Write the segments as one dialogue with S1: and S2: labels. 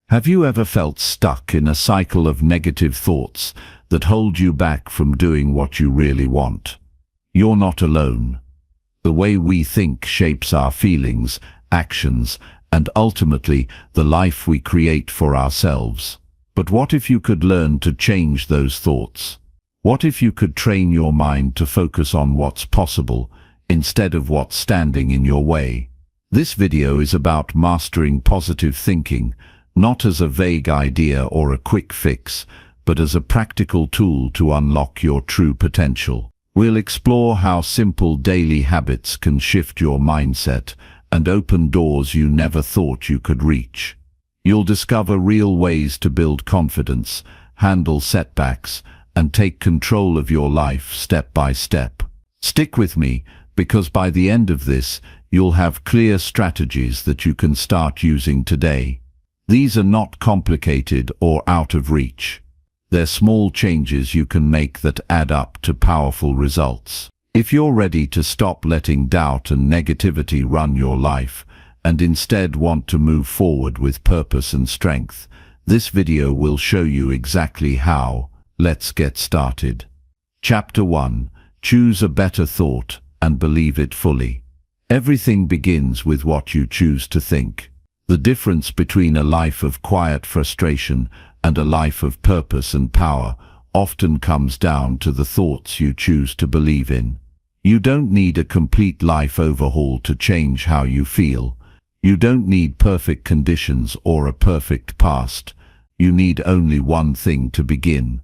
S1: Have you ever felt stuck in a cycle of negative thoughts that hold you back from doing what you really want? You're not alone. The way we think shapes our feelings, actions, and ultimately the life we create for ourselves. But what if you could learn to change those thoughts? What if you could train your mind to focus on what's possible instead of what's standing in your way? This video is about mastering positive thinking, not as a vague idea or a quick fix, but as a practical tool to unlock your true potential. We'll explore how simple daily habits can shift your mindset and open doors you never thought you could reach. You'll discover real ways to build confidence, handle setbacks, and take control of your life step by step. Stick with me, because by the end of this, you'll have clear strategies that you can start using today. These are not complicated or out of reach. They're small changes you can make that add up to powerful results. If you're ready to stop letting doubt and negativity run your life, and instead want to move forward with purpose and strength, this video will show you exactly how. Let's get started. Chapter 1. Choose a better thought and believe it fully. Everything begins with what you choose to think. The difference between a life of quiet frustration and a life of purpose and power often comes down to the thoughts you choose to believe in. You don't need a complete life overhaul to change how you feel. You don't need perfect conditions or a perfect past. You need only one thing to begin: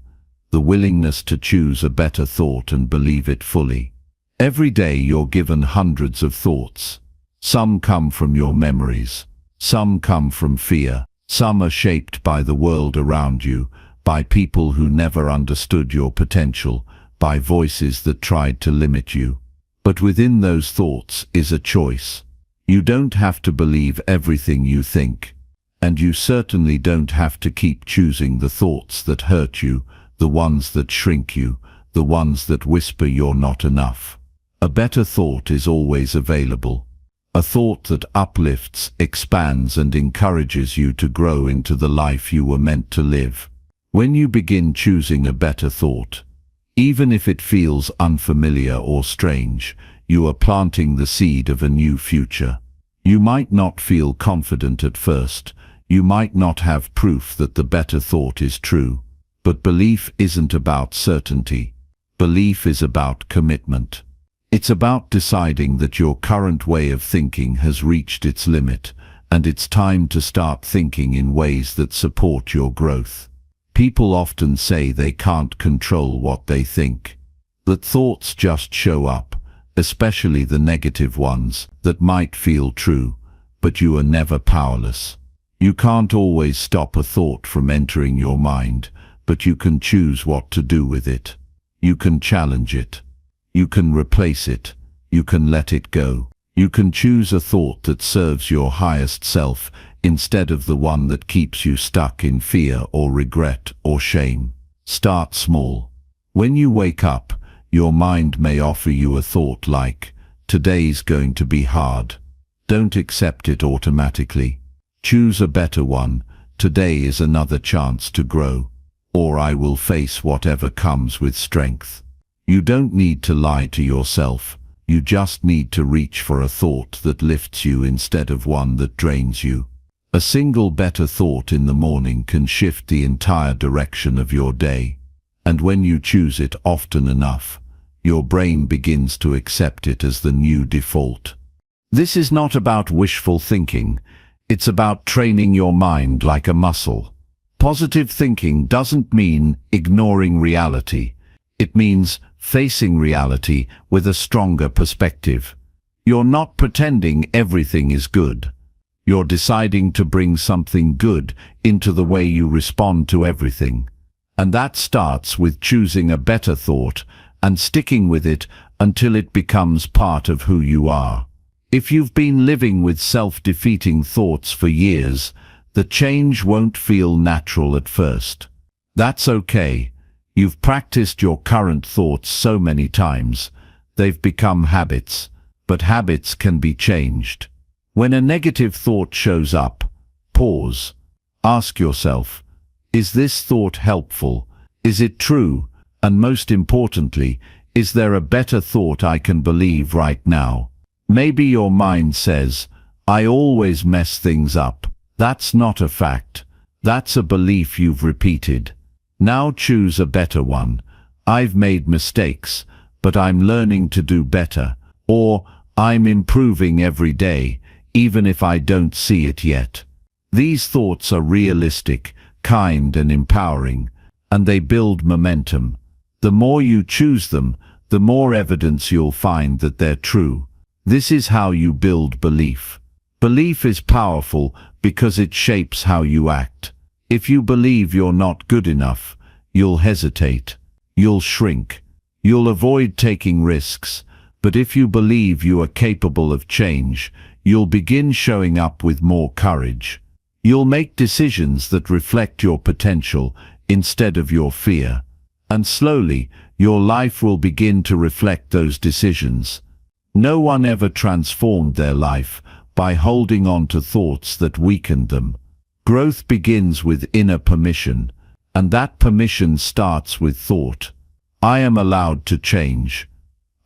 S1: the willingness to choose a better thought and believe it fully. Every day you're given hundreds of thoughts. Some come from your memories. Some come from fear. Some are shaped by the world around you, by people who never understood your potential, by voices that tried to limit you. But within those thoughts is a choice. You don't have to believe everything you think. And you certainly don't have to keep choosing the thoughts that hurt you, the ones that shrink you, the ones that whisper you're not enough. A better thought is always available. A thought that uplifts, expands, and encourages you to grow into the life you were meant to live. When you begin choosing a better thought, even if it feels unfamiliar or strange, you are planting the seed of a new future. You might not feel confident at first. You might not have proof that the better thought is true. But belief isn't about certainty. Belief is about commitment. It's about deciding that your current way of thinking has reached its limit, and it's time to start thinking in ways that support your growth. People often say they can't control what they think, that thoughts just show up, especially the negative ones that might feel true, but you are never powerless. You can't always stop a thought from entering your mind, but you can choose what to do with it. You can challenge it. You can replace it. You can let it go. You can choose a thought that serves your highest self instead of the one that keeps you stuck in fear or regret or shame. Start small. When you wake up, your mind may offer you a thought like, "Today's going to be hard." Don't accept it automatically. Choose a better one. "Today is another chance to grow." Or, "I will face whatever comes with strength." You don't need to lie to yourself. You just need to reach for a thought that lifts you instead of one that drains you. A single better thought in the morning can shift the entire direction of your day. And when you choose it often enough, your brain begins to accept it as the new default. This is not about wishful thinking. It's about training your mind like a muscle. Positive thinking doesn't mean ignoring reality. It means facing reality with a stronger perspective. You're not pretending everything is good. You're deciding to bring something good into the way you respond to everything. And that starts with choosing a better thought and sticking with it until it becomes part of who you are. If you've been living with self-defeating thoughts for years, the change won't feel natural at first. That's okay. You've practiced your current thoughts so many times, they've become habits, but habits can be changed. When a negative thought shows up, pause. Ask yourself, is this thought helpful? Is it true? And most importantly, is there a better thought I can believe right now? Maybe your mind says, I always mess things up. That's not a fact. That's a belief you've repeated. Now choose a better one. I've made mistakes, but I'm learning to do better. Or, I'm improving every day, even if I don't see it yet. These thoughts are realistic, kind and empowering, and they build momentum. The more you choose them, the more evidence you'll find that they're true. This is how you build belief. Belief is powerful because it shapes how you act. If you believe you're not good enough, you'll hesitate. You'll shrink. You'll avoid taking risks. But if you believe you are capable of change, you'll begin showing up with more courage. You'll make decisions that reflect your potential instead of your fear. And slowly, your life will begin to reflect those decisions. No one ever transformed their life by holding on to thoughts that weakened them. Growth begins with inner permission, and that permission starts with thought. I am allowed to change.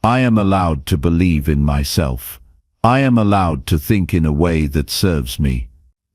S1: I am allowed to believe in myself. I am allowed to think in a way that serves me.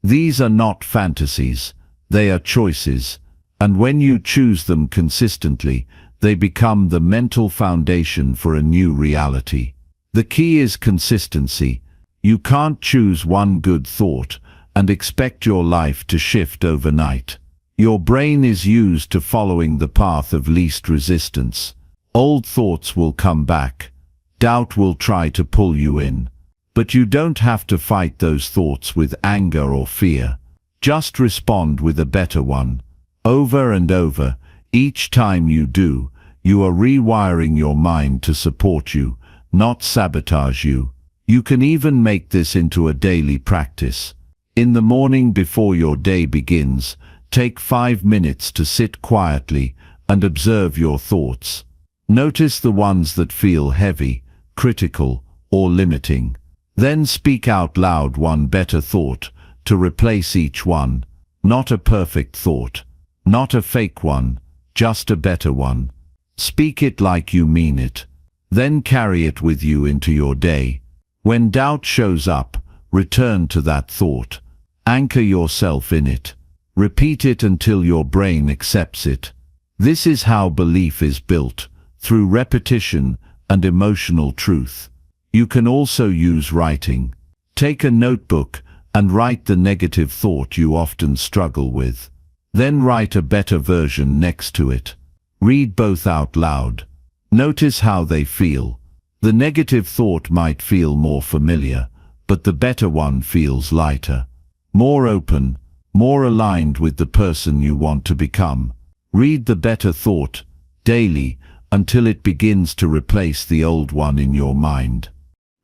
S1: These are not fantasies, they are choices, and when you choose them consistently, they become the mental foundation for a new reality. The key is consistency. You can't choose one good thought and expect your life to shift overnight. Your brain is used to following the path of least resistance. Old thoughts will come back. Doubt will try to pull you in. But you don't have to fight those thoughts with anger or fear. Just respond with a better one. Over and over, each time you do, you are rewiring your mind to support you, not sabotage you. You can even make this into a daily practice. In the morning before your day begins, take 5 minutes to sit quietly and observe your thoughts. Notice the ones that feel heavy, critical, or limiting. Then speak out loud one better thought to replace each one. Not a perfect thought, not a fake one, just a better one. Speak it like you mean it. Then carry it with you into your day. When doubt shows up, return to that thought. Anchor yourself in it. Repeat it until your brain accepts it. This is how belief is built, through repetition and emotional truth. You can also use writing. Take a notebook and write the negative thought you often struggle with. Then write a better version next to it. Read both out loud. Notice how they feel. The negative thought might feel more familiar, but the better one feels lighter, more open, more aligned with the person you want to become. Read the better thought daily until it begins to replace the old one in your mind.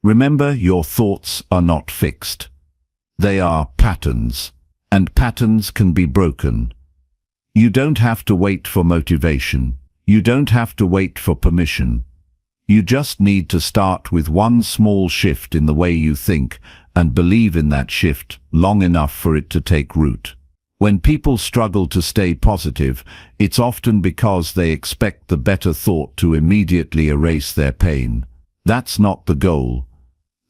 S1: Remember, your thoughts are not fixed. They are patterns, and patterns can be broken. You don't have to wait for motivation. You don't have to wait for permission. You just need to start with one small shift in the way you think and believe in that shift long enough for it to take root. When people struggle to stay positive, it's often because they expect the better thought to immediately erase their pain. That's not the goal.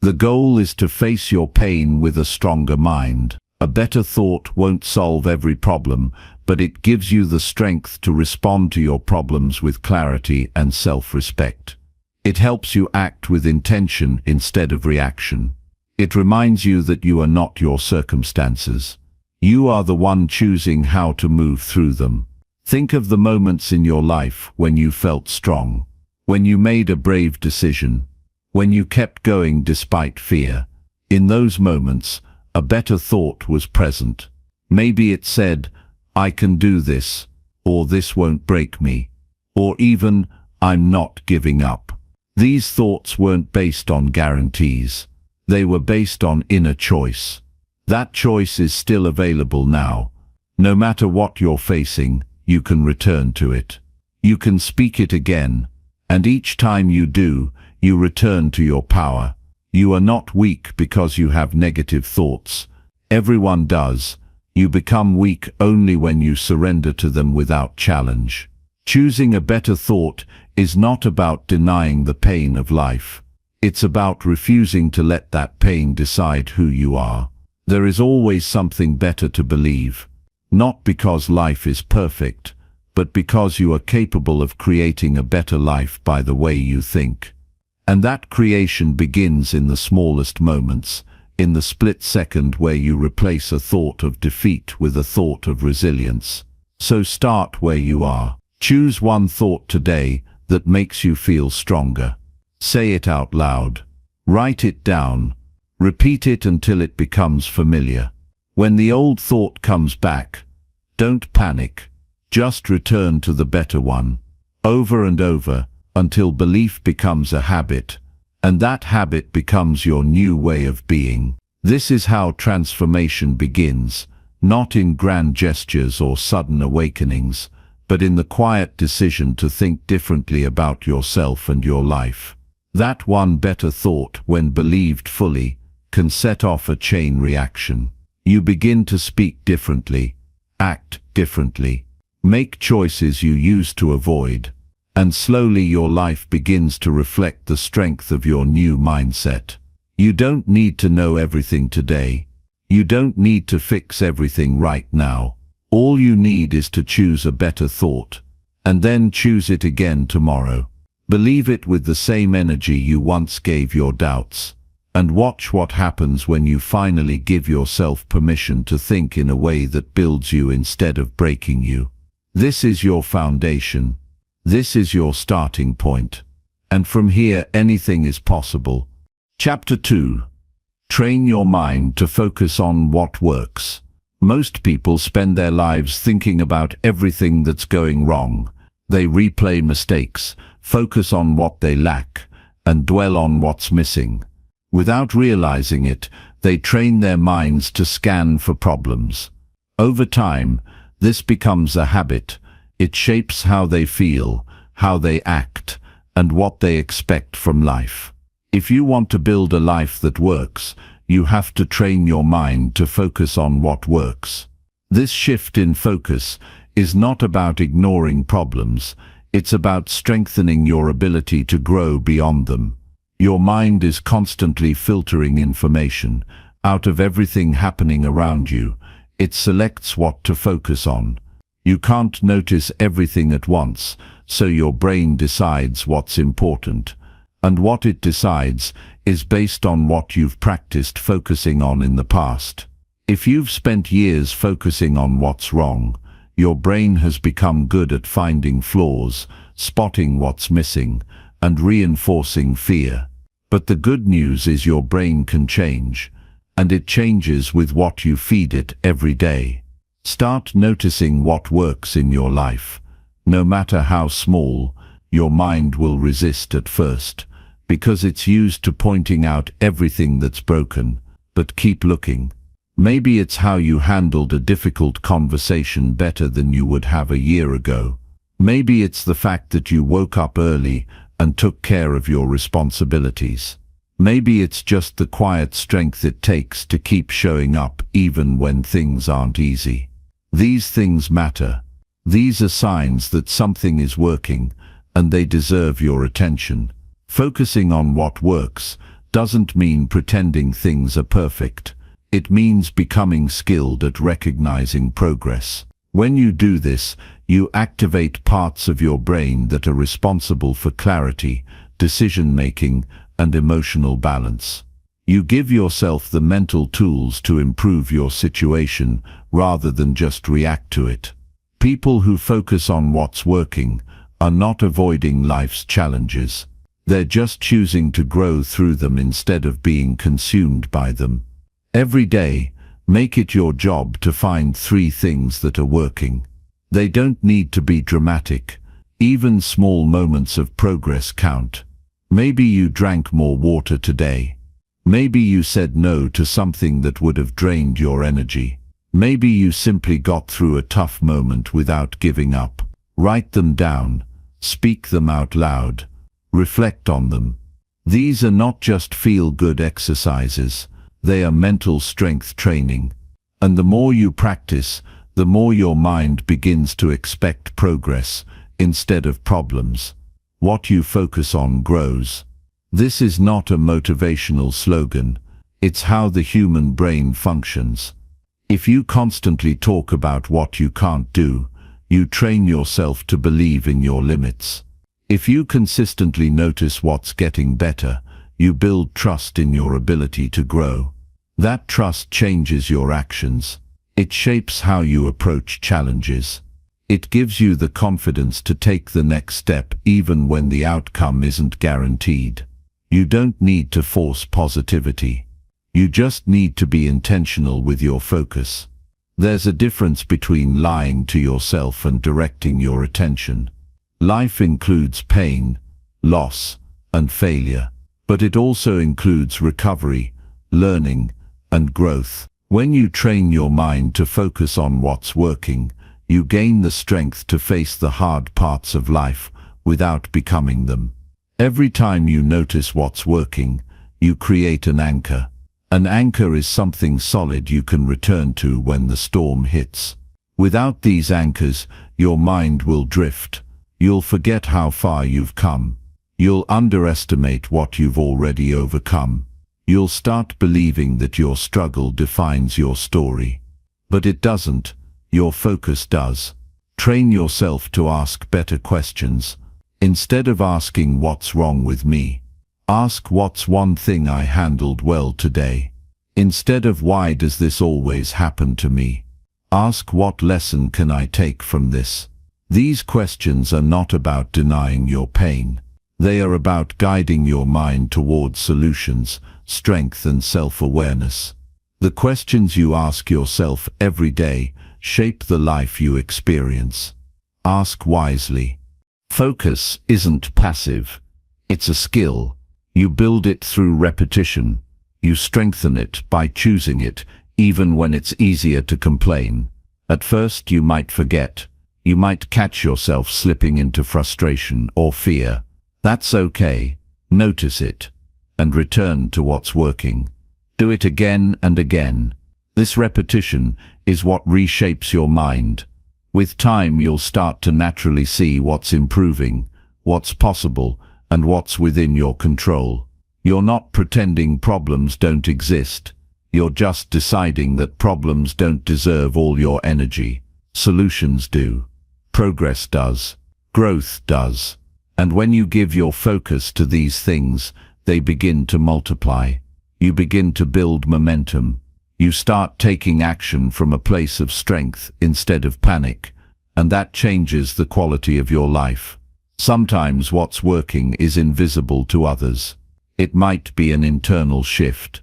S1: The goal is to face your pain with a stronger mind. A better thought won't solve every problem, but it gives you the strength to respond to your problems with clarity and self-respect. It helps you act with intention instead of reaction. It reminds you that you are not your circumstances. You are the one choosing how to move through them. Think of the moments in your life when you felt strong, when you made a brave decision, when you kept going despite fear. In those moments, a better thought was present. Maybe it said, I can do this, or this won't break me, or even, I'm not giving up. These thoughts weren't based on guarantees. They were based on inner choice. That choice is still available now. No matter what you're facing, you can return to it. You can speak it again, and each time you do, you return to your power. You are not weak because you have negative thoughts. Everyone does. You become weak only when you surrender to them without challenge. Choosing a better thought is not about denying the pain of life. It's about refusing to let that pain decide who you are. There is always something better to believe, not because life is perfect, but because you are capable of creating a better life by the way you think. And that creation begins in the smallest moments, in the split second where you replace a thought of defeat with a thought of resilience. So start where you are. Choose one thought today that makes you feel stronger. Say it out loud. Write it down. Repeat it until it becomes familiar. When the old thought comes back, don't panic. Just return to the better one, over and over, until belief becomes a habit, and that habit becomes your new way of being. This is how transformation begins, not in grand gestures or sudden awakenings, but in the quiet decision to think differently about yourself and your life. That one better thought, when believed fully, can set off a chain reaction. You begin to speak differently, act differently, make choices you used to avoid, and slowly your life begins to reflect the strength of your new mindset. You don't need to know everything today. You don't need to fix everything right now. All you need is to choose a better thought, and then choose it again tomorrow. Believe it with the same energy you once gave your doubts, and watch what happens when you finally give yourself permission to think in a way that builds you instead of breaking you. This is your foundation. This is your starting point. And from here, anything is possible. Chapter 2. Train your mind to focus on what works. Most people spend their lives thinking about everything that's going wrong. They replay mistakes, focus on what they lack, and dwell on what's missing. Without realizing it, they train their minds to scan for problems. Over time, this becomes a habit. It shapes how they feel, how they act, and what they expect from life. If you want to build a life that works, you have to train your mind to focus on what works. This shift in focus is not about ignoring problems. It's about strengthening your ability to grow beyond them. Your mind is constantly filtering information. Out of everything happening around you, it selects what to focus on. You can't notice everything at once, so your brain decides what's important. And what it decides is based on what you've practiced focusing on in the past. If you've spent years focusing on what's wrong, your brain has become good at finding flaws, spotting what's missing, and reinforcing fear. But the good news is your brain can change, and it changes with what you feed it every day. Start noticing what works in your life. No matter how small, your mind will resist at first, because it's used to pointing out everything that's broken. But keep looking. Maybe it's how you handled a difficult conversation better than you would have a year ago. Maybe it's the fact that you woke up early and took care of your responsibilities. Maybe it's just the quiet strength it takes to keep showing up even when things aren't easy. These things matter. These are signs that something is working, and they deserve your attention. Focusing on what works doesn't mean pretending things are perfect. It means becoming skilled at recognizing progress. When you do this, you activate parts of your brain that are responsible for clarity, decision-making, and emotional balance. You give yourself the mental tools to improve your situation rather than just react to it. People who focus on what's working are not avoiding life's challenges. They're just choosing to grow through them instead of being consumed by them. Every day, make it your job to find 3 things that are working. They don't need to be dramatic. Even small moments of progress count. Maybe you drank more water today. Maybe you said no to something that would have drained your energy. Maybe you simply got through a tough moment without giving up. Write them down. Speak them out loud. Reflect on them. These are not just feel-good exercises. They are mental strength training. And the more you practice, the more your mind begins to expect progress instead of problems. What you focus on grows. This is not a motivational slogan. It's how the human brain functions. If you constantly talk about what you can't do, you train yourself to believe in your limits. If you consistently notice what's getting better, you build trust in your ability to grow. That trust changes your actions. It shapes how you approach challenges. It gives you the confidence to take the next step even when the outcome isn't guaranteed. You don't need to force positivity. You just need to be intentional with your focus. There's a difference between lying to yourself and directing your attention. Life includes pain, loss, and failure, but it also includes recovery, learning, and growth. When you train your mind to focus on what's working, you gain the strength to face the hard parts of life without becoming them. Every time you notice what's working, you create an anchor. An anchor is something solid you can return to when the storm hits. Without these anchors, your mind will drift. You'll forget how far you've come. You'll underestimate what you've already overcome. You'll start believing that your struggle defines your story. But it doesn't. Your focus does. Train yourself to ask better questions. Instead of asking what's wrong with me, ask what's one thing I handled well today. Instead of why does this always happen to me, ask what lesson can I take from this. These questions are not about denying your pain. They are about guiding your mind towards solutions, strength and self-awareness. The questions you ask yourself every day shape the life you experience. Ask wisely. Focus isn't passive. It's a skill. You build it through repetition. You strengthen it by choosing it, even when it's easier to complain. At first you might forget. You might catch yourself slipping into frustration or fear. That's okay. Notice it, and return to what's working. Do it again and again. This repetition is what reshapes your mind. With time you'll start to naturally see what's improving, what's possible, and what's within your control. You're not pretending problems don't exist. You're just deciding that problems don't deserve all your energy. Solutions do. Progress does. Growth does. And when you give your focus to these things, they begin to multiply. You begin to build momentum. You start taking action from a place of strength instead of panic, and that changes the quality of your life. Sometimes what's working is invisible to others. It might be an internal shift,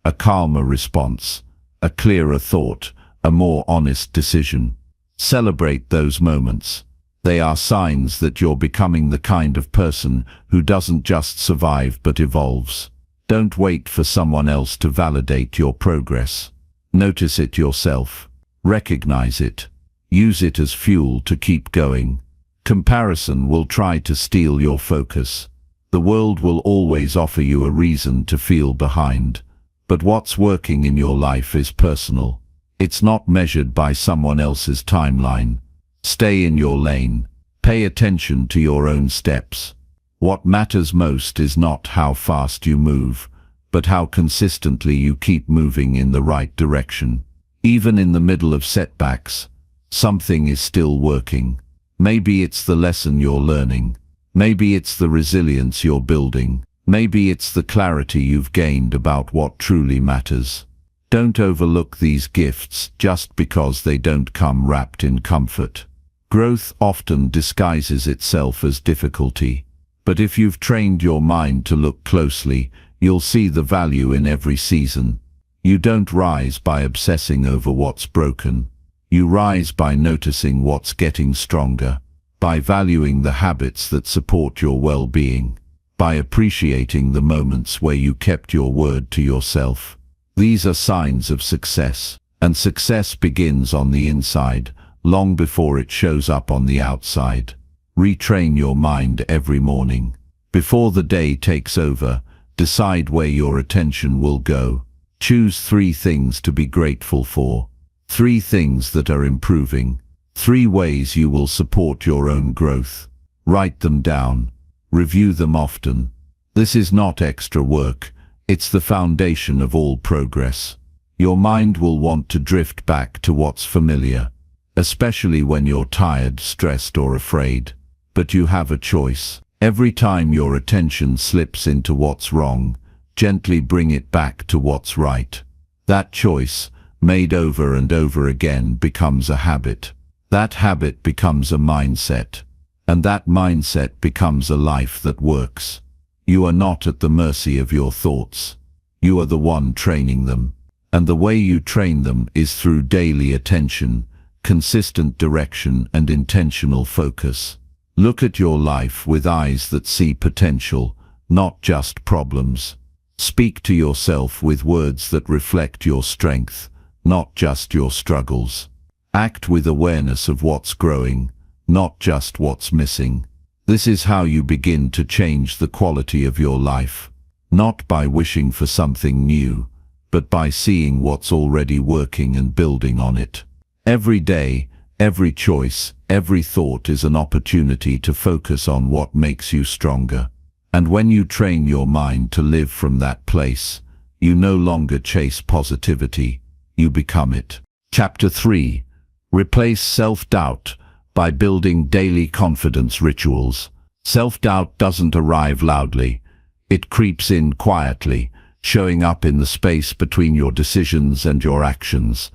S1: a calmer response, a clearer thought, a more honest decision. Celebrate those moments. They are signs that you're becoming the kind of person who doesn't just survive but evolves. Don't wait for someone else to validate your progress. Notice it yourself. Recognize it. Use it as fuel to keep going. Comparison will try to steal your focus. The world will always offer you a reason to feel behind. But what's working in your life is personal. It's not measured by someone else's timeline. Stay in your lane. Pay attention to your own steps. What matters most is not how fast you move, but how consistently you keep moving in the right direction. Even in the middle of setbacks, something is still working. Maybe it's the lesson you're learning. Maybe it's the resilience you're building. Maybe it's the clarity you've gained about what truly matters. Don't overlook these gifts just because they don't come wrapped in comfort. Growth often disguises itself as difficulty. But if you've trained your mind to look closely, you'll see the value in every season. You don't rise by obsessing over what's broken. You rise by noticing what's getting stronger, by valuing the habits that support your well-being, by appreciating the moments where you kept your word to yourself. These are signs of success, and success begins on the inside, long before it shows up on the outside. Retrain your mind every morning. Before the day takes over, decide where your attention will go. Choose 3 things to be grateful for. 3 things that are improving. 3 ways you will support your own growth. Write them down. Review them often. This is not extra work. It's the foundation of all progress. Your mind will want to drift back to what's familiar, especially when you're tired, stressed, or afraid. But you have a choice. Every time your attention slips into what's wrong, gently bring it back to what's right. That choice, made over and over again, becomes a habit. That habit becomes a mindset. And that mindset becomes a life that works. You are not at the mercy of your thoughts. You are the one training them. And the way you train them is through daily attention, consistent direction, and intentional focus. Look at your life with eyes that see potential, not just problems. Speak to yourself with words that reflect your strength, not just your struggles. Act with awareness of what's growing, not just what's missing. This is how you begin to change the quality of your life, not by wishing for something new, but by seeing what's already working and building on it. Every day, every choice, every thought is an opportunity to focus on what makes you stronger. And when you train your mind to live from that place, you no longer chase positivity, you become it. Chapter 3. Replace self-doubt by building daily confidence rituals. Self-doubt doesn't arrive loudly. It creeps in quietly, showing up in the space between your decisions and your actions.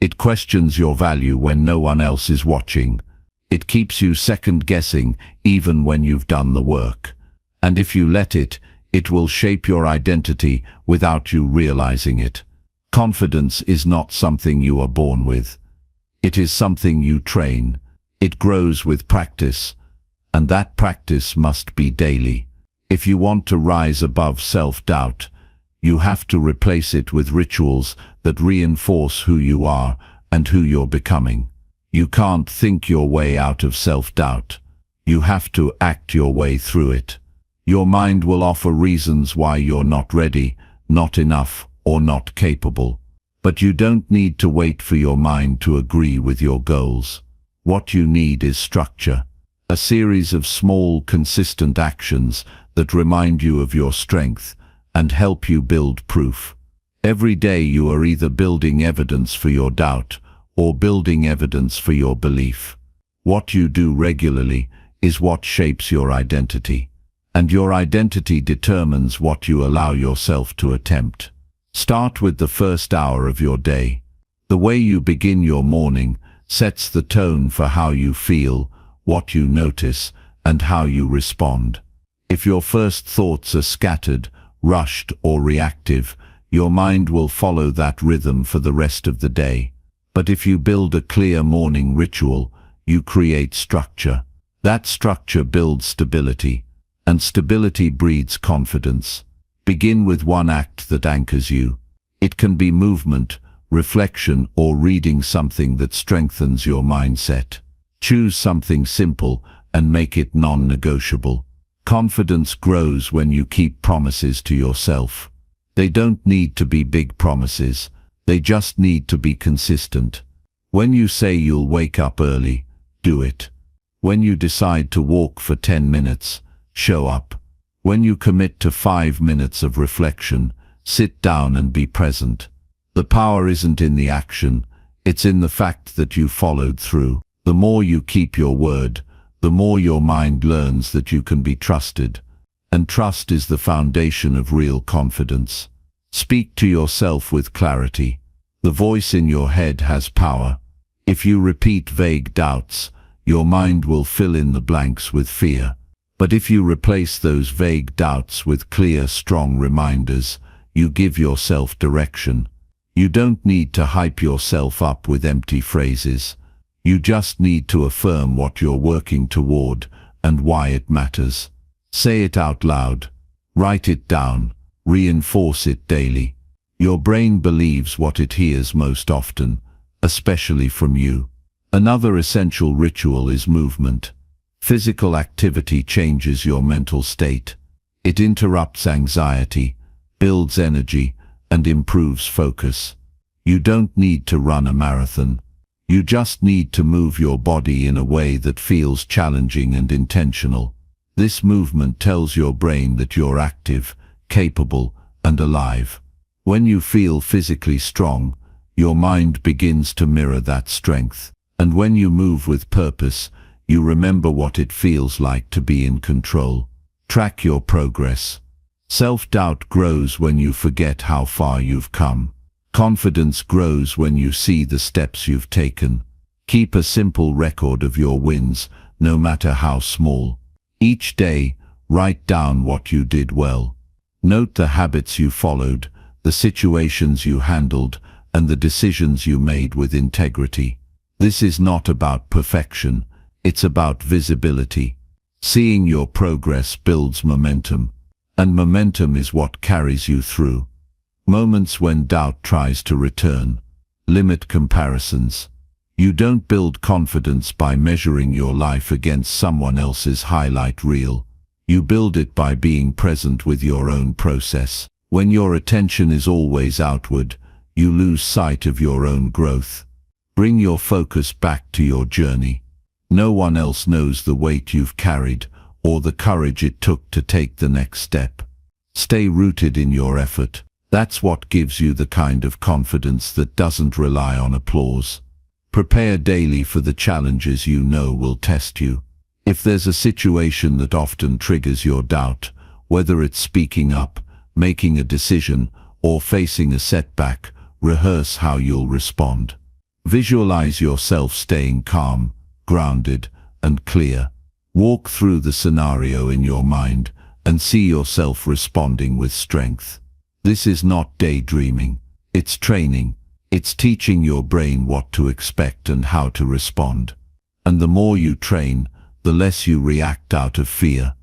S1: It questions your value when no one else is watching. It keeps you second-guessing even when you've done the work. And if you let it, it will shape your identity without you realizing it. Confidence is not something you are born with. It is something you train. It grows with practice, and that practice must be daily. If you want to rise above self-doubt, you have to replace it with rituals that reinforce who you are and who you're becoming. You can't think your way out of self-doubt. You have to act your way through it. Your mind will offer reasons why you're not ready, not enough, or not capable. But you don't need to wait for your mind to agree with your goals. What you need is structure, a series of small, consistent actions that remind you of your strength and help you build proof. Every day you are either building evidence for your doubt or building evidence for your belief. What you do regularly is what shapes your identity, and your identity determines what you allow yourself to attempt. Start with the first hour of your day. The way you begin your morning sets the tone for how you feel, what you notice, and how you respond. If your first thoughts are scattered, rushed, or reactive, your mind will follow that rhythm for the rest of the day. But if you build a clear morning ritual, you create structure. That structure builds stability, and stability breeds confidence. Begin with one act that anchors you. It can be movement, reflection, or reading something that strengthens your mindset. Choose something simple and make it non-negotiable. Confidence grows when you keep promises to yourself. They don't need to be big promises. They just need to be consistent. When you say you'll wake up early, do it. When you decide to walk for 10 minutes, show up. When you commit to 5 minutes of reflection, sit down and be present. The power isn't in the action, it's in the fact that you followed through. The more you keep your word, the more your mind learns that you can be trusted. And trust is the foundation of real confidence. Speak to yourself with clarity. The voice in your head has power. If you repeat vague doubts, your mind will fill in the blanks with fear. But if you replace those vague doubts with clear, strong reminders, you give yourself direction. You don't need to hype yourself up with empty phrases. You just need to affirm what you're working toward and why it matters. Say it out loud. Write it down. Reinforce it daily. Your brain believes what it hears most often, especially from you. Another essential ritual is movement. Physical activity changes your mental state. It interrupts anxiety, builds energy, and improves focus. You don't need to run a marathon. You just need to move your body in a way that feels challenging and intentional. This movement tells your brain that you're active, capable, and alive. When you feel physically strong, your mind begins to mirror that strength. And when you move with purpose, you remember what it feels like to be in control. Track your progress. Self-doubt grows when you forget how far you've come. Confidence grows when you see the steps you've taken. Keep a simple record of your wins, no matter how small. Each day, write down what you did well. Note the habits you followed, the situations you handled, and the decisions you made with integrity. This is not about perfection, it's about visibility. Seeing your progress builds momentum, and momentum is what carries you through. Moments when doubt tries to return. Limit comparisons. You don't build confidence by measuring your life against someone else's highlight reel. You build it by being present with your own process. When your attention is always outward, you lose sight of your own growth. Bring your focus back to your journey. No one else knows the weight you've carried or the courage it took to take the next step. Stay rooted in your effort. That's what gives you the kind of confidence that doesn't rely on applause. Prepare daily for the challenges you know will test you. If there's a situation that often triggers your doubt, whether it's speaking up, making a decision, or facing a setback, rehearse how you'll respond. Visualize yourself staying calm, grounded, and clear. Walk through the scenario in your mind and see yourself responding with strength. This is not daydreaming, it's training. It's teaching your brain what to expect and how to respond. And the more you train, the less you react out of fear.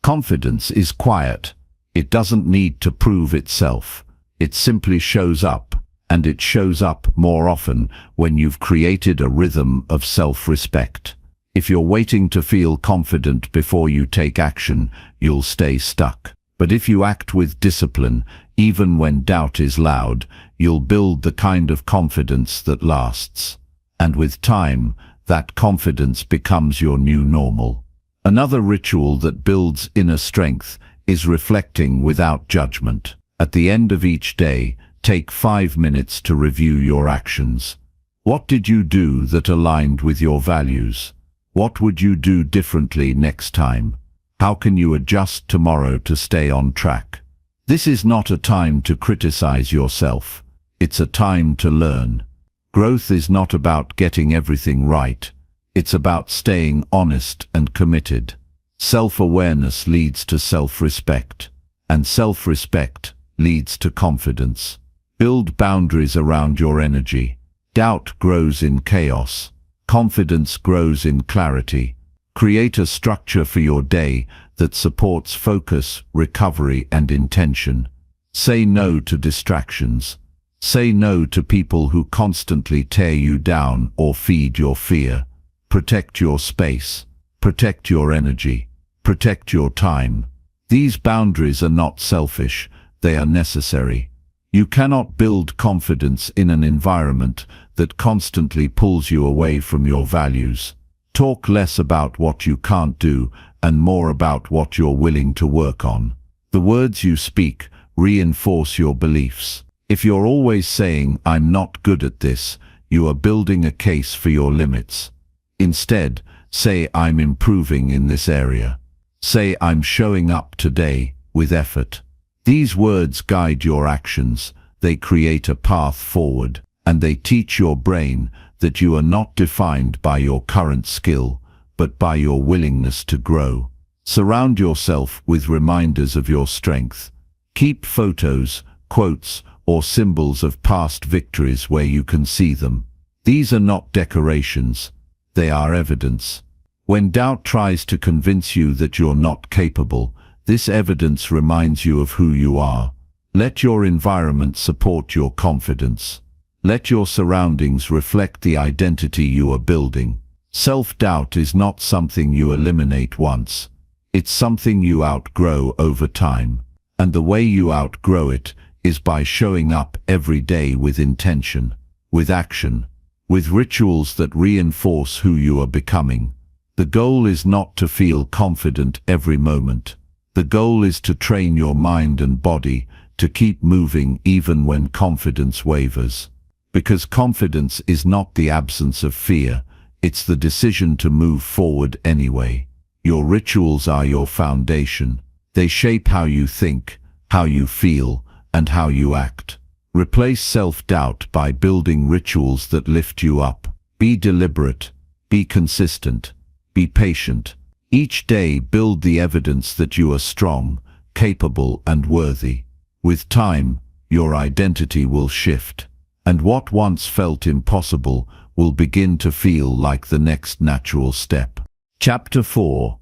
S1: Confidence is quiet. It doesn't need to prove itself. It simply shows up, and it shows up more often when you've created a rhythm of self-respect. If you're waiting to feel confident before you take action, you'll stay stuck. But if you act with discipline, even when doubt is loud, you'll build the kind of confidence that lasts. And with time, that confidence becomes your new normal. Another ritual that builds inner strength is reflecting without judgment. At the end of each day, take 5 minutes to review your actions. What did you do that aligned with your values? What would you do differently next time? How can you adjust tomorrow to stay on track? This is not a time to criticize yourself. It's a time to learn. Growth is not about getting everything right. It's about staying honest and committed. Self-awareness leads to self-respect, and self-respect leads to confidence. Build boundaries around your energy. Doubt grows in chaos. Confidence grows in clarity. Create a structure for your day that supports focus, recovery, and intention. Say no to distractions. Say no to people who constantly tear you down or feed your fear. Protect your space. Protect your energy. Protect your time. These boundaries are not selfish, they are necessary. You cannot build confidence in an environment that constantly pulls you away from your values. Talk less about what you can't do and more about what you're willing to work on. The words you speak reinforce your beliefs. If you're always saying, "I'm not good at this," you are building a case for your limits. Instead, say, "I'm improving in this area." Say, "I'm showing up today with effort." These words guide your actions. They create a path forward, and they teach your brain that you are not defined by your current skill, but by your willingness to grow. Surround yourself with reminders of your strength. Keep photos, quotes, or symbols of past victories where you can see them. These are not decorations, they are evidence. When doubt tries to convince you that you're not capable, this evidence reminds you of who you are. Let your environment support your confidence. Let your surroundings reflect the identity you are building. Self-doubt is not something you eliminate once. It's something you outgrow over time. And the way you outgrow it is by showing up every day with intention, with action, with rituals that reinforce who you are becoming. The goal is not to feel confident every moment. The goal is to train your mind and body to keep moving even when confidence wavers. Because confidence is not the absence of fear, it's the decision to move forward anyway. Your rituals are your foundation. They shape how you think, how you feel, and how you act. Replace self-doubt by building rituals that lift you up. Be deliberate, be consistent, be patient. Each day build the evidence that you are strong, capable, and worthy. With time, your identity will shift, and what once felt impossible will begin to feel like the next natural step. Chapter 4.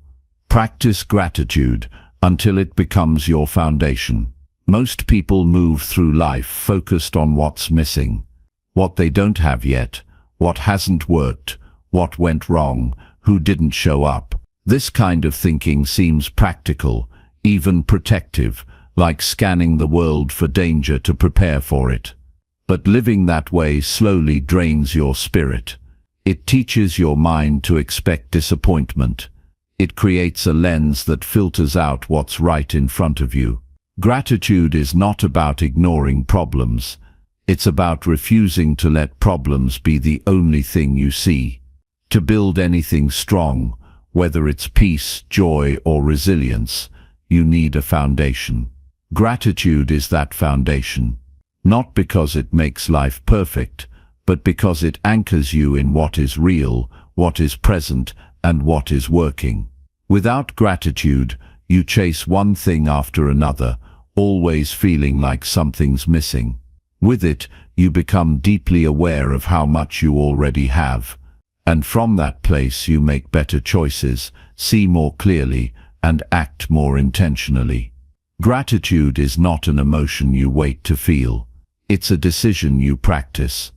S1: Practice gratitude until it becomes your foundation. Most people move through life focused on what's missing, what they don't have yet, what hasn't worked, what went wrong, who didn't show up. This kind of thinking seems practical, even protective, like scanning the world for danger to prepare for it. But living that way slowly drains your spirit. It teaches your mind to expect disappointment. It creates a lens that filters out what's right in front of you. Gratitude is not about ignoring problems. It's about refusing to let problems be the only thing you see. To build anything strong, whether it's peace, joy, or resilience, you need a foundation. Gratitude is that foundation, not because it makes life perfect, but because it anchors you in what is real, what is present, and what is working. Without gratitude, you chase one thing after another, always feeling like something's missing. With it, you become deeply aware of how much you already have. And from that place you make better choices, see more clearly, and act more intentionally. Gratitude is not an emotion you wait to feel. It's a decision you practice.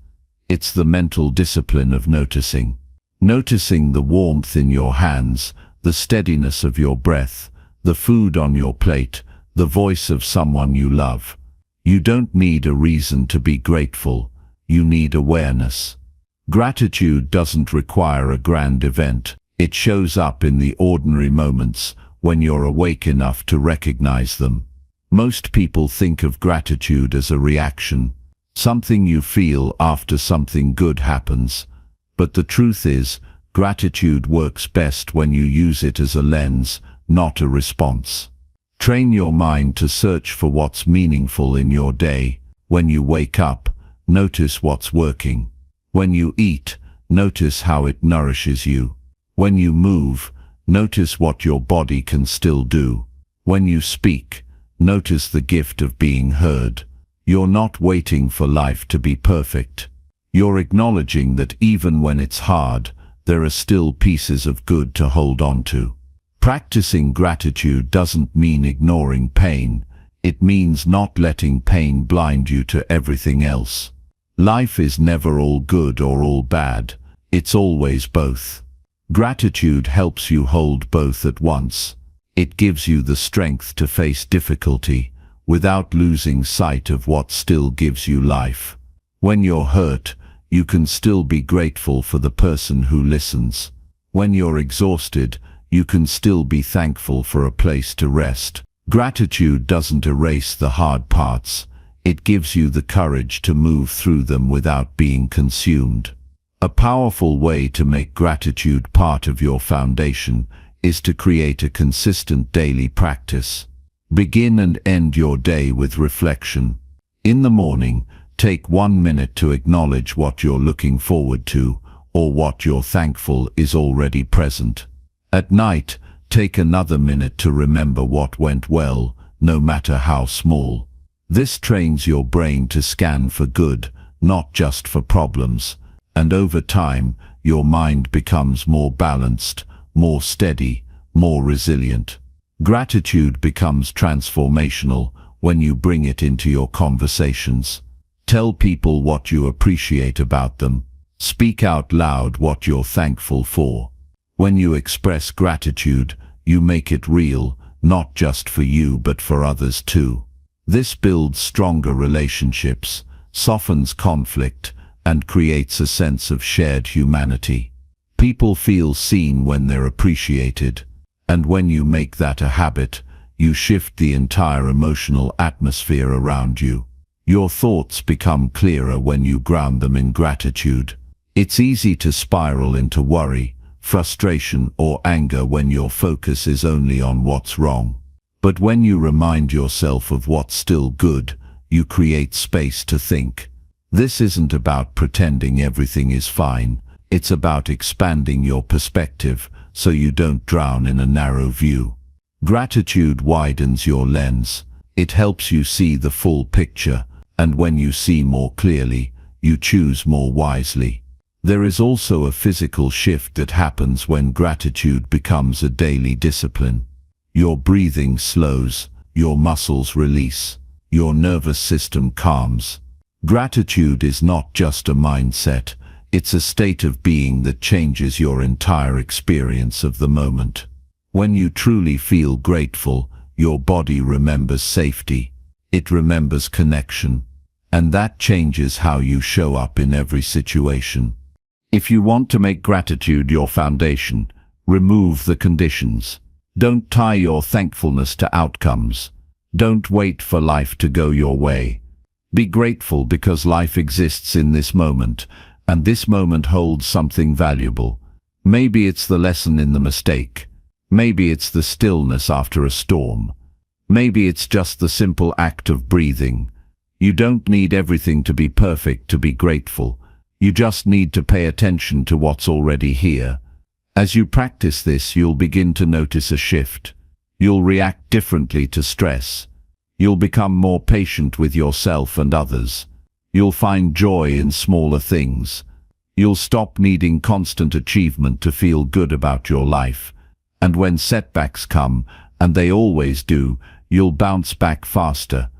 S1: It's the mental discipline of noticing. Noticing the warmth in your hands, the steadiness of your breath, the food on your plate, the voice of someone you love. You don't need a reason to be grateful. You need awareness. Gratitude doesn't require a grand event. It shows up in the ordinary moments when you're awake enough to recognize them. Most people think of gratitude as a reaction, something you feel after something good happens. But the truth is, gratitude works best when you use it as a lens, not a response. Train your mind to search for what's meaningful in your day. When you wake up, notice what's working. When you eat, notice how it nourishes you. When you move, notice what your body can still do. When you speak, notice the gift of being heard. You're not waiting for life to be perfect. You're acknowledging that even when it's hard, there are still pieces of good to hold on to. Practicing gratitude doesn't mean ignoring pain. It means not letting pain blind you to everything else. Life is never all good or all bad. It's always both. Gratitude helps you hold both at once. It gives you the strength to face difficulty without losing sight of what still gives you life. When you're hurt, you can still be grateful for the person who listens. When you're exhausted, you can still be thankful for a place to rest. Gratitude doesn't erase the hard parts. It gives you the courage to move through them without being consumed. A powerful way to make gratitude part of your foundation is to create a consistent daily practice. Begin and end your day with reflection. In the morning, take 1 minute to acknowledge what you're looking forward to, or what you're thankful is already present. At night, take another minute to remember what went well, no matter how small. This trains your brain to scan for good, not just for problems, and over time, your mind becomes more balanced, more steady, more resilient. Gratitude becomes transformational when you bring it into your conversations. Tell people what you appreciate about them. Speak out loud what you're thankful for. When you express gratitude, you make it real, not just for you but for others too. This builds stronger relationships, softens conflict, and creates a sense of shared humanity. People feel seen when they're appreciated, and when you make that a habit, you shift the entire emotional atmosphere around you. Your thoughts become clearer when you ground them in gratitude. It's easy to spiral into worry, frustration, or anger when your focus is only on what's wrong. But when you remind yourself of what's still good, you create space to think. This isn't about pretending everything is fine. It's about expanding your perspective so you don't drown in a narrow view. Gratitude widens your lens. It helps you see the full picture, and when you see more clearly, you choose more wisely. There is also a physical shift that happens when gratitude becomes a daily discipline. Your breathing slows, your muscles release, your nervous system calms. Gratitude is not just a mindset, it's a state of being that changes your entire experience of the moment. When you truly feel grateful, your body remembers safety, it remembers connection, and that changes how you show up in every situation. If you want to make gratitude your foundation, remove the conditions. Don't tie your thankfulness to outcomes. Don't wait for life to go your way. Be grateful because life exists in this moment, and this moment holds something valuable. Maybe it's the lesson in the mistake. Maybe it's the stillness after a storm. Maybe it's just the simple act of breathing. You don't need everything to be perfect to be grateful. You just need to pay attention to what's already here. As you practice this, you'll begin to notice a shift. You'll react differently to stress. You'll become more patient with yourself and others. You'll find joy in smaller things. You'll stop needing constant achievement to feel good about your life. And when setbacks come, and they always do, you'll bounce back faster.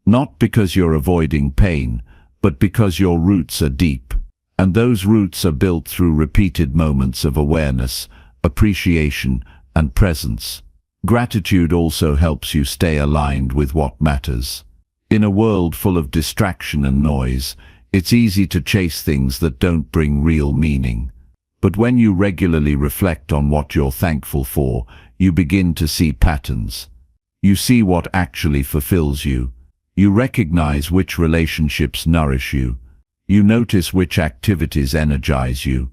S1: Not because you're avoiding pain, but because your roots are deep. And those roots are built through repeated moments of awareness, appreciation, and presence. Gratitude also helps you stay aligned with what matters. In a world full of distraction and noise, it's easy to chase things that don't bring real meaning. But when you regularly reflect on what you're thankful for, you begin to see patterns. You see what actually fulfills you. You recognize which relationships nourish you. You notice which activities energize you,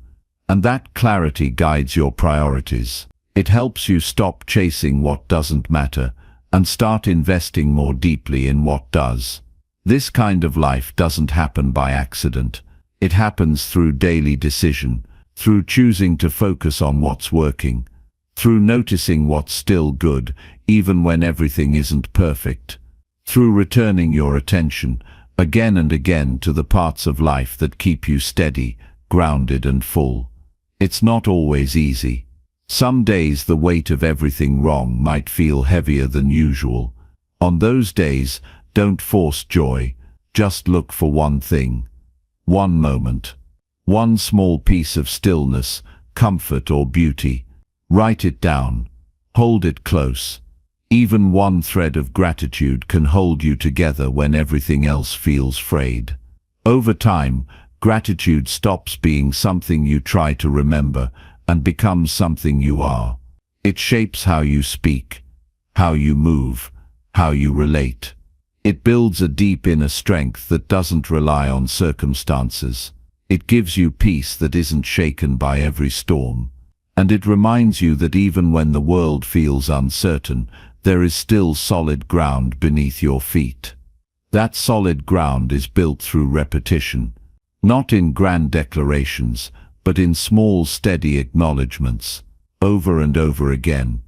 S1: and that clarity guides your priorities. It helps you stop chasing what doesn't matter and start investing more deeply in what does. This kind of life doesn't happen by accident. It happens through daily decision, through choosing to focus on what's working, through noticing what's still good, even when everything isn't perfect, through returning your attention again and again to the parts of life that keep you steady, grounded, and full. It's not always easy. Some days the weight of everything wrong might feel heavier than usual. On those days, don't force joy. Just look for one thing, one moment, one small piece of stillness, comfort, or beauty. Write it down. Hold it close. Even one thread of gratitude can hold you together when everything else feels frayed. Over time, gratitude stops being something you try to remember and becomes something you are. It shapes how you speak, how you move, how you relate. It builds a deep inner strength that doesn't rely on circumstances. It gives you peace that isn't shaken by every storm. And it reminds you that even when the world feels uncertain, there is still solid ground beneath your feet. That solid ground is built through repetition, not in grand declarations, but in small, steady acknowledgements, over and over again,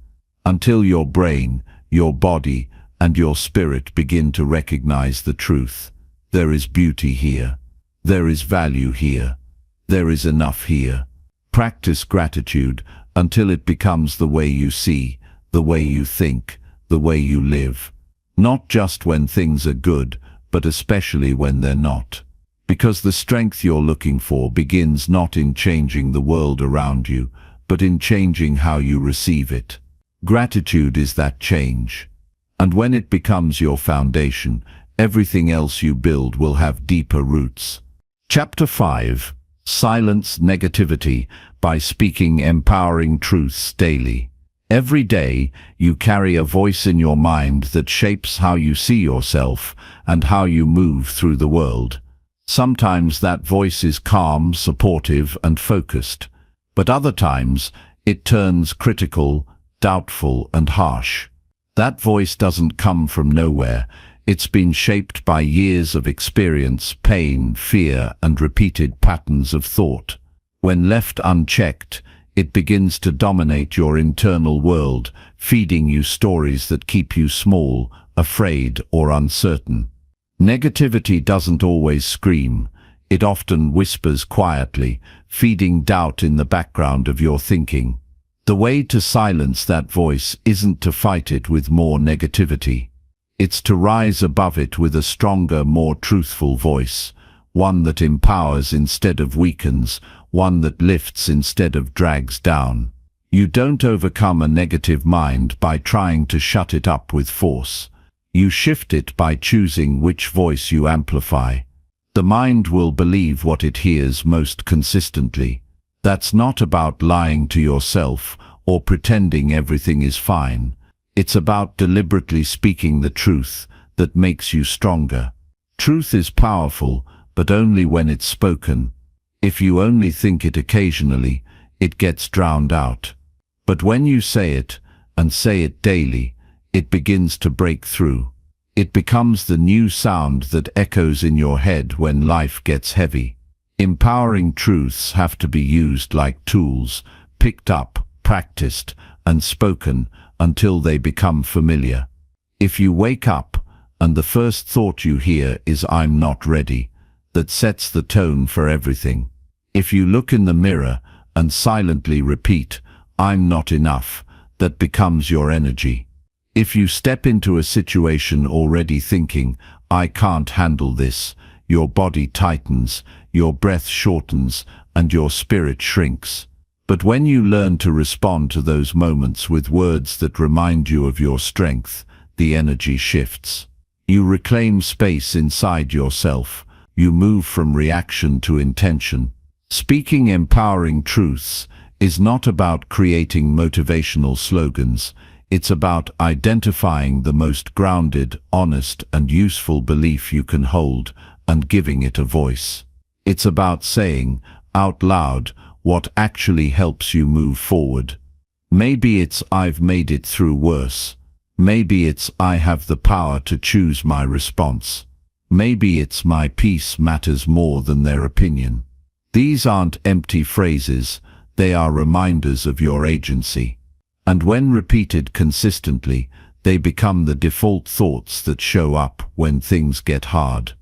S1: until your brain, your body, and your spirit begin to recognize the truth. There is beauty here. There is value here. There is enough here. Practice gratitude until it becomes the way you see, the way you think, the way you live. Not just when things are good, but especially when they're not. Because the strength you're looking for begins not in changing the world around you, but in changing how you receive it. Gratitude is that change. And when it becomes your foundation, everything else you build will have deeper roots. Chapter 5. Silence Negativity by Speaking Empowering Truths Daily. Every day, you carry a voice in your mind that shapes how you see yourself and how you move through the world. Sometimes that voice is calm, supportive, and focused, but other times it turns critical, doubtful, and harsh. That voice doesn't come from nowhere. It's been shaped by years of experience, pain, fear, and repeated patterns of thought. When left unchecked, it begins to dominate your internal world, feeding you stories that keep you small, afraid, or uncertain. Negativity doesn't always scream. It often whispers quietly, feeding doubt in the background of your thinking. The way to silence that voice isn't to fight it with more negativity. It's to rise above it with a stronger, more truthful voice, one that empowers instead of weakens, one that lifts instead of drags down. You don't overcome a negative mind by trying to shut it up with force. You shift it by choosing which voice you amplify. The mind will believe what it hears most consistently. That's not about lying to yourself or pretending everything is fine. It's about deliberately speaking the truth that makes you stronger. Truth is powerful, but only when it's spoken. If you only think it occasionally, it gets drowned out. But when you say it, and say it daily, it begins to break through. It becomes the new sound that echoes in your head when life gets heavy. Empowering truths have to be used like tools, picked up, practiced, and spoken until they become familiar. If you wake up, and the first thought you hear is "I'm not ready," that sets the tone for everything. If you look in the mirror and silently repeat, "I'm not enough," that becomes your energy. If you step into a situation already thinking, "I can't handle this," your body tightens, your breath shortens, and your spirit shrinks. But when you learn to respond to those moments with words that remind you of your strength, the energy shifts. You reclaim space inside yourself. You move from reaction to intention. Speaking empowering truths is not about creating motivational slogans. It's about identifying the most grounded, honest, and useful belief you can hold and giving it a voice. It's about saying, out loud, what actually helps you move forward. Maybe it's "I've made it through worse." Maybe it's "I have the power to choose my response." Maybe it's "My peace matters more than their opinion." These aren't empty phrases, they are reminders of your agency. And when repeated consistently, they become the default thoughts that show up when things get hard.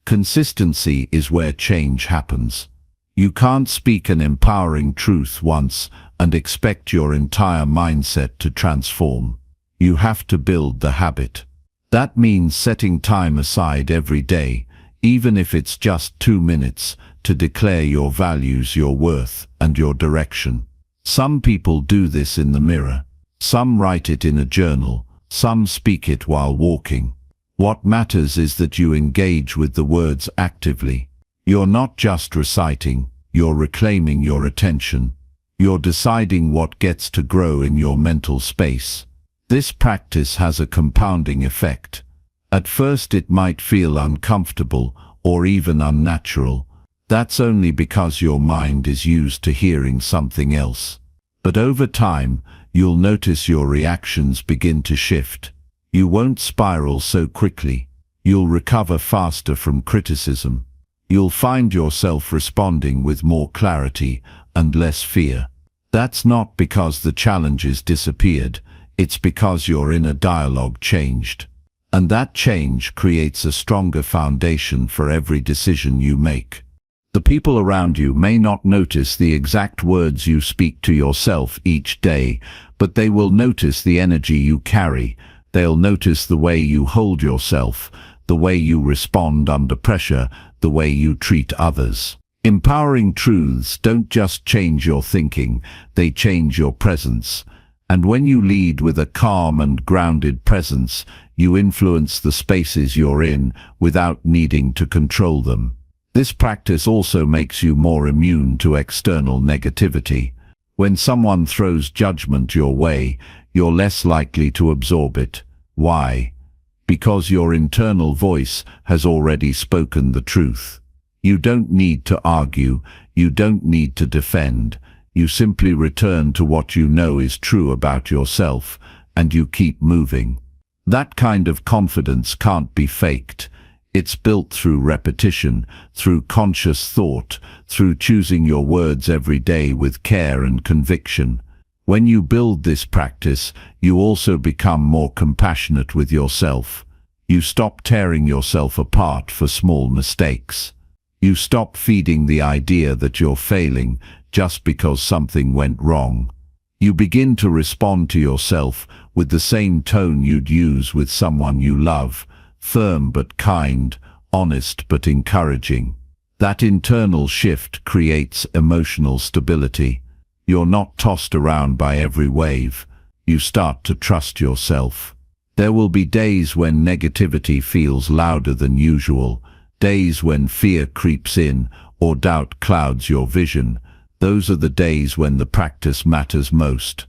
S1: Consistency is where change happens. You can't speak an empowering truth once and expect your entire mindset to transform. You have to build the habit. That means setting time aside every day, even if it's just 2 minutes, to declare your values, your worth, and your direction. Some people do this in the mirror. Some write it in a journal. Some speak it while walking. What matters is that you engage with the words actively. You're not just reciting, you're reclaiming your attention. You're deciding what gets to grow in your mental space. This practice has a compounding effect. At first it might feel uncomfortable or even unnatural. That's only because your mind is used to hearing something else. But over time, you'll notice your reactions begin to shift. You won't spiral so quickly. You'll recover faster from criticism. You'll find yourself responding with more clarity and less fear. That's not because the challenges disappeared. It's because your inner dialogue changed. And that change creates a stronger foundation for every decision you make. The people around you may not notice the exact words you speak to yourself each day, but they will notice the energy you carry. They'll notice the way you hold yourself, the way you respond under pressure, the way you treat others. Empowering truths don't just change your thinking, they change your presence. And when you lead with a calm and grounded presence, You influence the spaces you're in without needing to control them. This practice also makes you more immune to external negativity. When someone throws judgment your way, you're less likely to absorb it. Why? Because your internal voice has already spoken the truth. You don't need to argue, you don't need to defend. You simply return to what you know is true about yourself, and you keep moving. That kind of confidence can't be faked. It's built through repetition, through conscious thought, through choosing your words every day with care and conviction. When you build this practice, you also become more compassionate with yourself. You stop tearing yourself apart for small mistakes. You stop feeding the idea that you're failing just because something went wrong. You begin to respond to yourself with the same tone you'd use with someone you love, firm but kind, honest but encouraging. That internal shift creates emotional stability. You're not tossed around by every wave. You start to trust yourself. There will be days when negativity feels louder than usual, days when fear creeps in or doubt clouds your vision. Those are the days when the practice matters most.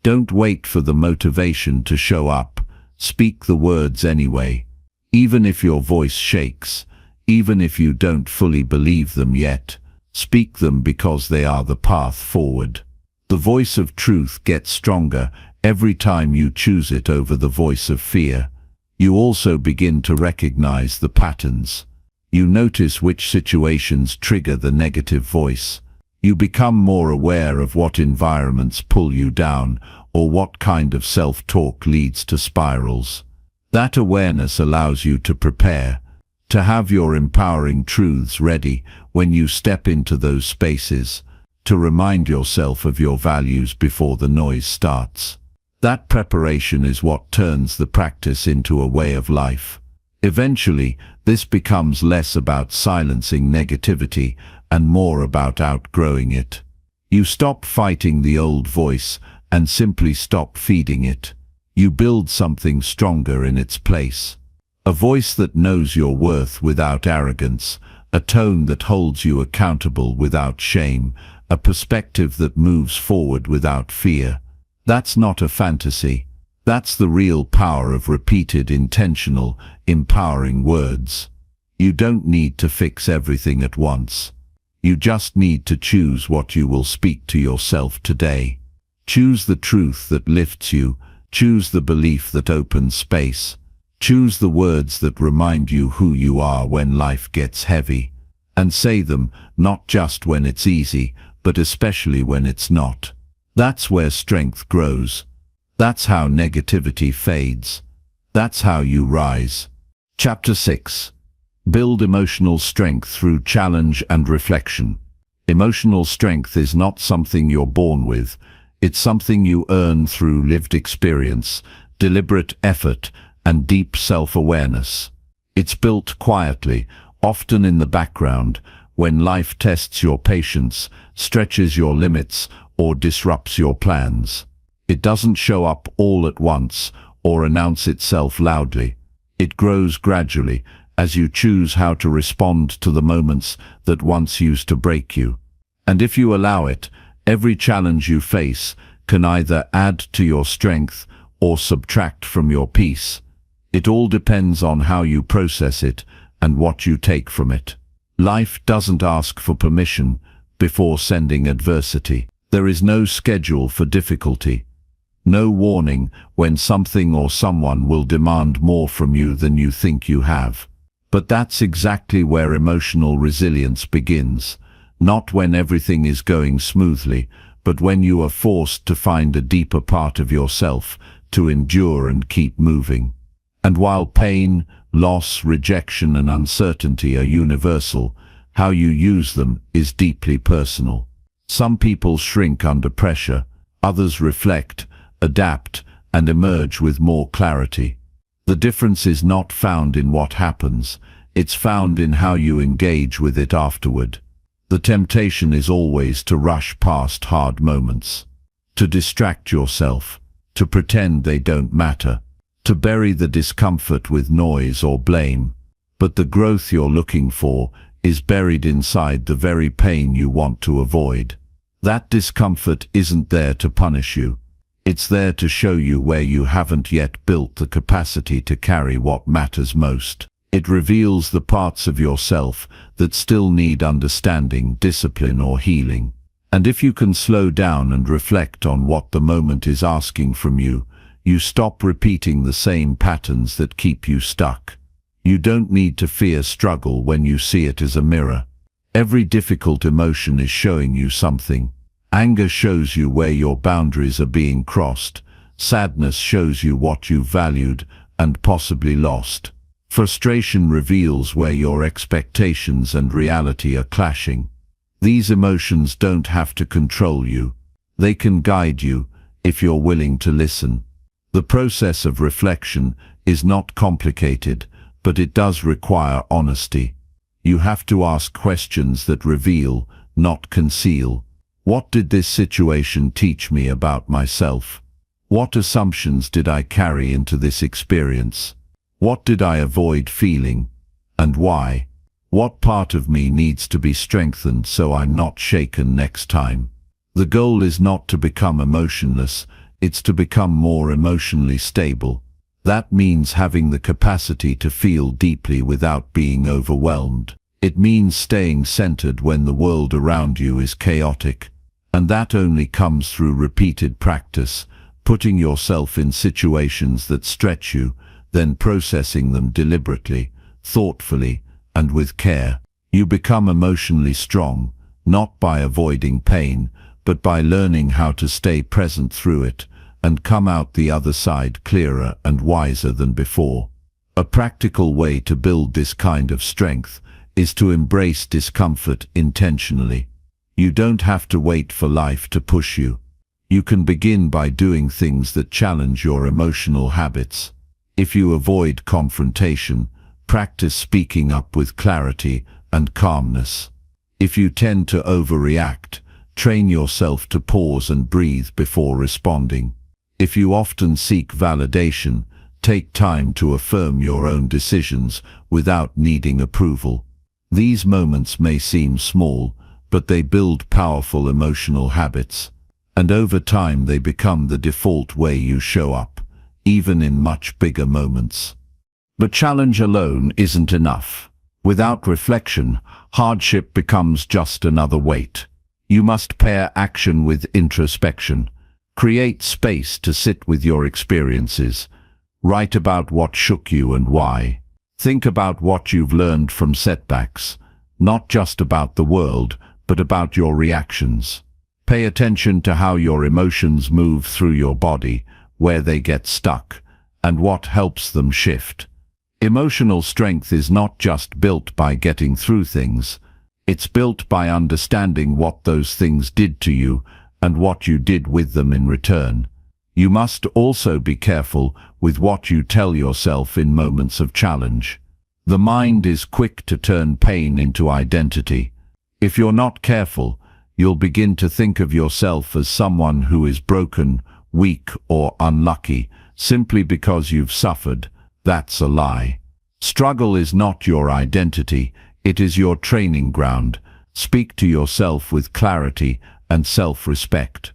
S1: Don't wait for the motivation to show up. Speak the words anyway. Even if your voice shakes, even if you don't fully believe them yet, speak them because they are the path forward. The voice of truth gets stronger every time you choose it over the voice of fear. You also begin to recognize the patterns. You notice which situations trigger the negative voice. You become more aware of what environments pull you down or what kind of self-talk leads to spirals. That awareness allows you to prepare, to have your empowering truths ready when you step into those spaces, to remind yourself of your values before the noise starts. That preparation is what turns the practice into a way of life. Eventually, this becomes less about silencing negativity and more about outgrowing it. You stop fighting the old voice and simply stop feeding it. You build something stronger in its place. A voice that knows your worth without arrogance, a tone that holds you accountable without shame, a perspective that moves forward without fear. That's not a fantasy. That's the real power of repeated, intentional, empowering words. You don't need to fix everything at once. You just need to choose what you will speak to yourself today. Choose the truth that lifts you. Choose the belief that opens space. Choose the words that remind you who you are when life gets heavy. And say them, not just when it's easy, but especially when it's not. That's where strength grows. That's how negativity fades. That's how you rise. Chapter 6. Build emotional strength through challenge and reflection. Emotional strength is not something you're born with. It's something you earn through lived experience, deliberate effort, and deep self-awareness. It's built quietly, often in the background, when life tests your patience, stretches your limits, or disrupts your plans. It doesn't show up all at once or announce itself loudly. It grows gradually as you choose how to respond to the moments that once used to break you. And if you allow it, every challenge you face can either add to your strength or subtract from your peace. It all depends on how you process it and what you take from it. Life doesn't ask for permission before sending adversity. There is no schedule for difficulty, no warning when something or someone will demand more from you than you think you have. But that's exactly where emotional resilience begins, not when everything is going smoothly, but when you are forced to find a deeper part of yourself to endure and keep moving. And while pain, loss, rejection, and uncertainty are universal, how you use them is deeply personal. Some people shrink under pressure, others reflect, adapt, and emerge with more clarity. The difference is not found in what happens, it's found in how you engage with it afterward. The temptation is always to rush past hard moments, to distract yourself, to pretend they don't matter, to to bury the discomfort with noise or blame. But the growth you're looking for is buried inside the very pain you want to avoid. That discomfort isn't there to punish you. It's there to show you where you haven't yet built the capacity to carry what matters most. It reveals the parts of yourself that still need understanding, discipline, or healing. And if you can slow down and reflect on what the moment is asking from you, you stop repeating the same patterns that keep you stuck. You don't need to fear struggle when you see it as a mirror. Every difficult emotion is showing you something. Anger shows you where your boundaries are being crossed. Sadness shows you what you valued and possibly lost. Frustration reveals where your expectations and reality are clashing. These emotions don't have to control you. They can guide you if you're willing to listen. The process of reflection is not complicated, but it does require honesty. You have to ask questions that reveal, not conceal. What did this situation teach me about myself? What assumptions did I carry into this experience? What did I avoid feeling, and why? What part of me needs to be strengthened so I'm not shaken next time? The goal is not to become emotionless, it's to become more emotionally stable. That means having the capacity to feel deeply without being overwhelmed. It means staying centered when the world around you is chaotic. And that only comes through repeated practice, putting yourself in situations that stretch you, then processing them deliberately, thoughtfully, and with care. You become emotionally strong, not by avoiding pain, but by learning how to stay present through it, and come out the other side clearer and wiser than before. A practical way to build this kind of strength is to embrace discomfort intentionally. You don't have to wait for life to push you. You can begin by doing things that challenge your emotional habits. If you avoid confrontation, practice speaking up with clarity and calmness. If you tend to overreact, train yourself to pause and breathe before responding. If you often seek validation, take time to affirm your own decisions without needing approval. These moments may seem small, but they build powerful emotional habits, and over time they become the default way you show up, even in much bigger moments. But challenge alone isn't enough. Without reflection, hardship becomes just another weight. You must pair action with introspection. Create space to sit with your experiences. Write about what shook you and why. Think about what you've learned from setbacks, not just about the world, but about your reactions. Pay attention to how your emotions move through your body, where they get stuck, and what helps them shift. Emotional strength is not just built by getting through things. It's built by understanding what those things did to you and what you did with them in return. You must also be careful with what you tell yourself in moments of challenge. The mind is quick to turn pain into identity. If you're not careful, you'll begin to think of yourself as someone who is broken, weak, or unlucky, simply because you've suffered. That's a lie. Struggle is not your identity, it is your training ground. Speak to yourself with clarity and self-respect.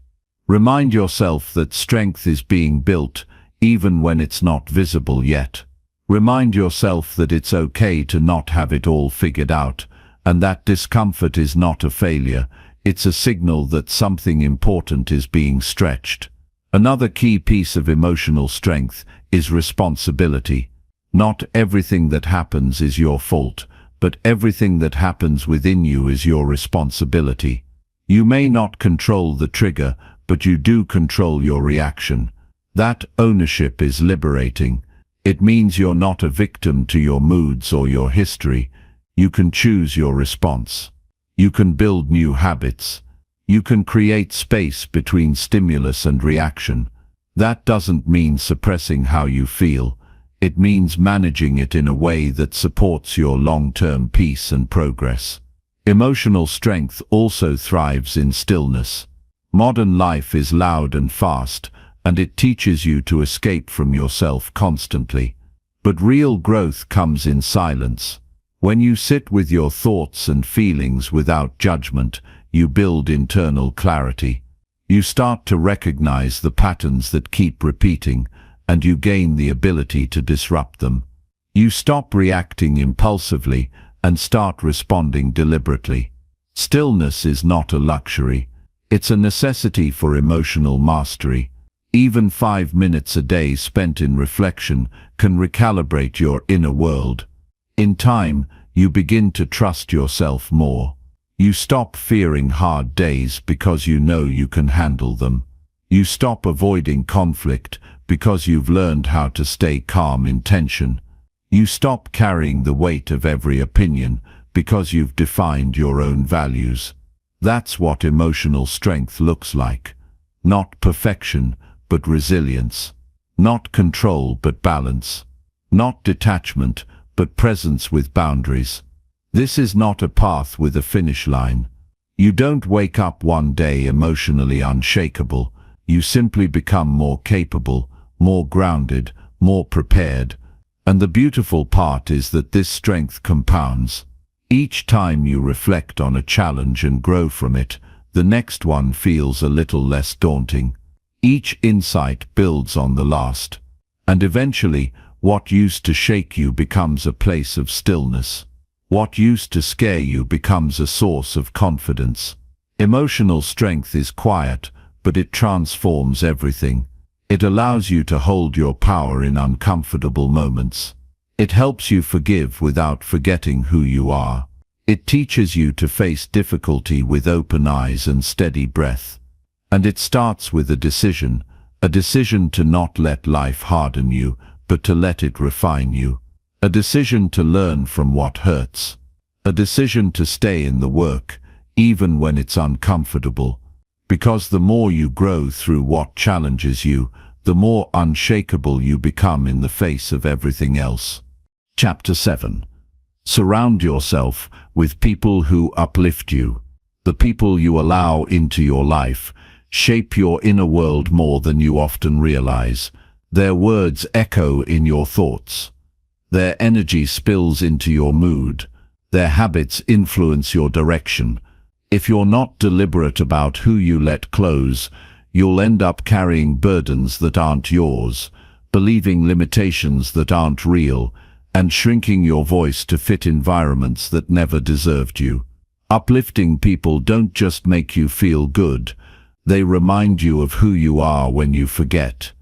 S1: Remind yourself that strength is being built, even when it's not visible yet. Remind yourself that it's okay to not have it all figured out, and that discomfort is not a failure, it's a signal that something important is being stretched. Another key piece of emotional strength is responsibility. Not everything that happens is your fault, but everything that happens within you is your responsibility. You may not control the trigger, but you do control your reaction. That ownership is liberating. It means you're not a victim to your moods or your history. You can choose your response. You can build new habits. You can create space between stimulus and reaction. That doesn't mean suppressing how you feel. It means managing it in a way that supports your long-term peace and progress. Emotional strength also thrives in stillness. Modern life is loud and fast, and it teaches you to escape from yourself constantly. But real growth comes in silence. When you sit with your thoughts and feelings without judgment, you build internal clarity. You start to recognize the patterns that keep repeating, and you gain the ability to disrupt them. You stop reacting impulsively and start responding deliberately. Stillness is not a luxury. It's a necessity for emotional mastery. Even 5 minutes a day spent in reflection can recalibrate your inner world. In time, you begin to trust yourself more. You stop fearing hard days because you know you can handle them. You stop avoiding conflict because you've learned how to stay calm in tension. You stop carrying the weight of every opinion because you've defined your own values. That's what emotional strength looks like. Not perfection, but resilience. Not control, but balance. Not detachment, but presence with boundaries. This is not a path with a finish line. You don't wake up one day emotionally unshakable. You simply become more capable, more grounded, more prepared. And the beautiful part is that this strength compounds. Each time you reflect on a challenge and grow from it, the next one feels a little less daunting. Each insight builds on the last. And eventually, what used to shake you becomes a place of stillness. What used to scare you becomes a source of confidence. Emotional strength is quiet, but it transforms everything. It allows you to hold your power in uncomfortable moments. It helps you forgive without forgetting who you are. It teaches you to face difficulty with open eyes and steady breath. And it starts with a decision to not let life harden you, but to let it refine you. A decision to learn from what hurts. A decision to stay in the work, even when it's uncomfortable. Because the more you grow through what challenges you, the more unshakable you become in the face of everything else. Chapter 7. Surround yourself with people who uplift you. The people you allow into your life shape your inner world more than you often realize. Their words echo in your thoughts. Their energy spills into your mood. Their habits influence your direction. If you're not deliberate about who you let close, you'll end up carrying burdens that aren't yours, believing limitations that aren't real, and shrinking your voice to fit environments that never deserved you. Uplifting people don't just make you feel good. They remind you of who you are when you forget.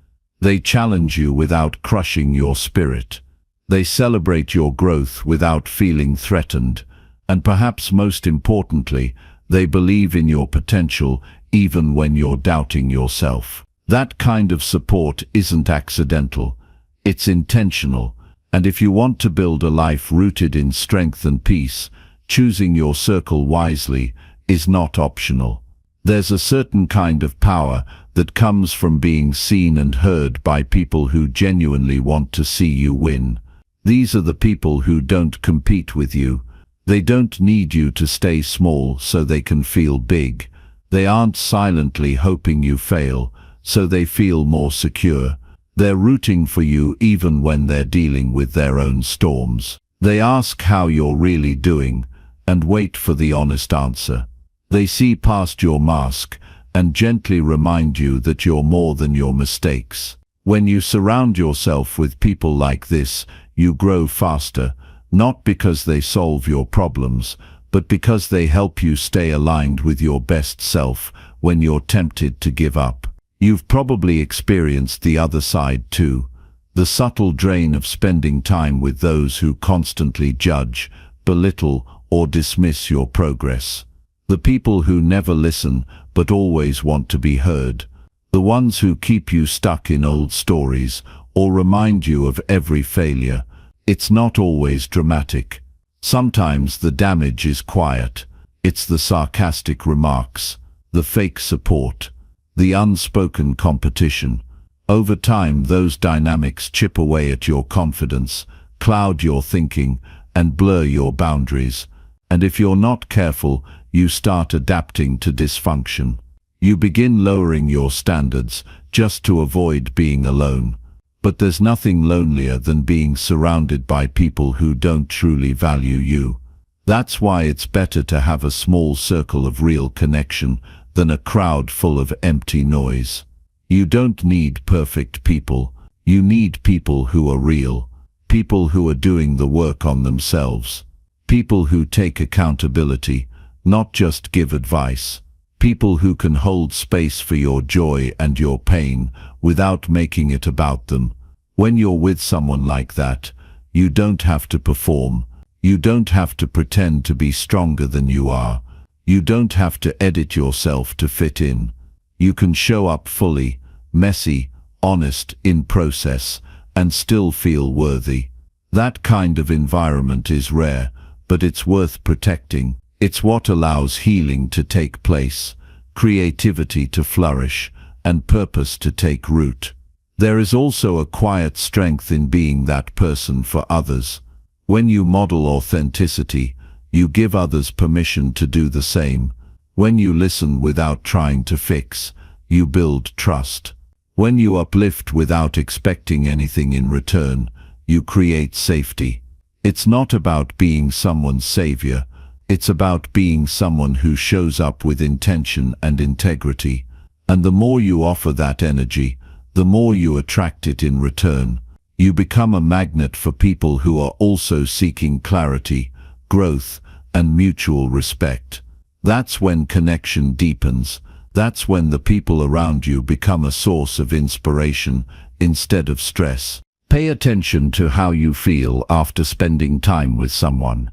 S1: They challenge you without crushing your spirit. They celebrate your growth without feeling threatened. And perhaps most importantly, they believe in your potential even when you're doubting yourself. That kind of support isn't accidental. It's intentional. And if you want to build a life rooted in strength and peace, choosing your circle wisely is not optional. There's a certain kind of power that comes from being seen and heard by people who genuinely want to see you win. These are the people who don't compete with you. They don't need you to stay small so they can feel big. They aren't silently hoping you fail, so they feel more secure. They're rooting for you even when they're dealing with their own storms. They ask how you're really doing, and wait for the honest answer. They see past your mask and gently remind you that you're more than your mistakes. When you surround yourself with people like this, you grow faster, not because they solve your problems, but because they help you stay aligned with your best self when you're tempted to give up. You've probably experienced the other side too, the subtle drain of spending time with those who constantly judge, belittle, or dismiss your progress. The people who never listen but always want to be heard. The ones who keep you stuck in old stories or remind you of every failure. It's not always dramatic. Sometimes the damage is quiet. It's the sarcastic remarks, the fake support, the unspoken competition. Over time, those dynamics chip away at your confidence, cloud your thinking, and blur your boundaries. And if you're not careful, you start adapting to dysfunction. You begin lowering your standards just to avoid being alone. But there's nothing lonelier than being surrounded by people who don't truly value you. That's why it's better to have a small circle of real connection than a crowd full of empty noise. You don't need perfect people. You need people who are real, people who are doing the work on themselves, people who take accountability, not just give advice, people who can hold space for your joy and your pain without making it about them. When you're with someone like that, you don't have to perform. You don't have to pretend to be stronger than you are. You don't have to edit yourself to fit in. You can show up fully, messy, honest in process, and still feel worthy. That kind of environment is rare, but it's worth protecting. It's what allows healing to take place, creativity to flourish, and purpose to take root. There is also a quiet strength in being that person for others. When you model authenticity, you give others permission to do the same. When you listen without trying to fix, you build trust. When you uplift without expecting anything in return, you create safety. It's not about being someone's savior. It's about being someone who shows up with intention and integrity. And the more you offer that energy, the more you attract it in return. You become a magnet for people who are also seeking clarity, growth, and mutual respect. That's when connection deepens. That's when the people around you become a source of inspiration instead of stress. Pay attention to how you feel after spending time with someone.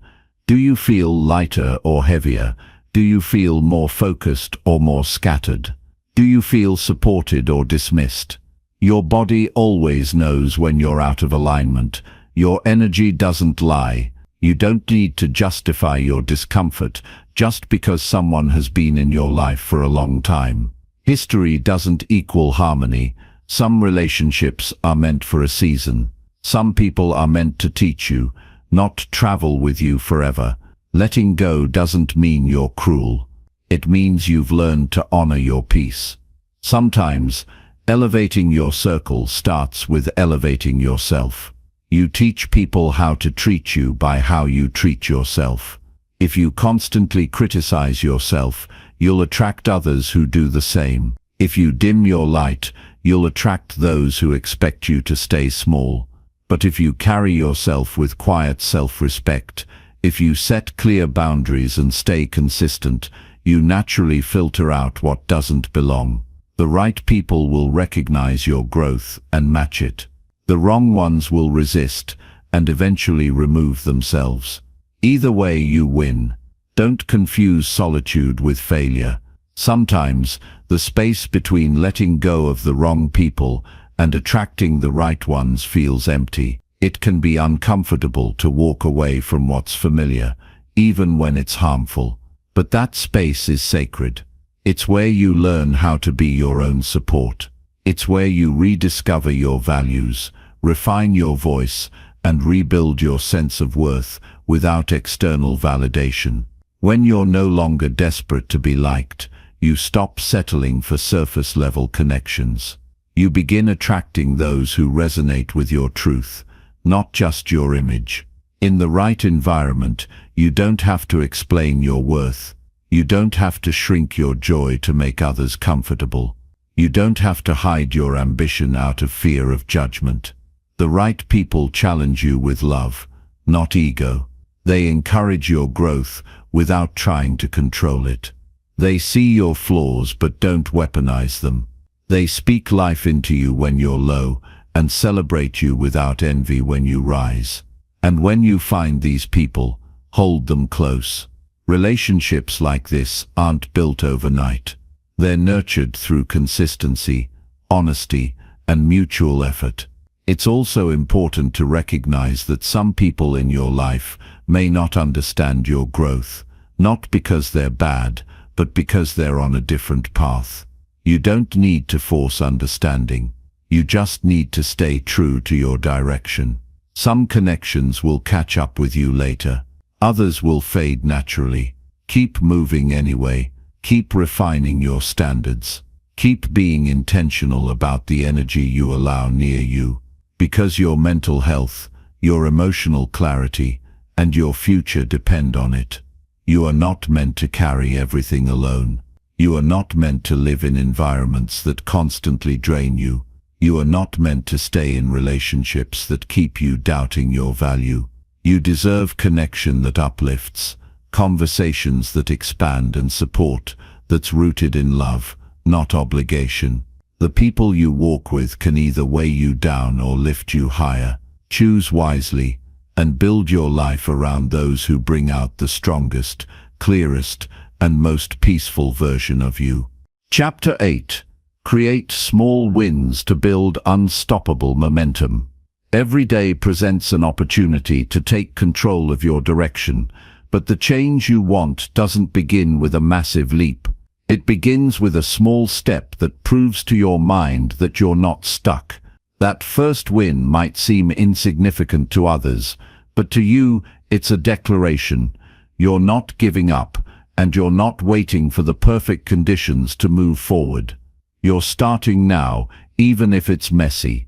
S1: Do you feel lighter or heavier? Do you feel more focused or more scattered? Do you feel supported or dismissed? Your body always knows when you're out of alignment. Your energy doesn't lie. You don't need to justify your discomfort just because someone has been in your life for a long time. History doesn't equal harmony. Some relationships are meant for a season. Some people are meant to teach you, not travel with you forever. Letting go doesn't mean you're cruel. It means you've learned to honor your peace. Sometimes, elevating your circle starts with elevating yourself. You teach people how to treat you by how you treat yourself. If you constantly criticize yourself, you'll attract others who do the same. If you dim your light, you'll attract those who expect you to stay small. But if you carry yourself with quiet self-respect, if you set clear boundaries and stay consistent, you naturally filter out what doesn't belong. The right people will recognize your growth and match it. The wrong ones will resist and eventually remove themselves. Either way, you win. Don't confuse solitude with failure. Sometimes, the space between letting go of the wrong people and attracting the right ones feels empty. It can be uncomfortable to walk away from what's familiar, even when it's harmful. But that space is sacred. It's where you learn how to be your own support. It's where you rediscover your values, refine your voice, and rebuild your sense of worth without external validation. When you're no longer desperate to be liked, you stop settling for surface-level connections. You begin attracting those who resonate with your truth, not just your image. In the right environment, you don't have to explain your worth. You don't have to shrink your joy to make others comfortable. You don't have to hide your ambition out of fear of judgment. The right people challenge you with love, not ego. They encourage your growth without trying to control it. They see your flaws but don't weaponize them. They speak life into you when you're low and celebrate you without envy when you rise. And when you find these people, hold them close. Relationships like this aren't built overnight. They're nurtured through consistency, honesty, and mutual effort. It's also important to recognize that some people in your life may not understand your growth, not because they're bad, but because they're on a different path. You don't need to force understanding. You just need to stay true to your direction. Some connections will catch up with you later. Others will fade naturally. Keep moving anyway. Keep refining your standards. Keep being intentional about the energy you allow near you, because your mental health, your emotional clarity, and your future depend on it. You are not meant to carry everything alone. You are not meant to live in environments that constantly drain you. You are not meant to stay in relationships that keep you doubting your value. You deserve connection that uplifts, conversations that expand and support, that's rooted in love, not obligation. The people you walk with can either weigh you down or lift you higher. Choose wisely and build your life around those who bring out the strongest, clearest, and most peaceful version of you. Chapter 8. Create small wins to build unstoppable momentum. Every day presents an opportunity to take control of your direction, but the change you want doesn't begin with a massive leap. It begins with a small step that proves to your mind that you're not stuck. That first win might seem insignificant to others, but to you, it's a declaration. You're not giving up, and you're not waiting for the perfect conditions to move forward. You're starting now, even if it's messy,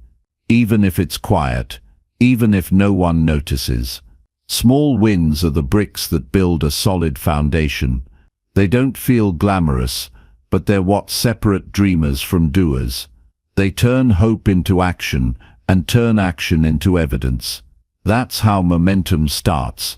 S1: even if it's quiet, even if no one notices. Small wins are the bricks that build a solid foundation. They don't feel glamorous, but they're what separate dreamers from doers. They turn hope into action, and turn action into evidence. That's how momentum starts,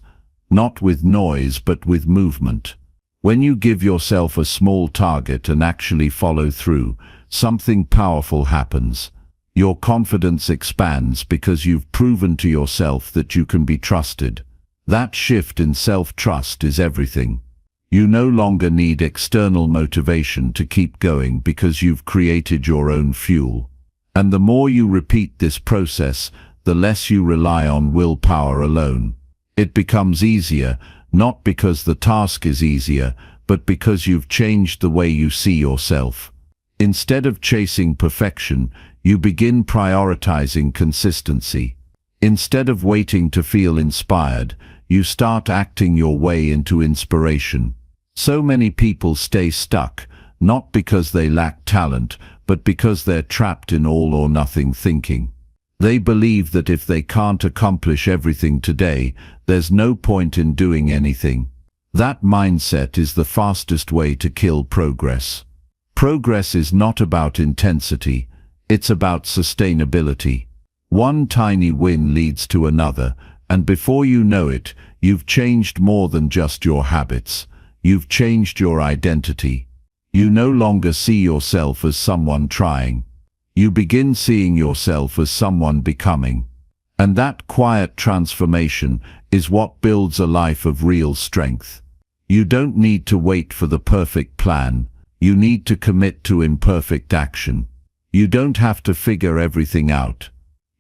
S1: not with noise but with movement. When you give yourself a small target and actually follow through, something powerful happens. Your confidence expands because you've proven to yourself that you can be trusted. That shift in self-trust is everything. You no longer need external motivation to keep going because you've created your own fuel. And the more you repeat this process, the less you rely on willpower alone. It becomes easier, not because the task is easier, but because you've changed the way you see yourself. Instead of chasing perfection, you begin prioritizing consistency. Instead of waiting to feel inspired, you start acting your way into inspiration. So many people stay stuck, not because they lack talent, but because they're trapped in all or nothing thinking. They believe that if they can't accomplish everything today, there's no point in doing anything. That mindset is the fastest way to kill progress. Progress is not about intensity, it's about sustainability. One tiny win leads to another, and before you know it, you've changed more than just your habits. You've changed your identity. You no longer see yourself as someone trying. You begin seeing yourself as someone becoming. And that quiet transformation is what builds a life of real strength. You don't need to wait for the perfect plan. You need to commit to imperfect action. You don't have to figure everything out.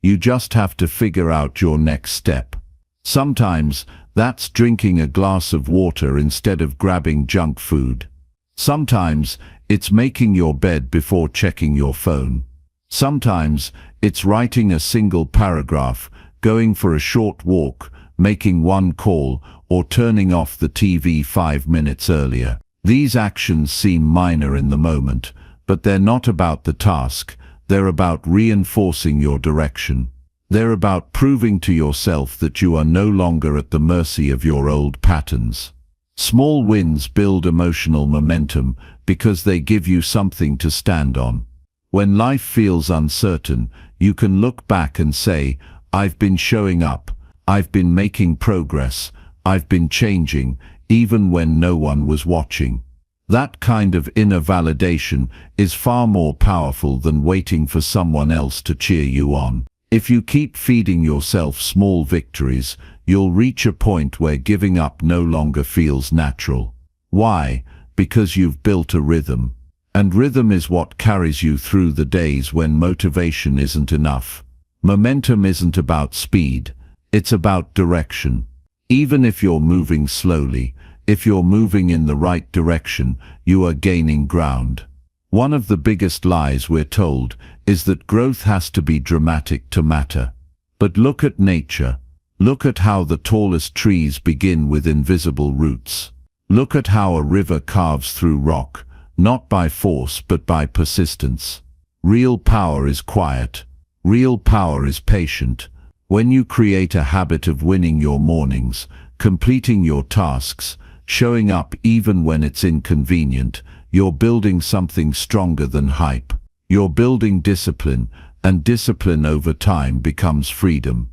S1: You just have to figure out your next step. Sometimes that's drinking a glass of water instead of grabbing junk food. Sometimes it's making your bed before checking your phone. Sometimes it's writing a single paragraph, going for a short walk, making one call, or turning off the TV 5 minutes earlier. These actions seem minor in the moment, but they're not about the task. They're about reinforcing your direction. They're about proving to yourself that you are no longer at the mercy of your old patterns. Small wins build emotional momentum because they give you something to stand on. When life feels uncertain, you can look back and say, I've been showing up, I've been making progress, I've been changing, even when no one was watching. That kind of inner validation is far more powerful than waiting for someone else to cheer you on. If you keep feeding yourself small victories, you'll reach a point where giving up no longer feels natural. Why? Because you've built a rhythm. And rhythm is what carries you through the days when motivation isn't enough. Momentum isn't about speed, it's about direction. Even if you're moving slowly, if you're moving in the right direction, you are gaining ground. One of the biggest lies we're told is that growth has to be dramatic to matter. But look at nature. Look at how the tallest trees begin with invisible roots. Look at how a river carves through rock, not by force but by persistence. Real power is quiet. Real power is patient. When you create a habit of winning your mornings, completing your tasks, showing up even when it's inconvenient, you're building something stronger than hype. You're building discipline, and discipline over time becomes freedom.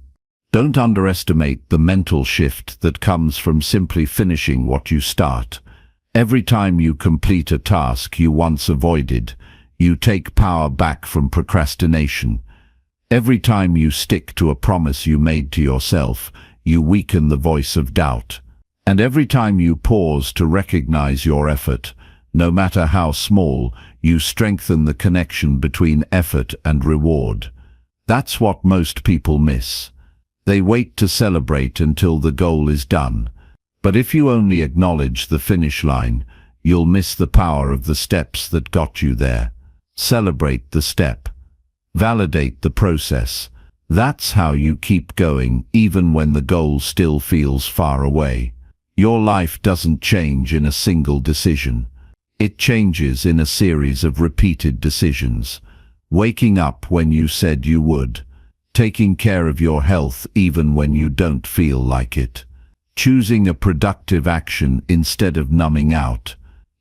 S1: Don't underestimate the mental shift that comes from simply finishing what you start. Every time you complete a task you once avoided, you take power back from procrastination. Every time you stick to a promise you made to yourself, you weaken the voice of doubt. And every time you pause to recognize your effort, no matter how small, you strengthen the connection between effort and reward. That's what most people miss. They wait to celebrate until the goal is done. But if you only acknowledge the finish line, you'll miss the power of the steps that got you there. Celebrate the step. Validate the process. That's how you keep going even when the goal still feels far away. Your life doesn't change in a single decision. It changes in a series of repeated decisions. Waking up when you said you would. Taking care of your health even when you don't feel like it. Choosing a productive action instead of numbing out.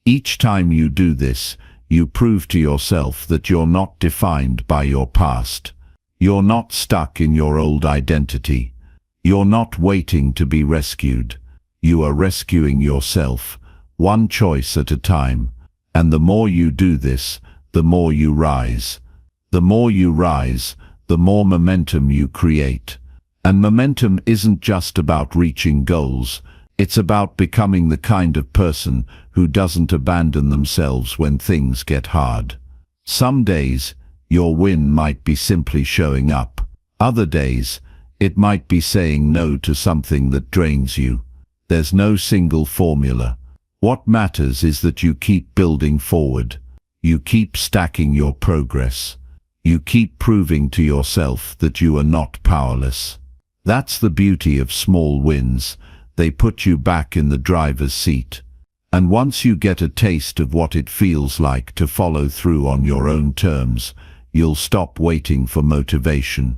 S1: Each time you do this, you prove to yourself that you're not defined by your past. You're not stuck in your old identity. You're not waiting to be rescued. You are rescuing yourself, one choice at a time. And the more you do this, the more you rise. The more you rise, the more momentum you create. And momentum isn't just about reaching goals. It's about becoming the kind of person who doesn't abandon themselves when things get hard. Some days, your win might be simply showing up. Other days, it might be saying no to something that drains you. There's no single formula. What matters is that you keep building forward. You keep stacking your progress. You keep proving to yourself that you are not powerless. That's the beauty of small wins. They put you back in the driver's seat. And once you get a taste of what it feels like to follow through on your own terms, you'll stop waiting for motivation.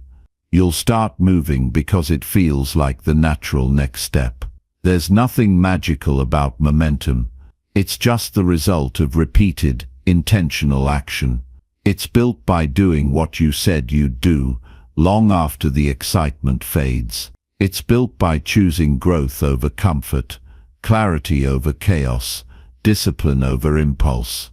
S1: You'll start moving because it feels like the natural next step. There's nothing magical about momentum. It's just the result of repeated, intentional action. It's built by doing what you said you'd do, long after the excitement fades. It's built by choosing growth over comfort, clarity over chaos, discipline over impulse.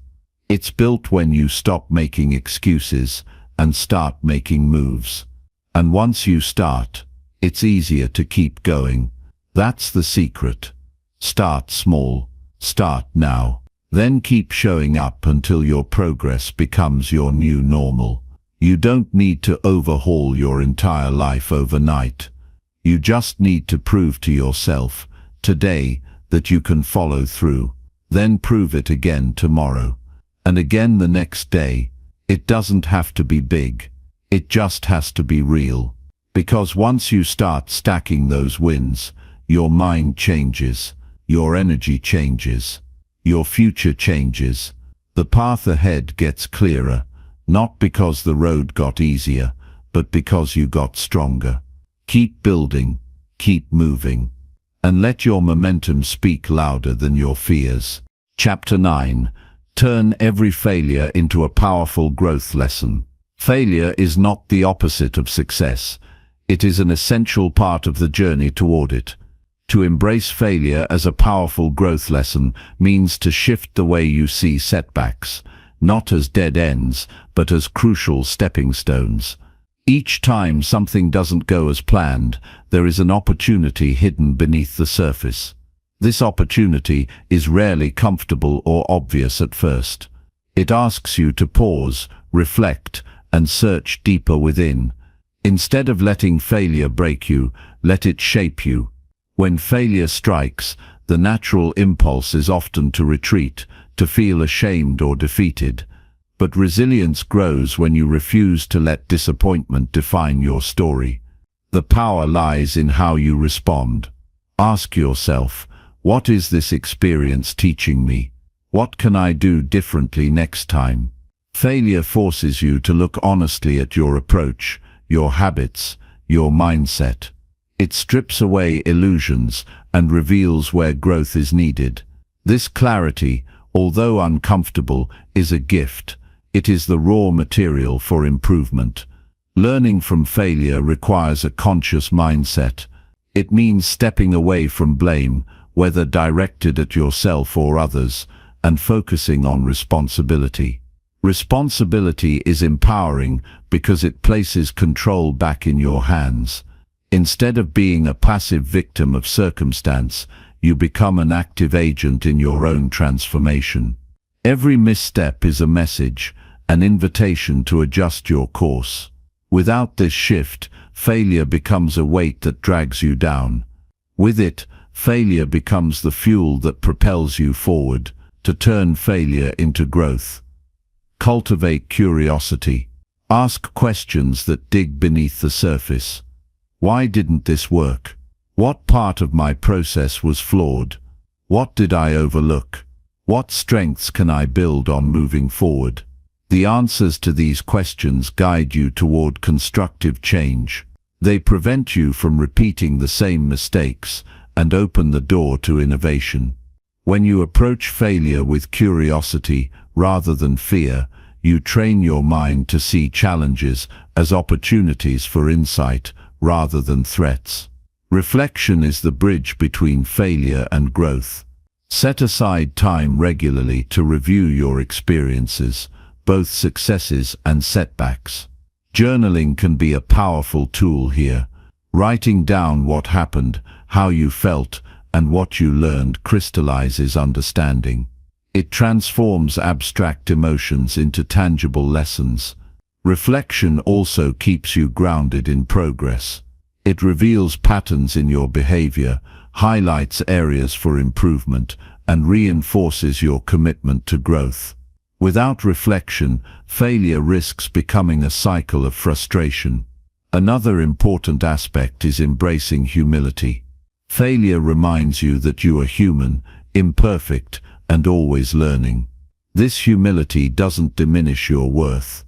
S1: It's built when you stop making excuses and start making moves. And once you start, it's easier to keep going. That's the secret. Start small. Start now. Then keep showing up until your progress becomes your new normal. You don't need to overhaul your entire life overnight. You just need to prove to yourself, today, that you can follow through. Then prove it again tomorrow. And again the next day. It doesn't have to be big. It just has to be real. Because once you start stacking those wins, your mind changes. Your energy changes. Your future changes. The path ahead gets clearer, not because the road got easier, but because you got stronger. Keep building, keep moving, and let your momentum speak louder than your fears. Chapter 9. Turn every failure into a powerful growth lesson. Failure is not the opposite of success. It is an essential part of the journey toward it. To embrace failure as a powerful growth lesson means to shift the way you see setbacks, not as dead ends, but as crucial stepping stones. Each time something doesn't go as planned, there is an opportunity hidden beneath the surface. This opportunity is rarely comfortable or obvious at first. It asks you to pause, reflect, and search deeper within. Instead of letting failure break you, let it shape you. When failure strikes, the natural impulse is often to retreat, to feel ashamed or defeated. But resilience grows when you refuse to let disappointment define your story. The power lies in how you respond. Ask yourself, What is this experience teaching me? What can I do differently next time? Failure forces you to look honestly at your approach, your habits, your mindset. It strips away illusions and reveals where growth is needed. This clarity, although uncomfortable, is a gift. It is the raw material for improvement. Learning from failure requires a conscious mindset. It means stepping away from blame, whether directed at yourself or others, and focusing on responsibility. Responsibility is empowering because it places control back in your hands. Instead of being a passive victim of circumstance, you become an active agent in your own transformation. Every misstep is a message, an invitation to adjust your course. Without this shift, failure becomes a weight that drags you down. With it, failure becomes the fuel that propels you forward, to turn failure into growth. Cultivate curiosity. Ask questions that dig beneath the surface. Why didn't this work? What part of my process was flawed? What did I overlook? What strengths can I build on moving forward? The answers to these questions guide you toward constructive change. They prevent you from repeating the same mistakes and open the door to innovation. When you approach failure with curiosity rather than fear, you train your mind to see challenges as opportunities for insight rather than threats. Reflection is the bridge between failure and growth. Set aside time regularly to review your experiences, both successes and setbacks. Journaling can be a powerful tool here. Writing down what happened, how you felt, and what you learned crystallizes understanding. It transforms abstract emotions into tangible lessons. Reflection also keeps you grounded in progress. It reveals patterns in your behavior, highlights areas for improvement, and reinforces your commitment to growth. Without reflection, failure risks becoming a cycle of frustration. Another important aspect is embracing humility. Failure reminds you that you are human, imperfect, and always learning. This humility doesn't diminish your worth.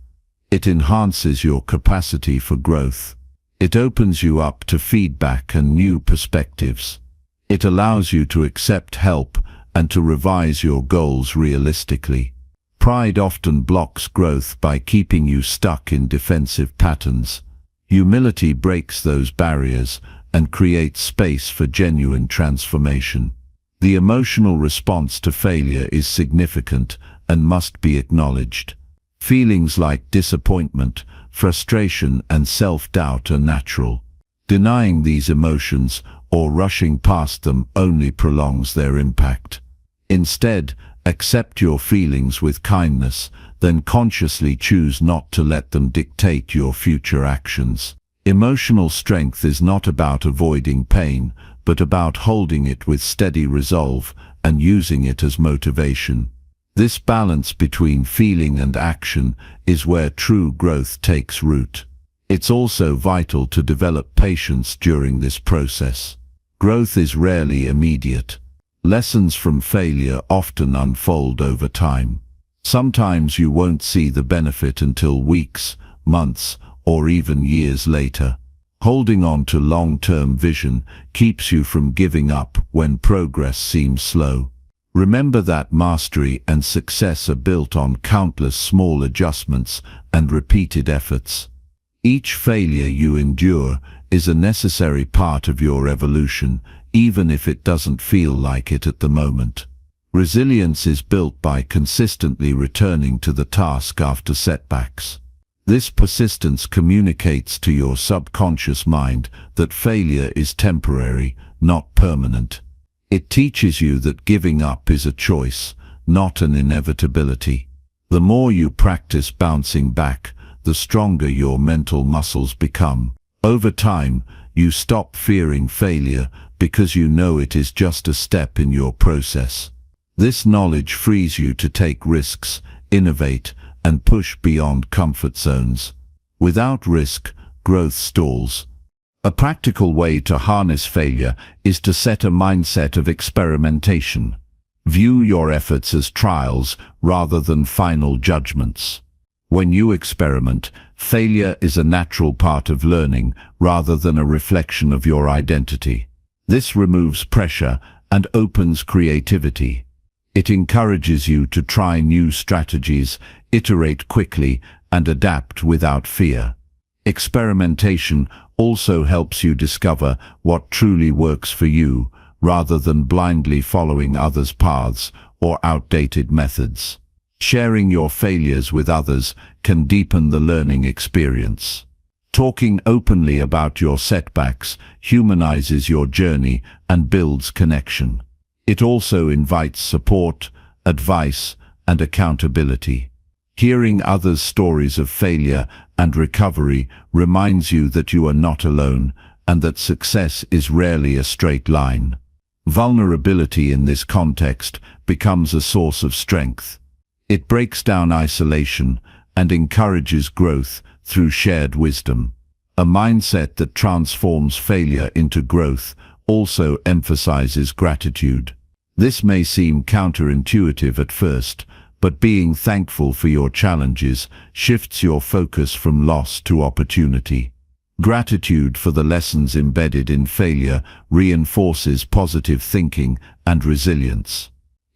S1: It enhances your capacity for growth. It opens you up to feedback and new perspectives. It allows you to accept help and to revise your goals realistically. Pride often blocks growth by keeping you stuck in defensive patterns. Humility breaks those barriers and creates space for genuine transformation. The emotional response to failure is significant and must be acknowledged. Feelings like disappointment, frustration, and self-doubt are natural. Denying these emotions or rushing past them only prolongs their impact. Instead, accept your feelings with kindness, then consciously choose not to let them dictate your future actions. Emotional strength is not about avoiding pain, but about holding it with steady resolve and using it as motivation. This balance between feeling and action is where true growth takes root. It's also vital to develop patience during this process. Growth is rarely immediate. Lessons from failure often unfold over time. Sometimes you won't see the benefit until weeks, months, or even years later. Holding on to long-term vision keeps you from giving up when progress seems slow. Remember that mastery and success are built on countless small adjustments and repeated efforts. Each failure you endure is a necessary part of your evolution, even if it doesn't feel like it at the moment. Resilience is built by consistently returning to the task after setbacks. This persistence communicates to your subconscious mind that failure is temporary, not permanent. It teaches you that giving up is a choice, not an inevitability. The more you practice bouncing back, the stronger your mental muscles become. Over time, you stop fearing failure because you know it is just a step in your process. This knowledge frees you to take risks, innovate, and push beyond comfort zones. Without risk, growth stalls. A practical way to harness failure is to set a mindset of experimentation. View your efforts as trials rather than final judgments. When you experiment, failure is a natural part of learning rather than a reflection of your identity. This removes pressure and opens creativity. It encourages you to try new strategies, iterate quickly, and adapt without fear. Experimentation also helps you discover what truly works for you, rather than blindly following others' paths or outdated methods. Sharing your failures with others can deepen the learning experience. Talking openly about your setbacks humanizes your journey and builds connection. It also invites support, advice, and accountability. Hearing others' stories of failure and recovery reminds you that you are not alone and that success is rarely a straight line. Vulnerability in this context becomes a source of strength. It breaks down isolation and encourages growth through shared wisdom. A mindset that transforms failure into growth also emphasizes gratitude. This may seem counterintuitive at first, but being thankful for your challenges shifts your focus from loss to opportunity. Gratitude for the lessons embedded in failure reinforces positive thinking and resilience.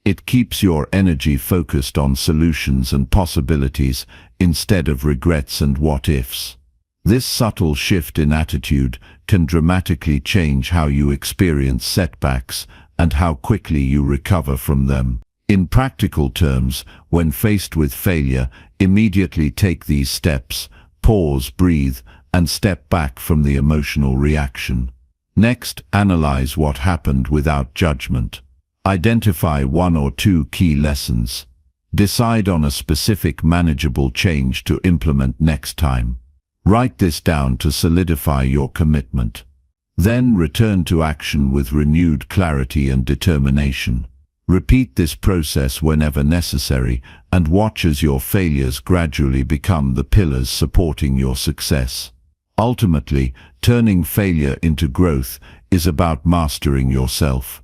S1: It keeps your energy focused on solutions and possibilities instead of regrets and what-ifs. This subtle shift in attitude can dramatically change how you experience setbacks and how quickly you recover from them. In practical terms, when faced with failure, immediately take these steps: pause, breathe, and step back from the emotional reaction. Next, analyze what happened without judgment. Identify one or two key lessons. Decide on a specific manageable change to implement next time. Write this down to solidify your commitment. Then return to action with renewed clarity and determination. Repeat this process whenever necessary and watch as your failures gradually become the pillars supporting your success. Ultimately, turning failure into growth is about mastering yourself.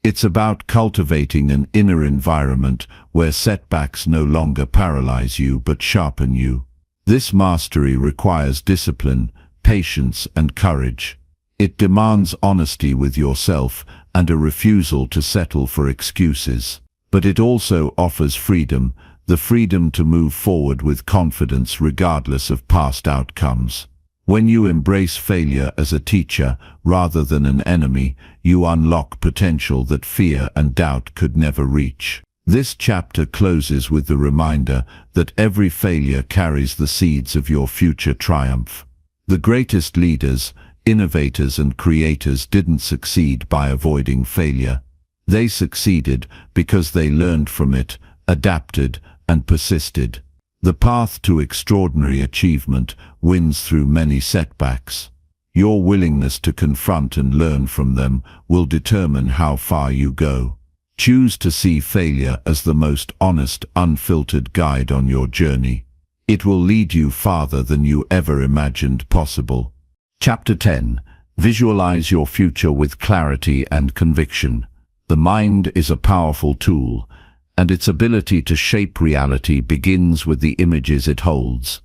S1: It's about cultivating an inner environment where setbacks no longer paralyze you but sharpen you. This mastery requires discipline, patience, and courage. It demands honesty with yourself and a refusal to settle for excuses. But it also offers freedom, the freedom to move forward with confidence regardless of past outcomes. When you embrace failure as a teacher rather than an enemy, you unlock potential that fear and doubt could never reach. This chapter closes with the reminder that every failure carries the seeds of your future triumph. The greatest leaders, innovators, and creators didn't succeed by avoiding failure. They succeeded because they learned from it, adapted, and persisted. The path to extraordinary achievement wins through many setbacks. Your willingness to confront and learn from them will determine how far you go. Choose to see failure as the most honest, unfiltered guide on your journey. It will lead you farther than you ever imagined possible. Chapter 10. Visualize your future with clarity and conviction. The mind is a powerful tool, and its ability to shape reality begins with the images it holds.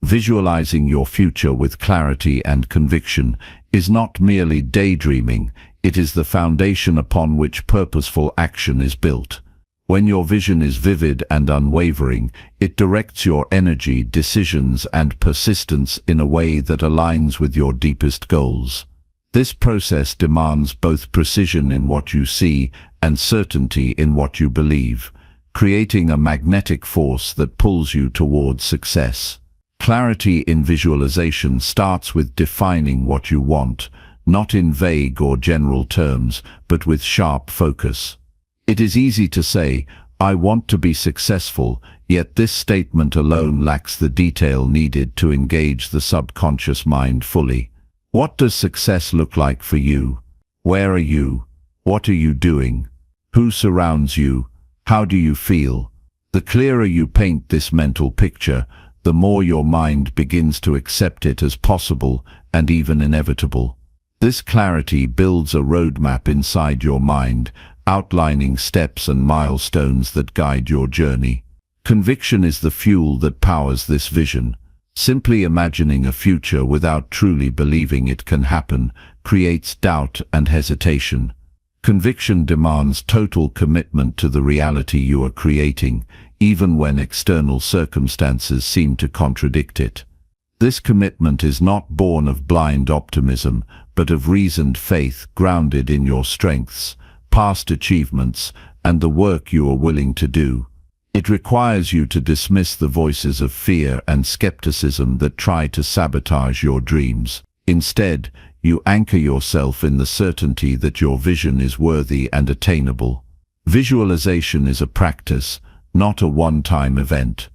S1: Visualizing your future with clarity and conviction is not merely daydreaming, it is the foundation upon which purposeful action is built. When your vision is vivid and unwavering, it directs your energy, decisions, and persistence in a way that aligns with your deepest goals. This process demands both precision in what you see and certainty in what you believe, creating a magnetic force that pulls you towards success. Clarity in visualization starts with defining what you want, not in vague or general terms, but with sharp focus. It is easy to say, "I want to be successful," yet this statement alone lacks the detail needed to engage the subconscious mind fully. What does success look like for you? Where are you? What are you doing? Who surrounds you? How do you feel? The clearer you paint this mental picture, the more your mind begins to accept it as possible and even inevitable. This clarity builds a roadmap inside your mind, outlining steps and milestones that guide your journey. Conviction is the fuel that powers this vision. Simply imagining a future without truly believing it can happen creates doubt and hesitation. Conviction demands total commitment to the reality you are creating, even when external circumstances seem to contradict it. This commitment is not born of blind optimism, but of reasoned faith grounded in your strengths, past achievements, and the work you are willing to do. It requires you to dismiss the voices of fear and skepticism that try to sabotage your dreams. Instead, you anchor yourself in the certainty that your vision is worthy and attainable. Visualization is a practice, not a one-time event.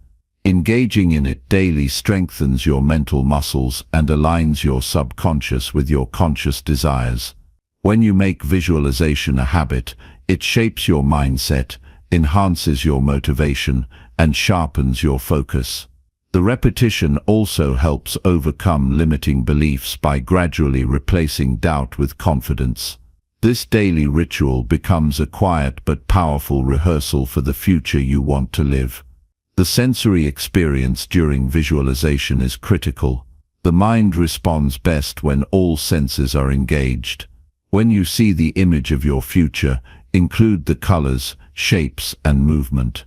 S1: Engaging in it daily strengthens your mental muscles and aligns your subconscious with your conscious desires. When you make visualization a habit, it shapes your mindset, enhances your motivation, and sharpens your focus. The repetition also helps overcome limiting beliefs by gradually replacing doubt with confidence. This daily ritual becomes a quiet but powerful rehearsal for the future you want to live. The sensory experience during visualization is critical. The mind responds best when all senses are engaged. When you see the image of your future, include the colors, shapes, and movement.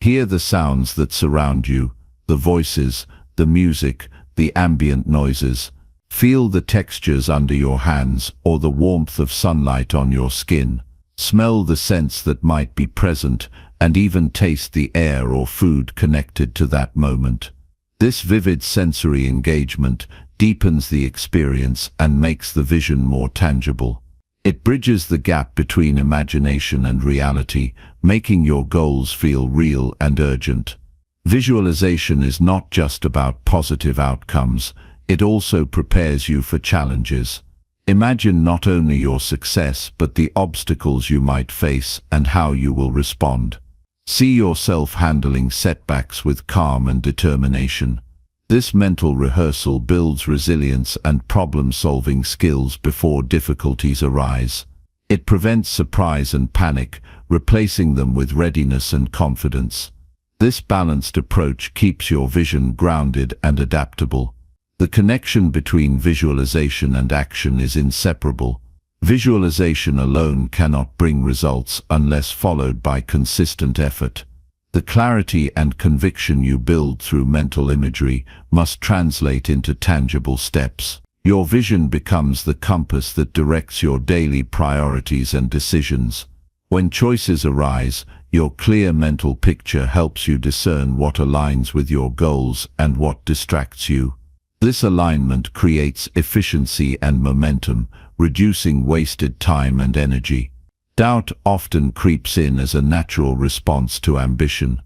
S1: Hear the sounds that surround you, the voices, the music, the ambient noises. Feel the textures under your hands or the warmth of sunlight on your skin. Smell the scents that might be present, and even taste the air or food connected to that moment. This vivid sensory engagement deepens the experience and makes the vision more tangible. It bridges the gap between imagination and reality, making your goals feel real and urgent. Visualization is not just about positive outcomes, it also prepares you for challenges. Imagine not only your success but the obstacles you might face and how you will respond. See yourself handling setbacks with calm and determination. This mental rehearsal builds resilience and problem-solving skills before difficulties arise. It prevents surprise and panic, replacing them with readiness and confidence. This balanced approach keeps your vision grounded and adaptable. The connection between visualization and action is inseparable. Visualization alone cannot bring results unless followed by consistent effort. The clarity and conviction you build through mental imagery must translate into tangible steps. Your vision becomes the compass that directs your daily priorities and decisions. When choices arise, your clear mental picture helps you discern what aligns with your goals and what distracts you. This alignment creates efficiency and momentum, reducing wasted time and energy. Doubt often creeps in as a natural response to ambition.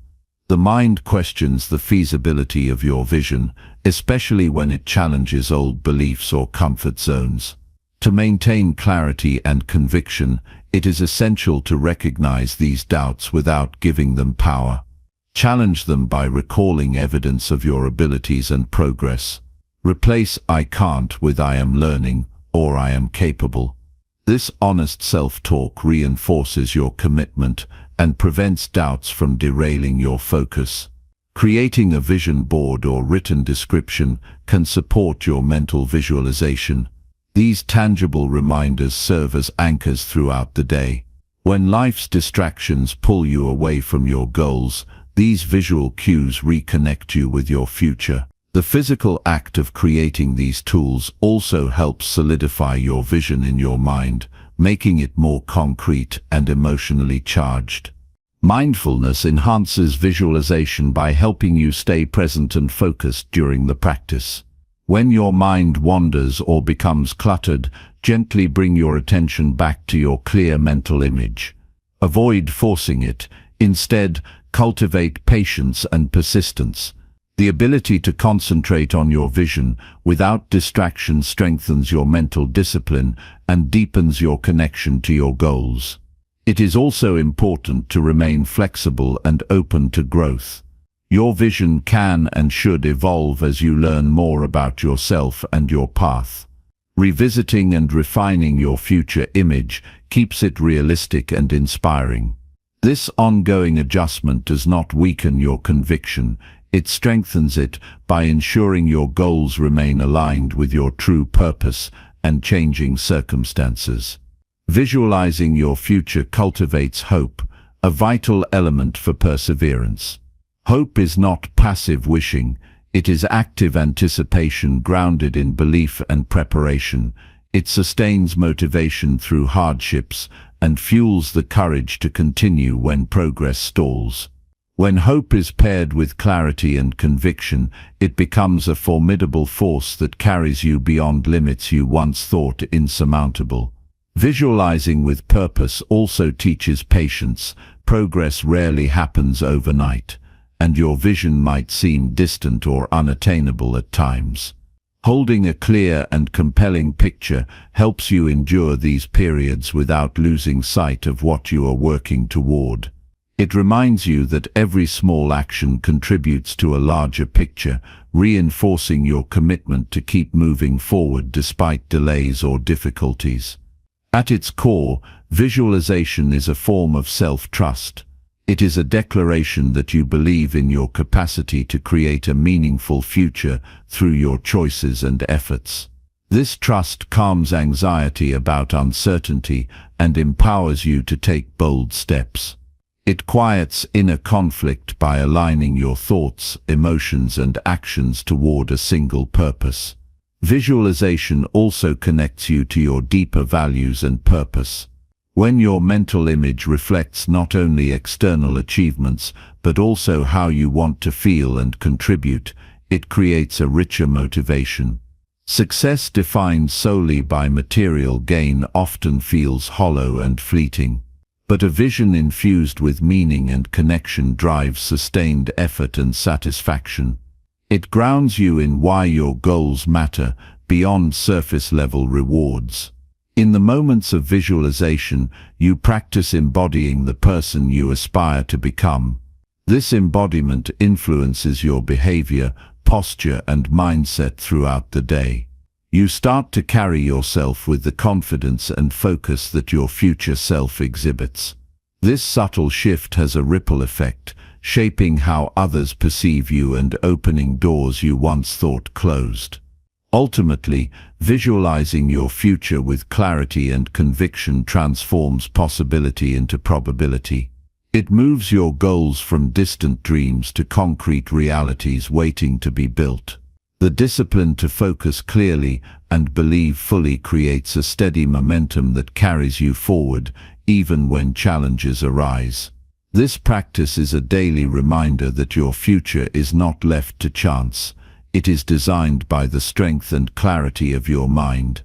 S1: The mind questions the feasibility of your vision, especially when it challenges old beliefs or comfort zones. To maintain clarity and conviction, it is essential to recognize these doubts without giving them power. Challenge them by recalling evidence of your abilities and progress. Replace "I can't" with "I am learning" or "I am capable." This honest self-talk reinforces your commitment and prevents doubts from derailing your focus. Creating a vision board or written description can support your mental visualization. These tangible reminders serve as anchors throughout the day. When life's distractions pull you away from your goals, these visual cues reconnect you with your future. The physical act of creating these tools also helps solidify your vision in your mind, making it more concrete and emotionally charged. Mindfulness enhances visualization by helping you stay present and focused during the practice. When your mind wanders or becomes cluttered, gently bring your attention back to your clear mental image. Avoid forcing it. Instead, cultivate patience and persistence. The ability to concentrate on your vision without distraction strengthens your mental discipline and deepens your connection to your goals. It is also important to remain flexible and open to growth. Your vision can and should evolve as you learn more about yourself and your path. Revisiting and refining your future image keeps it realistic and inspiring. This ongoing adjustment does not weaken your conviction, it strengthens it by ensuring your goals remain aligned with your true purpose and changing circumstances. Visualizing your future cultivates hope, a vital element for perseverance. Hope is not passive wishing, it is active anticipation grounded in belief and preparation. It sustains motivation through hardships and fuels the courage to continue when progress stalls. When hope is paired with clarity and conviction, it becomes a formidable force that carries you beyond limits you once thought insurmountable. Visualizing with purpose also teaches patience. Progress rarely happens overnight, and your vision might seem distant or unattainable at times. Holding a clear and compelling picture helps you endure these periods without losing sight of what you are working toward. It reminds you that every small action contributes to a larger picture, reinforcing your commitment to keep moving forward despite delays or difficulties. At its core, visualization is a form of self-trust. It is a declaration that you believe in your capacity to create a meaningful future through your choices and efforts. This trust calms anxiety about uncertainty and empowers you to take bold steps. It quiets inner conflict by aligning your thoughts, emotions, and actions toward a single purpose. Visualization also connects you to your deeper values and purpose. When your mental image reflects not only external achievements, but also how you want to feel and contribute, it creates a richer motivation. Success defined solely by material gain often feels hollow and fleeting. But a vision infused with meaning and connection drives sustained effort and satisfaction. It grounds you in why your goals matter beyond surface-level rewards. In the moments of visualization, you practice embodying the person you aspire to become. This embodiment influences your behavior, posture, and mindset throughout the day. You start to carry yourself with the confidence and focus that your future self exhibits. This subtle shift has a ripple effect, shaping how others perceive you and opening doors you once thought closed. Ultimately, visualizing your future with clarity and conviction transforms possibility into probability. It moves your goals from distant dreams to concrete realities waiting to be built. The discipline to focus clearly and believe fully creates a steady momentum that carries you forward, even when challenges arise. This practice is a daily reminder that your future is not left to chance. It is designed by the strength and clarity of your mind.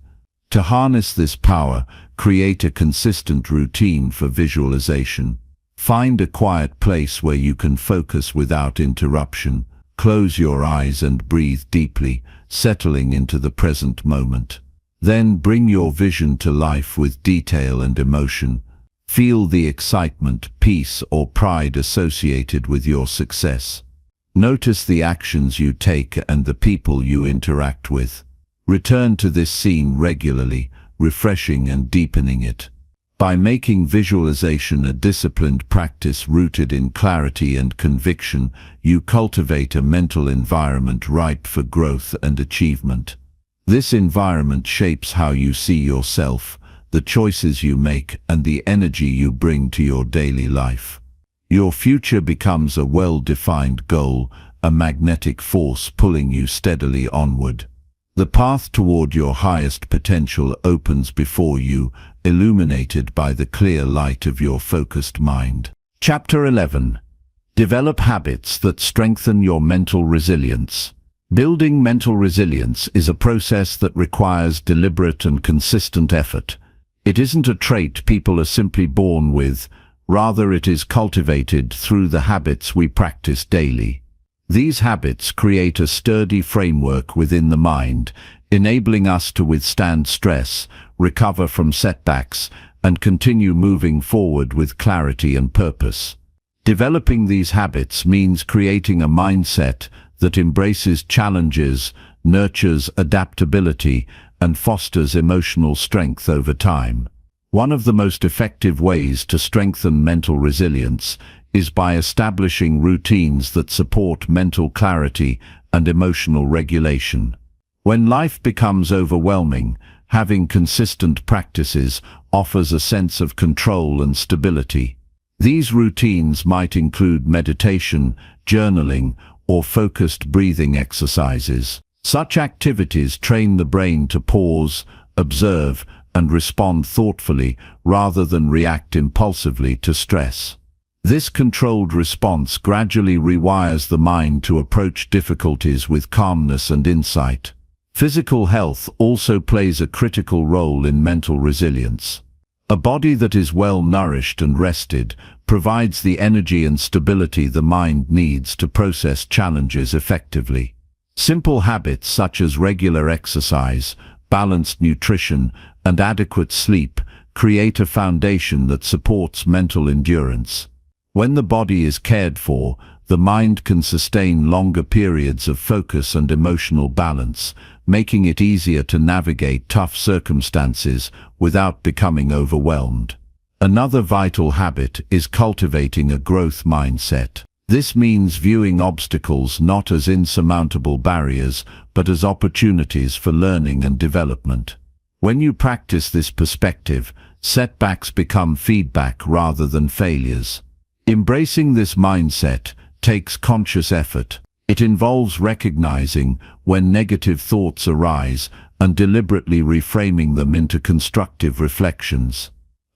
S1: To harness this power, create a consistent routine for visualization. Find a quiet place where you can focus without interruption. Close your eyes and breathe deeply, settling into the present moment. Then bring your vision to life with detail and emotion. Feel the excitement, peace, or pride associated with your success. Notice the actions you take and the people you interact with. Return to this scene regularly, refreshing and deepening it. By making visualization a disciplined practice rooted in clarity and conviction, you cultivate a mental environment ripe for growth and achievement. This environment shapes how you see yourself, the choices you make, and the energy you bring to your daily life. Your future becomes a well-defined goal, a magnetic force pulling you steadily onward. The path toward your highest potential opens before you, illuminated by the clear light of your focused mind. Chapter 11. Develop habits that strengthen your mental resilience. Building mental resilience is a process that requires deliberate and consistent effort. It isn't a trait people are simply born with, rather it is cultivated through the habits we practice daily. These habits create a sturdy framework within the mind, enabling us to withstand stress, recover from setbacks, and continue moving forward with clarity and purpose. Developing these habits means creating a mindset that embraces challenges, nurtures adaptability, and fosters emotional strength over time. One of the most effective ways to strengthen mental resilience is by establishing routines that support mental clarity and emotional regulation. When life becomes overwhelming, having consistent practices offers a sense of control and stability. These routines might include meditation, journaling, or focused breathing exercises. Such activities train the brain to pause, observe, and respond thoughtfully rather than react impulsively to stress. This controlled response gradually rewires the mind to approach difficulties with calmness and insight. Physical health also plays a critical role in mental resilience. A body that is well nourished and rested provides the energy and stability the mind needs to process challenges effectively. Simple habits such as regular exercise, balanced nutrition, and adequate sleep create a foundation that supports mental endurance. When the body is cared for, the mind can sustain longer periods of focus and emotional balance, making it easier to navigate tough circumstances without becoming overwhelmed. Another vital habit is cultivating a growth mindset. This means viewing obstacles not as insurmountable barriers, but as opportunities for learning and development. When you practice this perspective, setbacks become feedback rather than failures. Embracing this mindset takes conscious effort. It involves recognizing when negative thoughts arise and deliberately reframing them into constructive reflections.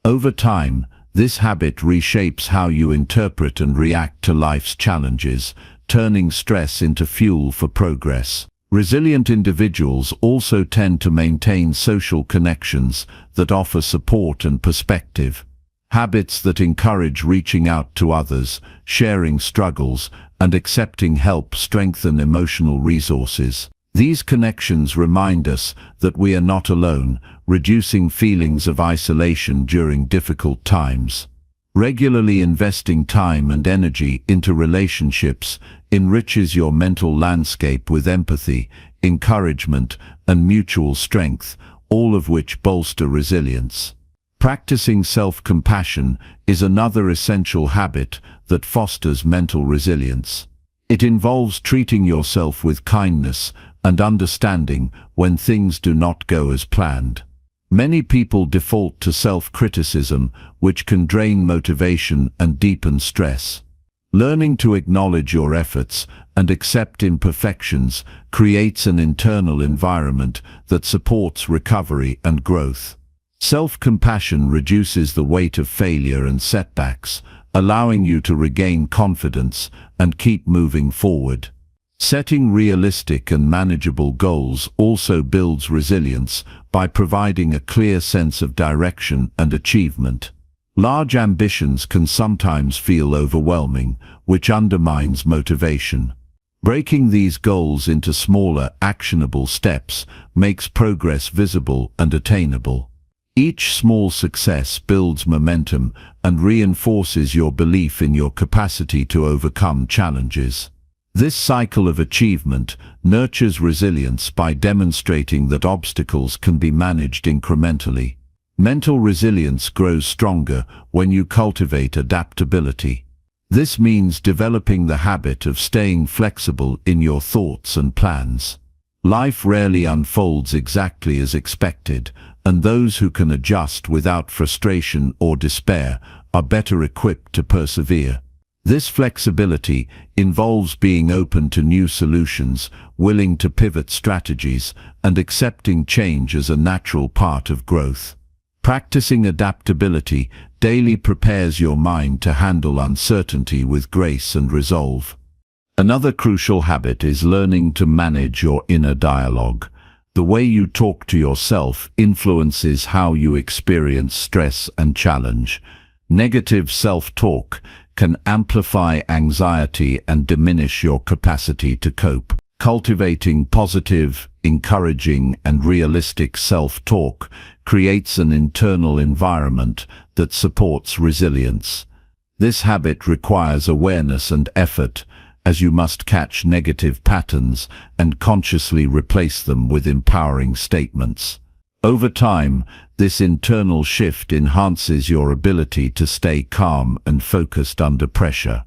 S1: Over time, this habit reshapes how you interpret and react to life's challenges, turning stress into fuel for progress. Resilient individuals also tend to maintain social connections that offer support and perspective. Habits that encourage reaching out to others, sharing struggles, and accepting help strengthen emotional resources. These connections remind us that we are not alone, reducing feelings of isolation during difficult times. Regularly investing time and energy into relationships enriches your mental landscape with empathy, encouragement, and mutual strength, all of which bolster resilience. Practicing self-compassion is another essential habit that fosters mental resilience. It involves treating yourself with kindness and understanding when things do not go as planned. Many people default to self-criticism, which can drain motivation and deepen stress. Learning to acknowledge your efforts and accept imperfections creates an internal environment that supports recovery and growth. Self-compassion reduces the weight of failure and setbacks, allowing you to regain confidence and keep moving forward. Setting realistic and manageable goals also builds resilience by providing a clear sense of direction and achievement. Large ambitions can sometimes feel overwhelming, which undermines motivation. Breaking these goals into smaller, actionable steps makes progress visible and attainable. Each small success builds momentum and reinforces your belief in your capacity to overcome challenges. This cycle of achievement nurtures resilience by demonstrating that obstacles can be managed incrementally. Mental resilience grows stronger when you cultivate adaptability. This means developing the habit of staying flexible in your thoughts and plans. Life rarely unfolds exactly as expected, and those who can adjust without frustration or despair are better equipped to persevere. This flexibility involves being open to new solutions, willing to pivot strategies, and accepting change as a natural part of growth. Practicing adaptability daily prepares your mind to handle uncertainty with grace and resolve. Another crucial habit is learning to manage your inner dialogue. The way you talk to yourself influences how you experience stress and challenge. Negative self-talk can amplify anxiety and diminish your capacity to cope. Cultivating positive, encouraging, and realistic self-talk creates an internal environment that supports resilience. This habit requires awareness and effort, as you must catch negative patterns and consciously replace them with empowering statements. Over time, this internal shift enhances your ability to stay calm and focused under pressure.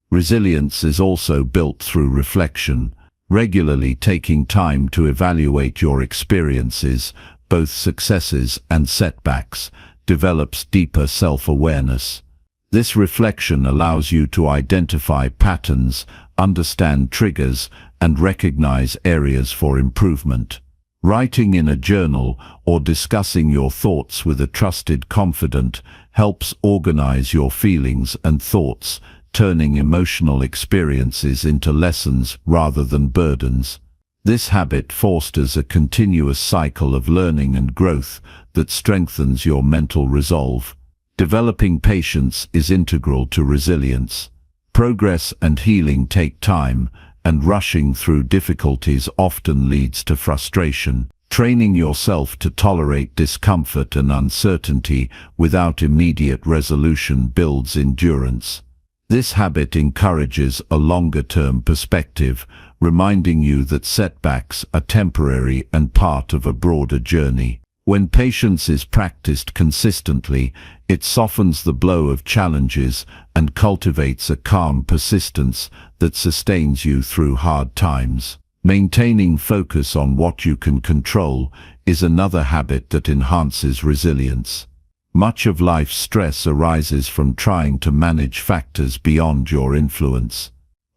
S1: Resilience is also built through reflection, regularly taking time to evaluate your experiences, both successes and setbacks, develops deeper self-awareness. This reflection allows you to identify patterns, understand triggers, and recognize areas for improvement. Writing in a journal or discussing your thoughts with a trusted confidant helps organize your feelings and thoughts, turning emotional experiences into lessons rather than burdens. This habit fosters a continuous cycle of learning and growth that strengthens your mental resolve. Developing patience is integral to resilience. Progress and healing take time, and rushing through difficulties often leads to frustration. Training yourself to tolerate discomfort and uncertainty without immediate resolution builds endurance. This habit encourages a longer-term perspective, reminding you that setbacks are temporary and part of a broader journey. When patience is practiced consistently, it softens the blow of challenges and cultivates a calm persistence that sustains you through hard times. Maintaining focus on what you can control is another habit that enhances resilience. Much of life's stress arises from trying to manage factors beyond your influence.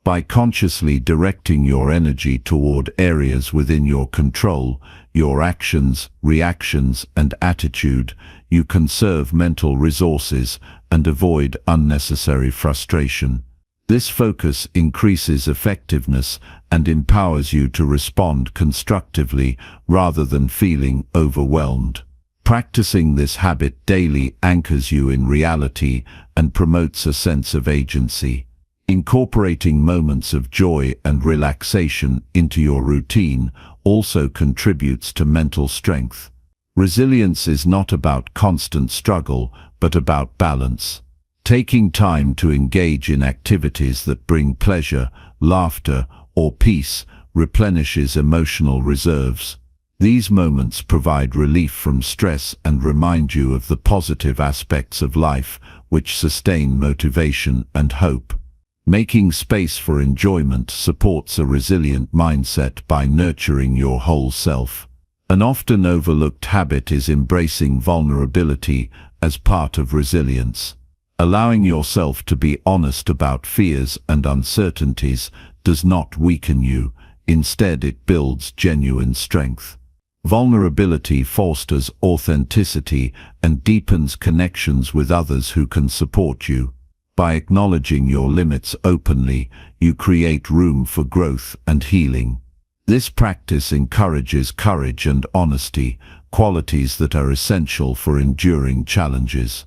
S1: By consciously directing your energy toward areas within your control, your actions, reactions, and attitude, you conserve mental resources and avoid unnecessary frustration. This focus increases effectiveness and empowers you to respond constructively rather than feeling overwhelmed. Practicing this habit daily anchors you in reality and promotes a sense of agency. Incorporating moments of joy and relaxation into your routine also contributes to mental strength. Resilience is not about constant struggle, but about balance. Taking time to engage in activities that bring pleasure, laughter, or peace replenishes emotional reserves. These moments provide relief from stress and remind you of the positive aspects of life, which sustain motivation and hope. Making space for enjoyment supports a resilient mindset by nurturing your whole self. An often overlooked habit is embracing vulnerability as part of resilience. Allowing yourself to be honest about fears and uncertainties does not weaken you. Instead, it builds genuine strength. Vulnerability fosters authenticity and deepens connections with others who can support you. By acknowledging your limits openly, you create room for growth and healing. This practice encourages courage and honesty, qualities that are essential for enduring challenges.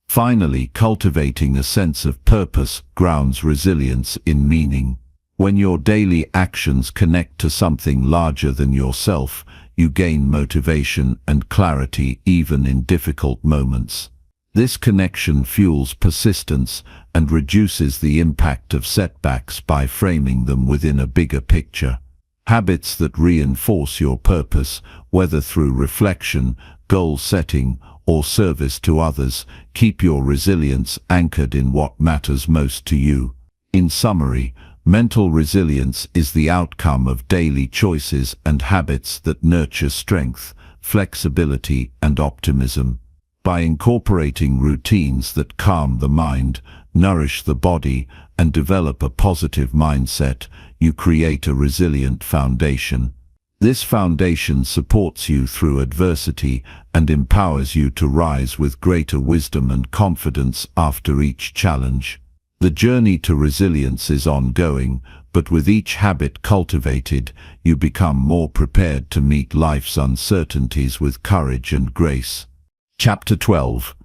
S1: Finally, cultivating a sense of purpose grounds resilience in meaning. When your daily actions connect to something larger than yourself, you gain motivation and clarity even in difficult moments. This connection fuels persistence and reduces the impact of setbacks by framing them within a bigger picture. Habits that reinforce your purpose, whether through reflection, goal setting, or service to others, keep your resilience anchored in what matters most to you. In summary, mental resilience is the outcome of daily choices and habits that nurture strength, flexibility, and optimism. By incorporating routines that calm the mind, nourish the body, and develop a positive mindset, you create a resilient foundation. This foundation supports you through adversity and empowers you to rise with greater wisdom and confidence after each challenge. The journey to resilience is ongoing, but with each habit cultivated, you become more prepared to meet life's uncertainties with courage and grace. Chapter 12.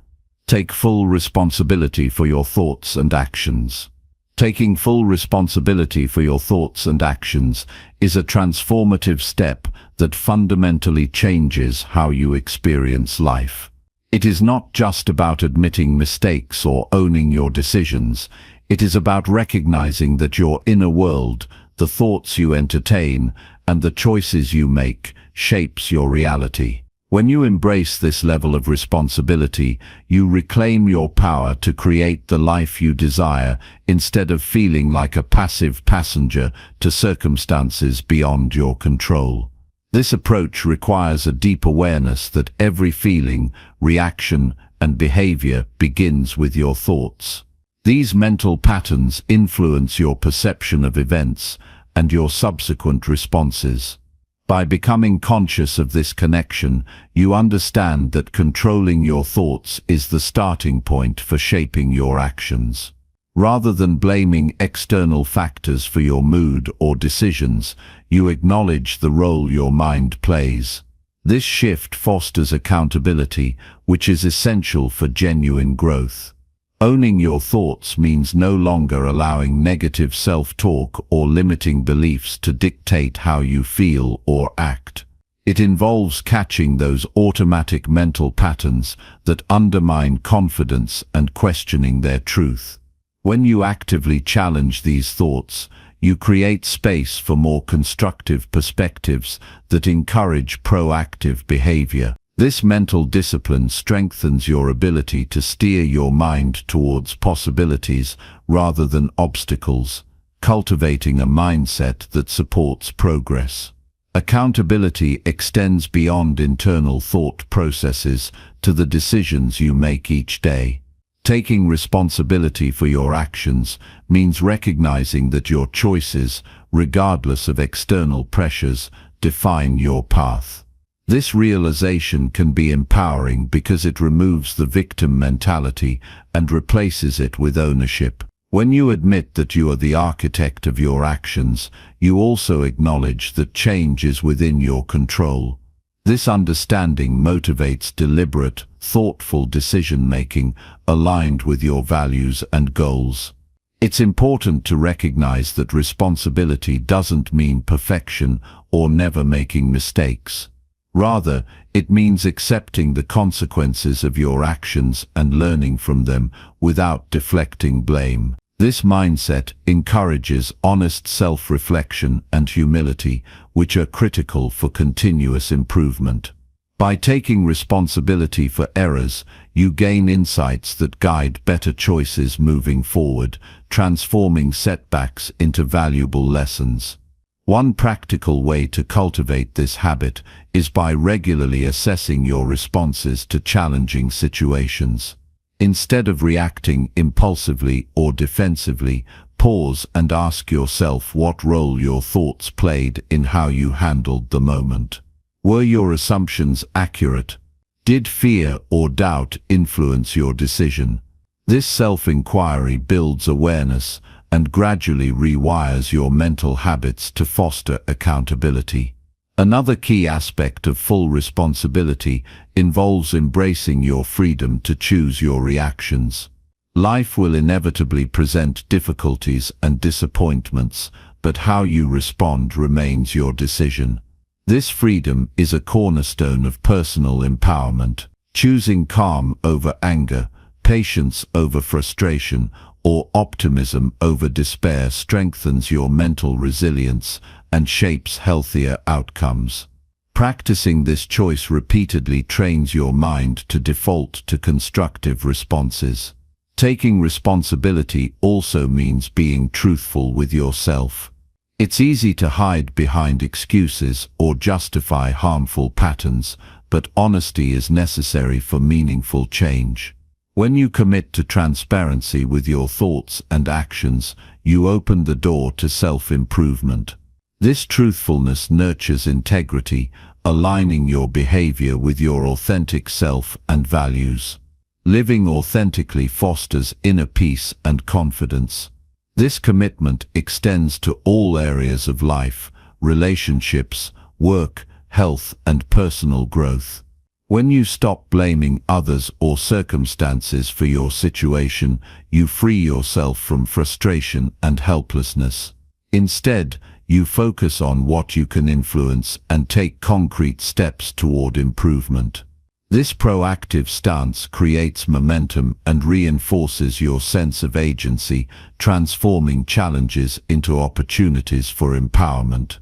S1: Take full responsibility for your thoughts and actions. Taking full responsibility for your thoughts and actions is a transformative step that fundamentally changes how you experience life. It is not just about admitting mistakes or owning your decisions. It is about recognizing that your inner world, the thoughts you entertain, and the choices you make, shapes your reality. When you embrace this level of responsibility, you reclaim your power to create the life you desire instead of feeling like a passive passenger to circumstances beyond your control. This approach requires a deep awareness that every feeling, reaction, and behavior begins with your thoughts. These mental patterns influence your perception of events and your subsequent responses. By becoming conscious of this connection, you understand that controlling your thoughts is the starting point for shaping your actions. Rather than blaming external factors for your mood or decisions, you acknowledge the role your mind plays. This shift fosters accountability, which is essential for genuine growth. Owning your thoughts means no longer allowing negative self-talk or limiting beliefs to dictate how you feel or act. It involves catching those automatic mental patterns that undermine confidence and questioning their truth. When you actively challenge these thoughts, you create space for more constructive perspectives that encourage proactive behavior. This mental discipline strengthens your ability to steer your mind towards possibilities rather than obstacles, cultivating a mindset that supports progress. Accountability extends beyond internal thought processes to the decisions you make each day. Taking responsibility for your actions means recognizing that your choices, regardless of external pressures, define your path. This realization can be empowering because it removes the victim mentality and replaces it with ownership. When you admit that you are the architect of your actions, you also acknowledge that change is within your control. This understanding motivates deliberate, thoughtful decision-making aligned with your values and goals. It's important to recognize that responsibility doesn't mean perfection or never making mistakes. Rather, it means accepting the consequences of your actions and learning from them without deflecting blame. This mindset encourages honest self-reflection and humility, which are critical for continuous improvement. By taking responsibility for errors, you gain insights that guide better choices moving forward, transforming setbacks into valuable lessons. One practical way to cultivate this habit is by regularly assessing your responses to challenging situations. Instead of reacting impulsively or defensively, pause and ask yourself what role your thoughts played in how you handled the moment. Were your assumptions accurate? Did fear or doubt influence your decision? This self-inquiry builds awareness and gradually rewires your mental habits to foster accountability. Another key aspect of full responsibility involves embracing your freedom to choose your reactions. Life will inevitably present difficulties and disappointments, but how you respond remains your decision. This freedom is a cornerstone of personal empowerment. Choosing calm over anger, patience over frustration, or optimism over despair strengthens your mental resilience and shapes healthier outcomes. Practicing this choice repeatedly trains your mind to default to constructive responses. Taking responsibility also means being truthful with yourself. It's easy to hide behind excuses or justify harmful patterns, but honesty is necessary for meaningful change. When you commit to transparency with your thoughts and actions, you open the door to self-improvement. This truthfulness nurtures integrity, aligning your behavior with your authentic self and values. Living authentically fosters inner peace and confidence. This commitment extends to all areas of life, relationships, work, health, and personal growth. When you stop blaming others or circumstances for your situation, you free yourself from frustration and helplessness. Instead, you focus on what you can influence and take concrete steps toward improvement. This proactive stance creates momentum and reinforces your sense of agency, transforming challenges into opportunities for empowerment.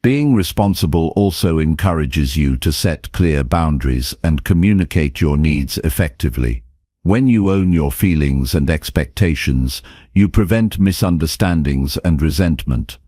S1: Being responsible also encourages you to set clear boundaries and communicate your needs effectively. When you own your feelings and expectations, you prevent misunderstandings and resentment.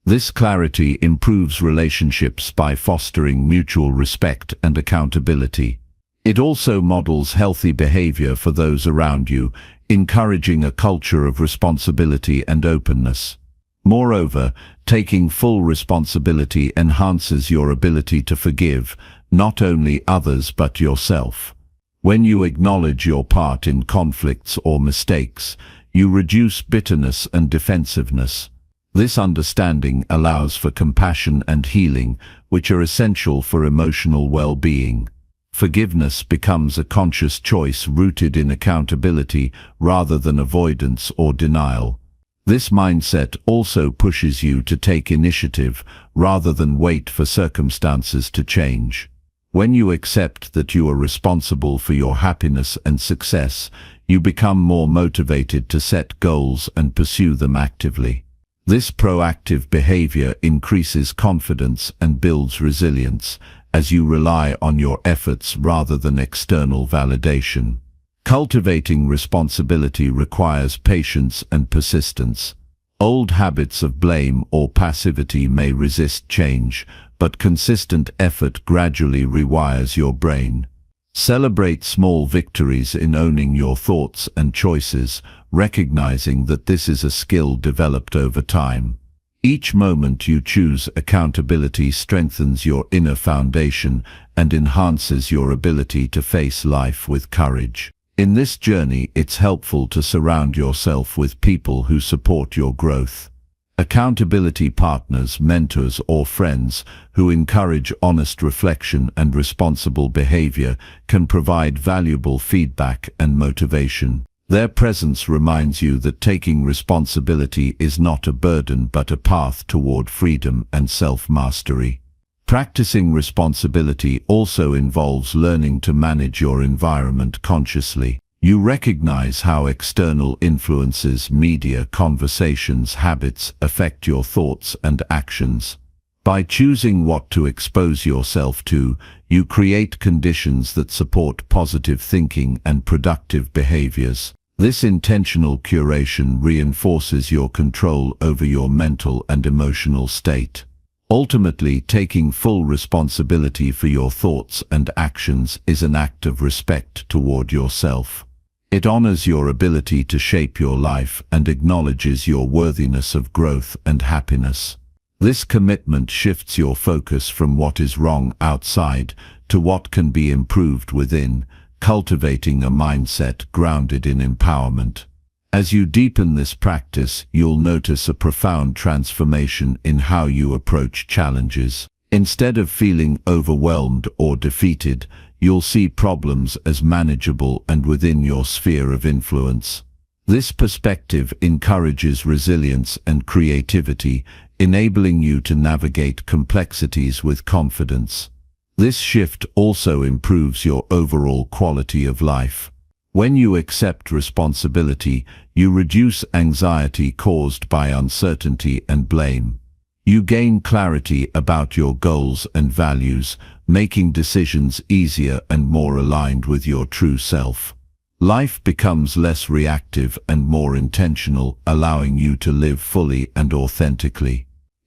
S1: This clarity improves relationships by fostering mutual respect and accountability. It also models healthy behavior for those around you, encouraging a culture of responsibility and openness. Moreover, taking full responsibility enhances your ability to forgive, not only others but yourself. When you acknowledge your part in conflicts or mistakes, you reduce bitterness and defensiveness. This understanding allows for compassion and healing, which are essential for emotional well-being. Forgiveness becomes a conscious choice rooted in accountability rather than avoidance or denial. This mindset also pushes you to take initiative rather than wait for circumstances to change. When you accept that you are responsible for your happiness and success, you become more motivated to set goals and pursue them actively. This proactive behavior increases confidence and builds resilience, as you rely on your efforts rather than external validation. Cultivating responsibility requires patience and persistence. Old habits of blame or passivity may resist change, but consistent effort gradually rewires your brain. Celebrate small victories in owning your thoughts and choices, recognizing that this is a skill developed over time. Each moment you choose accountability strengthens your inner foundation and enhances your ability to face life with courage. In this journey, it's helpful to surround yourself with people who support your growth. Accountability partners, mentors, or friends who encourage honest reflection and responsible behavior can provide valuable feedback and motivation. Their presence reminds you that taking responsibility is not a burden but a path toward freedom and self-mastery. Practicing responsibility also involves learning to manage your environment consciously. You recognize how external influences, media, conversations, habits affect your thoughts and actions. By choosing what to expose yourself to, you create conditions that support positive thinking and productive behaviors. This intentional curation reinforces your control over your mental and emotional state. Ultimately, taking full responsibility for your thoughts and actions is an act of respect toward yourself. It honors your ability to shape your life and acknowledges your worthiness of growth and happiness. This commitment shifts your focus from what is wrong outside to what can be improved within, cultivating a mindset grounded in empowerment. As you deepen this practice, you'll notice a profound transformation in how you approach challenges. Instead of feeling overwhelmed or defeated, you'll see problems as manageable and within your sphere of influence. This perspective encourages resilience and creativity, enabling you to navigate complexities with confidence. This shift also improves your overall quality of life. When you accept responsibility, you reduce anxiety caused by uncertainty and blame. You gain clarity about your goals and values, making decisions easier and more aligned with your true self. Life becomes less reactive and more intentional, allowing you to live fully and authentically.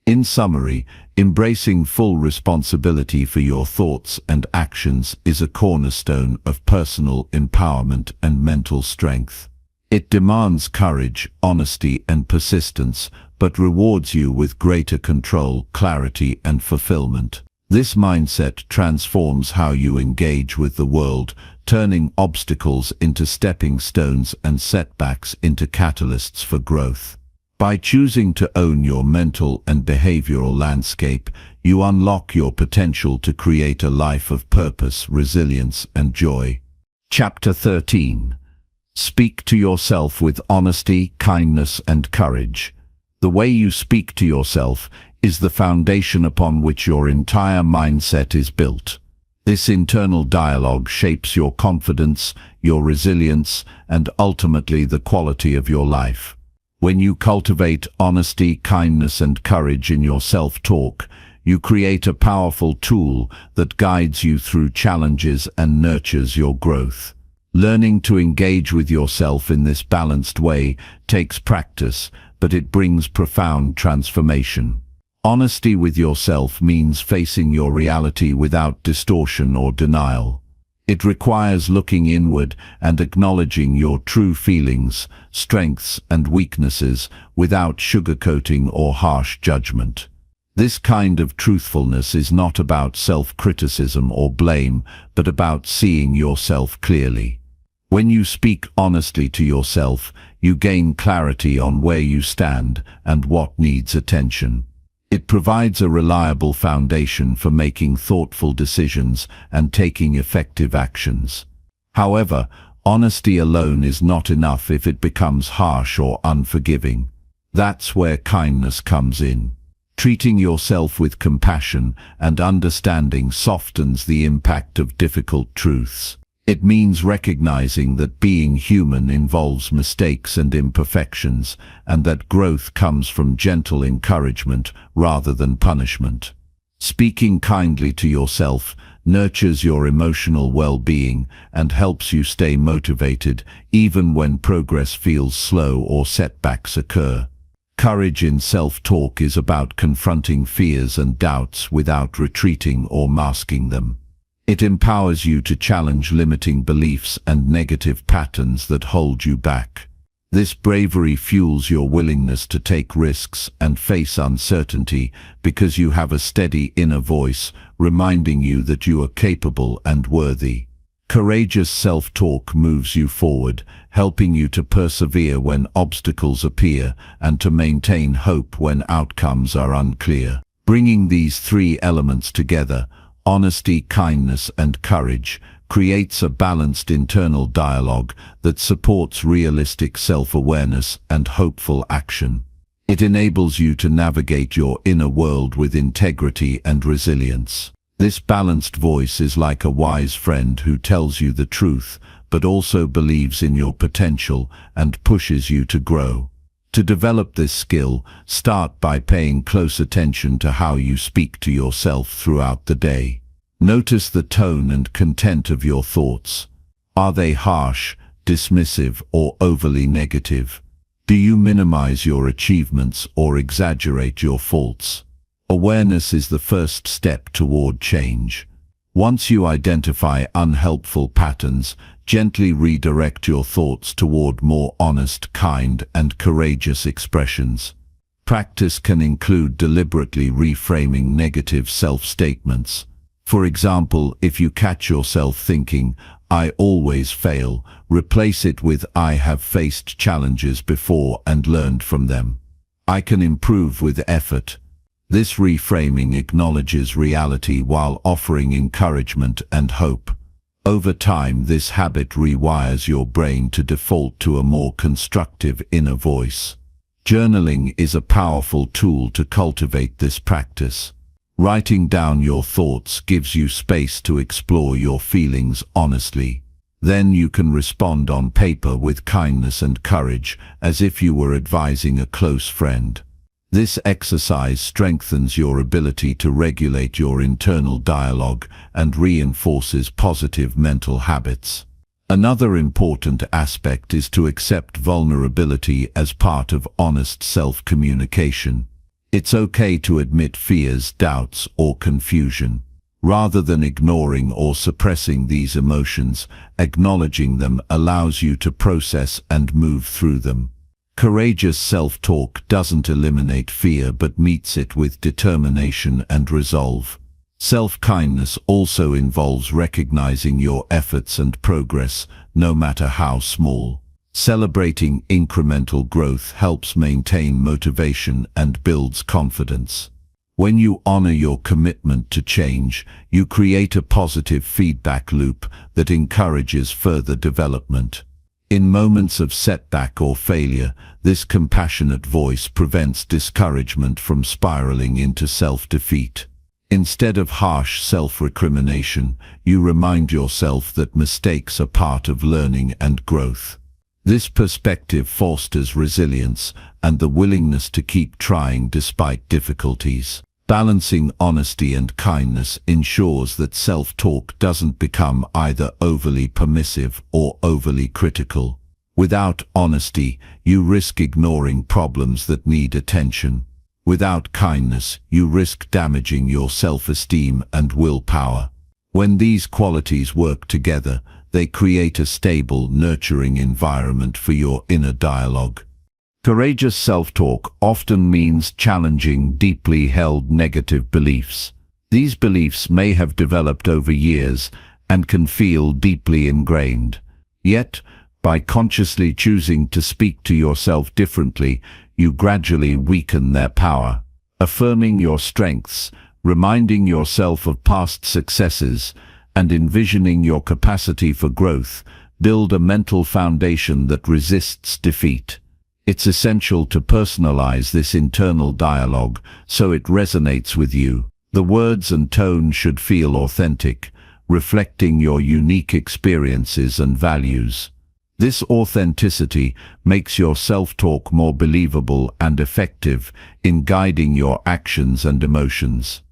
S1: In summary, embracing full responsibility for your thoughts and actions is a cornerstone of personal empowerment and mental strength. It demands courage, honesty, and persistence, but rewards you with greater control, clarity, and fulfillment. This mindset transforms how you engage with the world, turning obstacles into stepping stones and setbacks into catalysts for growth. By choosing to own your mental and behavioral landscape, you unlock your potential to create a life of purpose, resilience, and joy. Chapter 13. Speak to yourself with honesty, kindness, and courage. The way you speak to yourself is the foundation upon which your entire mindset is built. This internal dialogue shapes your confidence, your resilience, and ultimately the quality of your life. When you cultivate honesty, kindness, and courage in your self-talk, you create a powerful tool that guides you through challenges and nurtures your growth. Learning to engage with yourself in this balanced way takes practice, but it brings profound transformation. Honesty with yourself means facing your reality without distortion or denial. It requires looking inward and acknowledging your true feelings, strengths, and weaknesses without sugarcoating or harsh judgment. This kind of truthfulness is not about self-criticism or blame, but about seeing yourself clearly. When you speak honestly to yourself, you gain clarity on where you stand and what needs attention. It provides a reliable foundation for making thoughtful decisions and taking effective actions. However, honesty alone is not enough if it becomes harsh or unforgiving. That's where kindness comes in. Treating yourself with compassion and understanding softens the impact of difficult truths. It means recognizing that being human involves mistakes and imperfections, and that growth comes from gentle encouragement rather than punishment. Speaking kindly to yourself nurtures your emotional well-being and helps you stay motivated even when progress feels slow or setbacks occur. Courage in self-talk is about confronting fears and doubts without retreating or masking them. It empowers you to challenge limiting beliefs and negative patterns that hold you back. This bravery fuels your willingness to take risks and face uncertainty because you have a steady inner voice reminding you that you are capable and worthy. Courageous self-talk moves you forward, helping you to persevere when obstacles appear and to maintain hope when outcomes are unclear. Bringing these three elements together, honesty, kindness, and courage, creates a balanced internal dialogue that supports realistic self-awareness and hopeful action. It enables you to navigate your inner world with integrity and resilience. This balanced voice is like a wise friend who tells you the truth, but also believes in your potential and pushes you to grow. To develop this skill, start by paying close attention to how you speak to yourself throughout the day. Notice the tone and content of your thoughts. Are they harsh, dismissive, or overly negative? Do you minimize your achievements or exaggerate your faults? Awareness is the first step toward change. Once you identify unhelpful patterns, gently redirect your thoughts toward more honest, kind, and courageous expressions. Practice can include deliberately reframing negative self-statements. For example, if you catch yourself thinking, "I always fail," replace it with, "I have faced challenges before and learned from them. I can improve with effort." This reframing acknowledges reality while offering encouragement and hope. Over time, this habit rewires your brain to default to a more constructive inner voice. Journaling is a powerful tool to cultivate this practice. Writing down your thoughts gives you space to explore your feelings honestly. Then you can respond on paper with kindness and courage, as if you were advising a close friend. This exercise strengthens your ability to regulate your internal dialogue and reinforces positive mental habits. Another important aspect is to accept vulnerability as part of honest self-communication. It's okay to admit fears, doubts, or confusion. Rather than ignoring or suppressing these emotions, acknowledging them allows you to process and move through them. Courageous self-talk doesn't eliminate fear but meets it with determination and resolve. Self-kindness also involves recognizing your efforts and progress, no matter how small. Celebrating incremental growth helps maintain motivation and builds confidence. When you honor your commitment to change, you create a positive feedback loop that encourages further development. In moments of setback or failure, this compassionate voice prevents discouragement from spiraling into self-defeat. Instead of harsh self-recrimination, you remind yourself that mistakes are part of learning and growth. This perspective fosters resilience and the willingness to keep trying despite difficulties. Balancing honesty and kindness ensures that self-talk doesn't become either overly permissive or overly critical. Without honesty, you risk ignoring problems that need attention. Without kindness, you risk damaging your self-esteem and willpower. When these qualities work together, they create a stable, nurturing environment for your inner dialogue. Courageous self-talk often means challenging deeply held negative beliefs. These beliefs may have developed over years and can feel deeply ingrained. Yet, by consciously choosing to speak to yourself differently, you gradually weaken their power. Affirming your strengths, reminding yourself of past successes, and envisioning your capacity for growth build a mental foundation that resists defeat. It's essential to personalize this internal dialogue so it resonates with you. The words and tone should feel authentic, reflecting your unique experiences and values. This authenticity makes your self-talk more believable and effective in guiding your actions and emotions.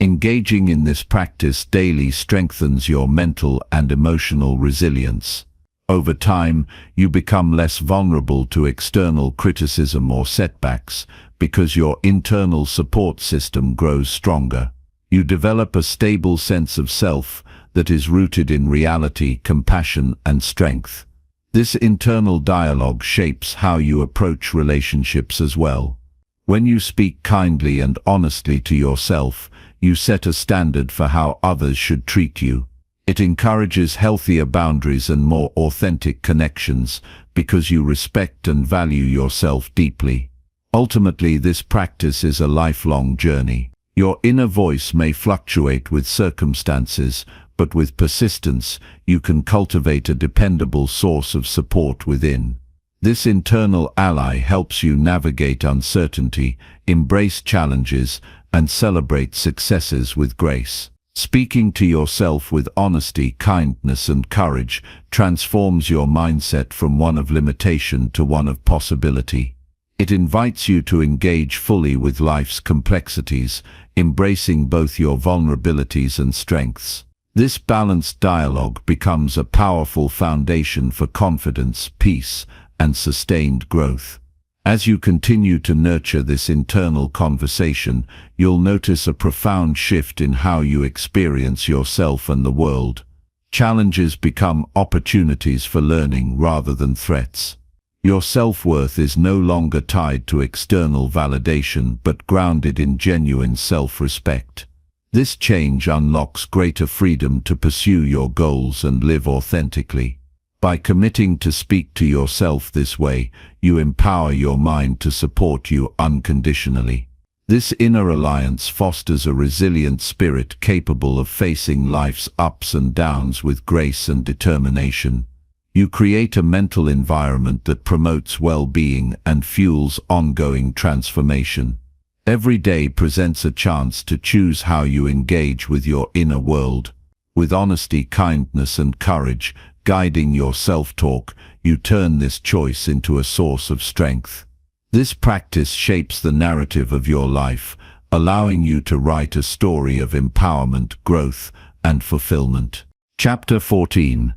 S1: Engaging in this practice daily strengthens your mental and emotional resilience. Over time, you become less vulnerable to external criticism or setbacks because your internal support system grows stronger. You develop a stable sense of self that is rooted in reality, compassion, and strength. This internal dialogue shapes how you approach relationships as well. When you speak kindly and honestly to yourself, you set a standard for how others should treat you. It encourages healthier boundaries and more authentic connections because you respect and value yourself deeply. Ultimately, this practice is a lifelong journey. Your inner voice may fluctuate with circumstances, but with persistence, you can cultivate a dependable source of support within. This internal ally helps you navigate uncertainty, embrace challenges, and celebrate successes with grace. Speaking to yourself with honesty, kindness, and courage transforms your mindset from one of limitation to one of possibility. It invites you to engage fully with life's complexities, embracing both your vulnerabilities and strengths. This balanced dialogue becomes a powerful foundation for confidence, peace, and sustained growth. As you continue to nurture this internal conversation, you'll notice a profound shift in how you experience yourself and the world. Challenges become opportunities for learning rather than threats. Your self-worth is no longer tied to external validation but grounded in genuine self-respect. This change unlocks greater freedom to pursue your goals and live authentically. By committing to speak to yourself this way, you empower your mind to support you unconditionally. This inner alliance fosters a resilient spirit capable of facing life's ups and downs with grace and determination. You create a mental environment that promotes well-being and fuels ongoing transformation. Every day presents a chance to choose how you engage with your inner world. With honesty, kindness, and courage guiding your self-talk, you turn this choice into a source of strength. This practice shapes the narrative of your life, allowing you to write a story of empowerment, growth, and fulfillment. Chapter 14.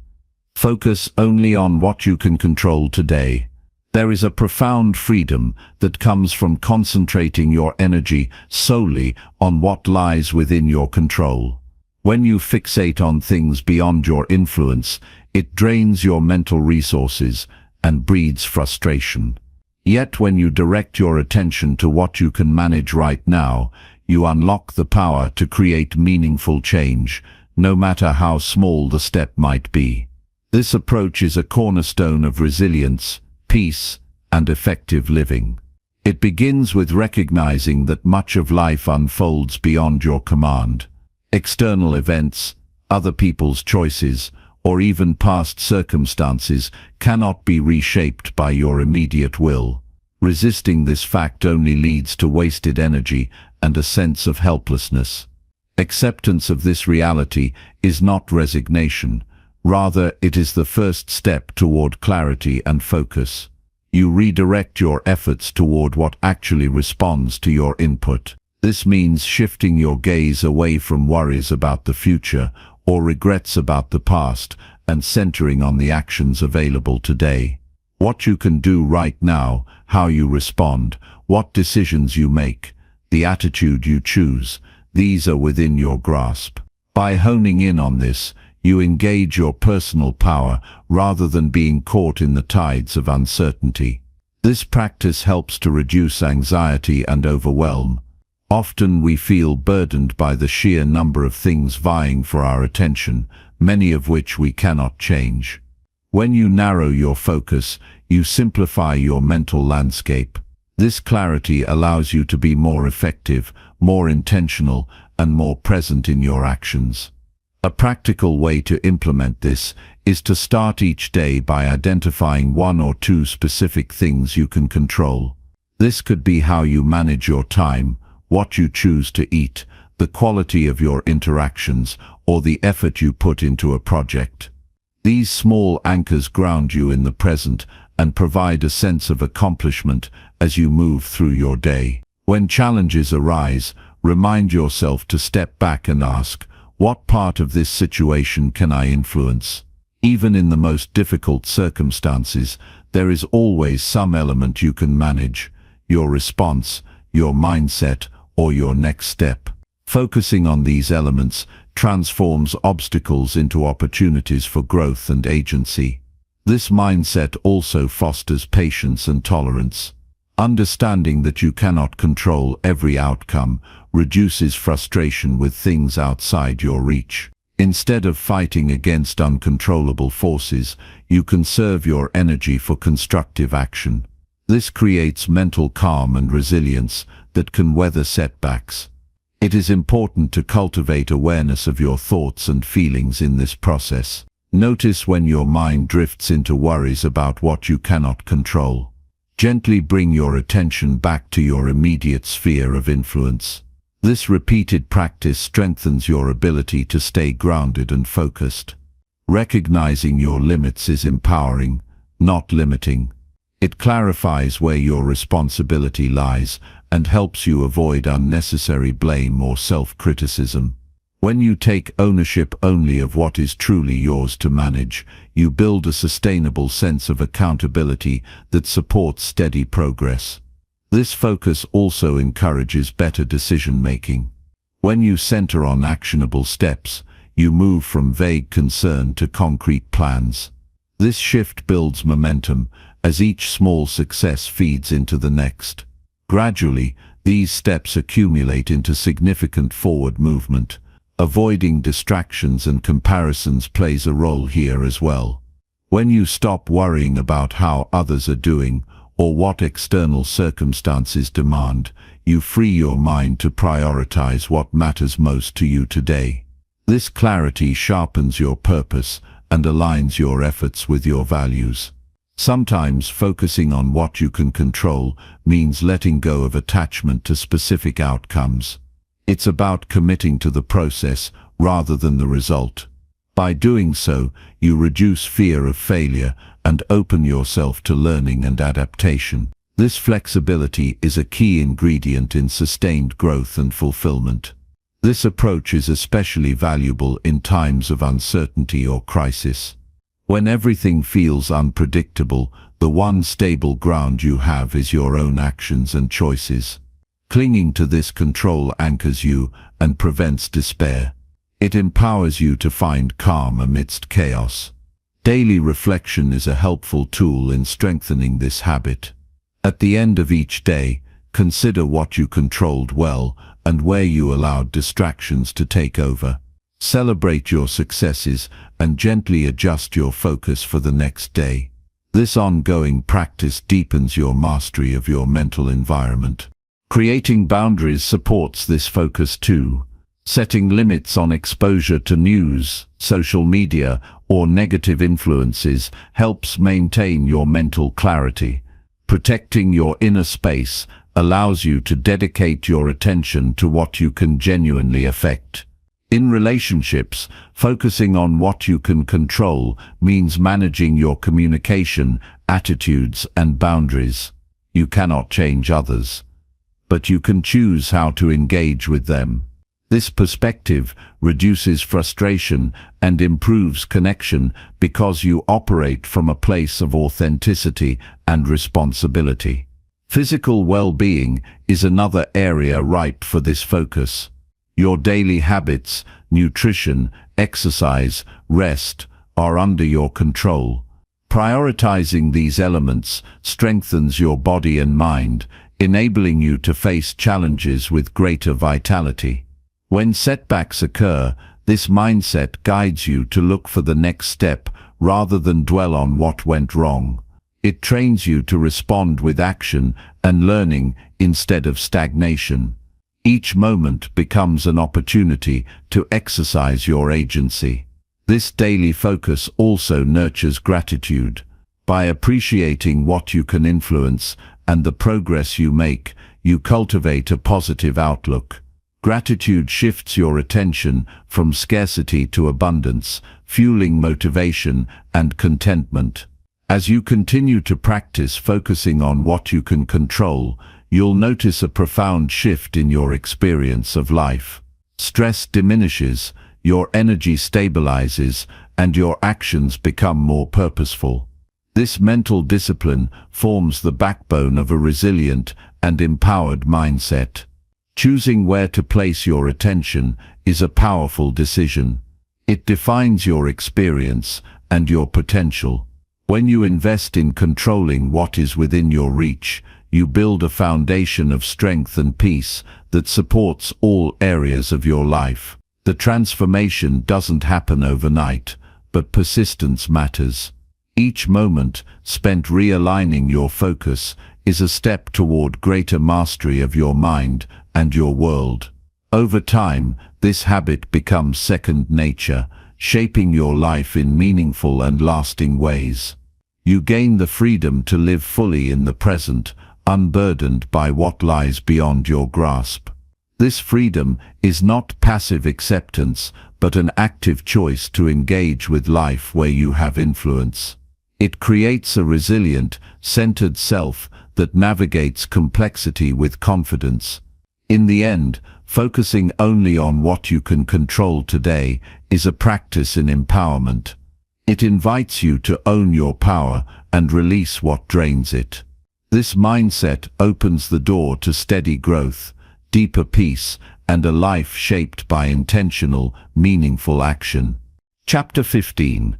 S1: Focus only on what you can control today. There is a profound freedom that comes from concentrating your energy solely on what lies within your control. When you fixate on things beyond your influence, it drains your mental resources and breeds frustration. Yet when you direct your attention to what you can manage right now, you unlock the power to create meaningful change, no matter how small the step might be. This approach is a cornerstone of resilience, peace, and effective living. It begins with recognizing that much of life unfolds beyond your command. External events, other people's choices, or even past circumstances cannot be reshaped by your immediate will. Resisting this fact only leads to wasted energy and a sense of helplessness. Acceptance of this reality is not resignation. Rather, it is the first step toward clarity and focus. You redirect your efforts toward what actually responds to your input. This means shifting your gaze away from worries about the future or regrets about the past and centering on the actions available today. What you can do right now, how you respond, what decisions you make, the attitude you choose, these are within your grasp. By honing in on this, you engage your personal power rather than being caught in the tides of uncertainty. This practice helps to reduce anxiety and overwhelm. Often we feel burdened by the sheer number of things vying for our attention, many of which we cannot change. When you narrow your focus, you simplify your mental landscape. This clarity allows you to be more effective, more intentional, and more present in your actions. A practical way to implement this is to start each day by identifying one or two specific things you can control. This could be how you manage your time, what you choose to eat, the quality of your interactions, or the effort you put into a project. These small anchors ground you in the present and provide a sense of accomplishment as you move through your day. When challenges arise, remind yourself to step back and ask, what part of this situation can I influence? Even in the most difficult circumstances, there is always some element you can manage: your response, your mindset, or your next step. Focusing on these elements transforms obstacles into opportunities for growth and agency. This mindset also fosters patience and tolerance. Understanding that you cannot control every outcome reduces frustration with things outside your reach. Instead of fighting against uncontrollable forces, you conserve your energy for constructive action. This creates mental calm and resilience that can weather setbacks. It is important to cultivate awareness of your thoughts and feelings in this process. Notice when your mind drifts into worries about what you cannot control. Gently bring your attention back to your immediate sphere of influence. This repeated practice strengthens your ability to stay grounded and focused. Recognizing your limits is empowering, not limiting. It clarifies where your responsibility lies and helps you avoid unnecessary blame or self-criticism. When you take ownership only of what is truly yours to manage, you build a sustainable sense of accountability that supports steady progress. This focus also encourages better decision-making. When you center on actionable steps, you move from vague concern to concrete plans. This shift builds momentum, as each small success feeds into the next. Gradually, these steps accumulate into significant forward movement. Avoiding distractions and comparisons plays a role here as well. When you stop worrying about how others are doing or what external circumstances demand, you free your mind to prioritize what matters most to you today. This clarity sharpens your purpose and aligns your efforts with your values. Sometimes focusing on what you can control means letting go of attachment to specific outcomes. It's about committing to the process rather than the result. By doing so, you reduce fear of failure and open yourself to learning and adaptation. This flexibility is a key ingredient in sustained growth and fulfillment. This approach is especially valuable in times of uncertainty or crisis. When everything feels unpredictable, the one stable ground you have is your own actions and choices. Clinging to this control anchors you and prevents despair. It empowers you to find calm amidst chaos. Daily reflection is a helpful tool in strengthening this habit. At the end of each day, consider what you controlled well and where you allowed distractions to take over. Celebrate your successes and gently adjust your focus for the next day. This ongoing practice deepens your mastery of your mental environment. Creating boundaries supports this focus too. Setting limits on exposure to news, social media, or negative influences helps maintain your mental clarity. Protecting your inner space allows you to dedicate your attention to what you can genuinely affect. In relationships, focusing on what you can control means managing your communication, attitudes, and boundaries. You cannot change others, but you can choose how to engage with them. This perspective reduces frustration and improves connection because you operate from a place of authenticity and responsibility. Physical well-being is another area ripe for this focus. Your daily habits, nutrition, exercise, rest, are under your control. Prioritizing these elements strengthens your body and mind, enabling you to face challenges with greater vitality. When setbacks occur, this mindset guides you to look for the next step rather than dwell on what went wrong. It trains you to respond with action and learning instead of stagnation. Each moment becomes an opportunity to exercise your agency. This daily focus also nurtures gratitude. By appreciating what you can influence and the progress you make, you cultivate a positive outlook. Gratitude shifts your attention from scarcity to abundance, fueling motivation and contentment. As you continue to practice focusing on what you can control, you'll notice a profound shift in your experience of life. Stress diminishes, your energy stabilizes, and your actions become more purposeful. This mental discipline forms the backbone of a resilient and empowered mindset. Choosing where to place your attention is a powerful decision. It defines your experience and your potential. When you invest in controlling what is within your reach, you build a foundation of strength and peace that supports all areas of your life. The transformation doesn't happen overnight, but persistence matters. Each moment spent realigning your focus is a step toward greater mastery of your mind and your world. Over time, this habit becomes second nature, shaping your life in meaningful and lasting ways. You gain the freedom to live fully in the present, unburdened by what lies beyond your grasp. This freedom is not passive acceptance, but an active choice to engage with life where you have influence. It creates a resilient, centered self that navigates complexity with confidence. In the end, focusing only on what you can control today is a practice in empowerment. It invites you to own your power and release what drains it. This mindset opens the door to steady growth, deeper peace, and a life shaped by intentional, meaningful action. Chapter 15.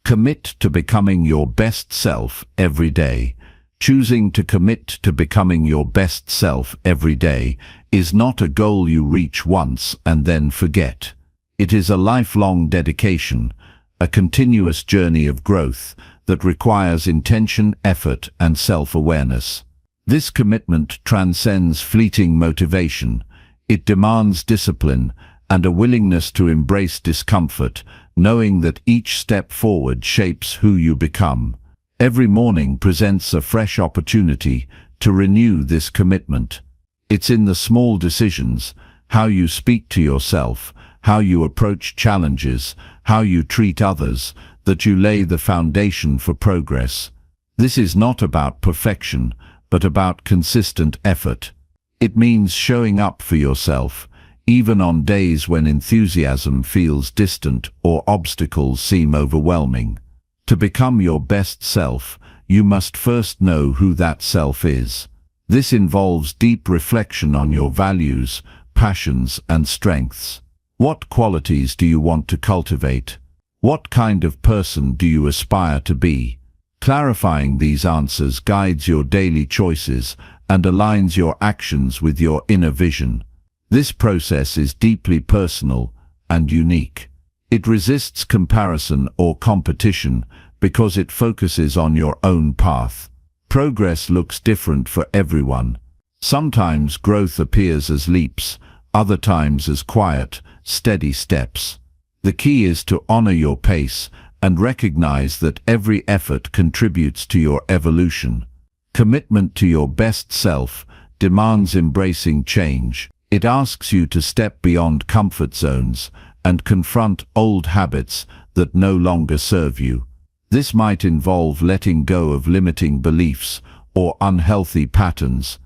S1: Commit to becoming your best self every day. Choosing to commit to becoming your best self every day is not a goal you reach once and then forget. It is a lifelong dedication, a continuous journey of growth that requires intention, effort, and self-awareness. This commitment transcends fleeting motivation. It demands discipline and a willingness to embrace discomfort, knowing that each step forward shapes who you become. Every morning presents a fresh opportunity to renew this commitment. It's in the small decisions, how you speak to yourself, how you approach challenges, how you treat others, that you lay the foundation for progress. This is not about perfection, but about consistent effort. It means showing up for yourself, even on days when enthusiasm feels distant or obstacles seem overwhelming. To become your best self, you must first know who that self is. This involves deep reflection on your values, passions, and strengths. What qualities do you want to cultivate? What kind of person do you aspire to be? Clarifying these answers guides your daily choices and aligns your actions with your inner vision. This process is deeply personal and unique. It resists comparison or competition because it focuses on your own path. Progress looks different for everyone. Sometimes growth appears as leaps, other times as quiet, steady steps. The key is to honor your pace and recognize that every effort contributes to your evolution. Commitment to your best self demands embracing change. It asks you to step beyond comfort zones and confront old habits that no longer serve you. This might involve letting go of limiting beliefs or unhealthy patterns.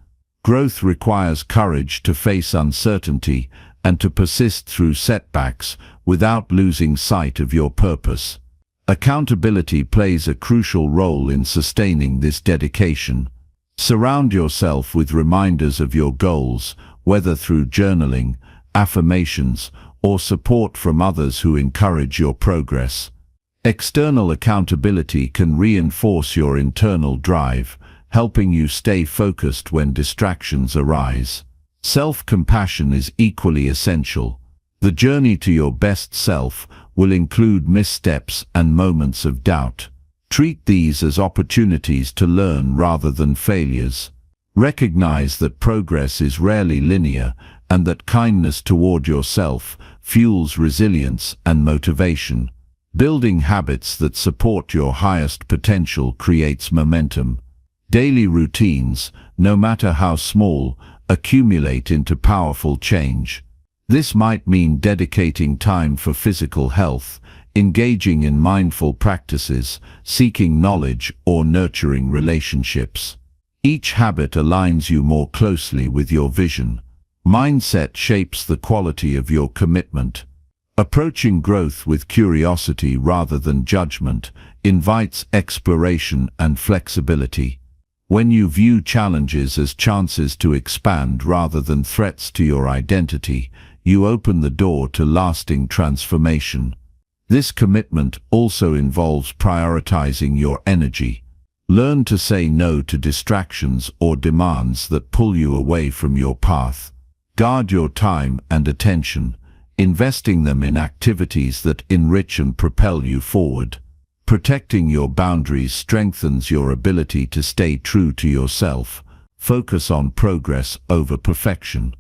S1: Growth requires courage to face uncertainty and to persist through setbacks without losing sight of your purpose. Accountability plays a crucial role in sustaining this dedication. Surround yourself with reminders of your goals, whether through journaling, affirmations, or support from others who encourage your progress. External accountability can reinforce your internal drive, helping you stay focused when distractions arise. Self-compassion is equally essential. The journey to your best self will include missteps and moments of doubt. Treat these as opportunities to learn rather than failures. Recognize that progress is rarely linear and that kindness toward yourself fuels resilience and motivation. Building habits that support your highest potential creates momentum. Daily routines, no matter how small, accumulate into powerful change. This might mean dedicating time for physical health, engaging in mindful practices, seeking knowledge, or nurturing relationships. Each habit aligns you more closely with your vision. Mindset shapes the quality of your commitment. Approaching growth with curiosity rather than judgment invites exploration and flexibility. When you view challenges as chances to expand rather than threats to your identity, you open the door to lasting transformation. This commitment also involves prioritizing your energy. Learn to say no to distractions or demands that pull you away from your path. Guard your time and attention, investing them in activities that enrich and propel you forward. Protecting your boundaries strengthens your ability to stay true to yourself. Focus on progress over perfection.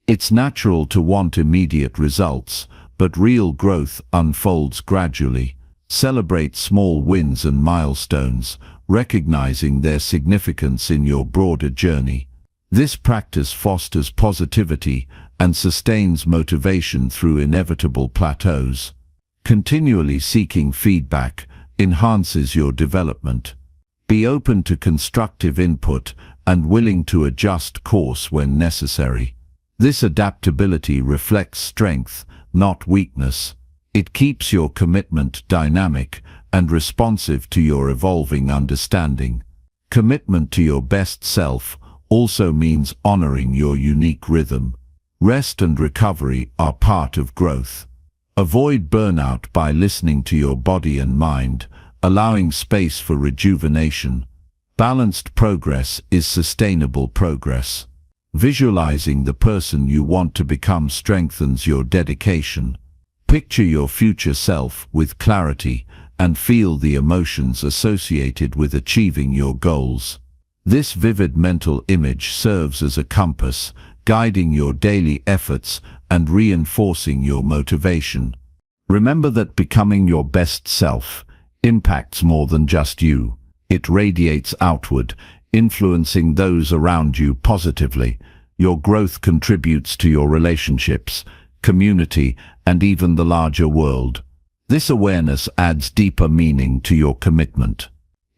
S1: It's natural to want immediate results, but real growth unfolds gradually. Celebrate small wins and milestones, recognizing their significance in your broader journey. This practice fosters positivity and sustains motivation through inevitable plateaus. Continually seeking feedback enhances your development. Be open to constructive input and willing to adjust course when necessary. This adaptability reflects strength, not weakness. It keeps your commitment dynamic and responsive to your evolving understanding. Commitment to your best self also means honoring your unique rhythm. Rest and recovery are part of growth. Avoid burnout by listening to your body and mind, allowing space for rejuvenation. Balanced progress is sustainable progress. Visualizing the person you want to become strengthens your dedication. Picture your future self with clarity and feel the emotions associated with achieving your goals. This vivid mental image serves as a compass, guiding your daily efforts and reinforcing your motivation. Remember that becoming your best self impacts more than just you. It radiates outward, influencing those around you positively. Your growth contributes to your relationships, community, and even the larger world. This awareness adds deeper meaning to your commitment.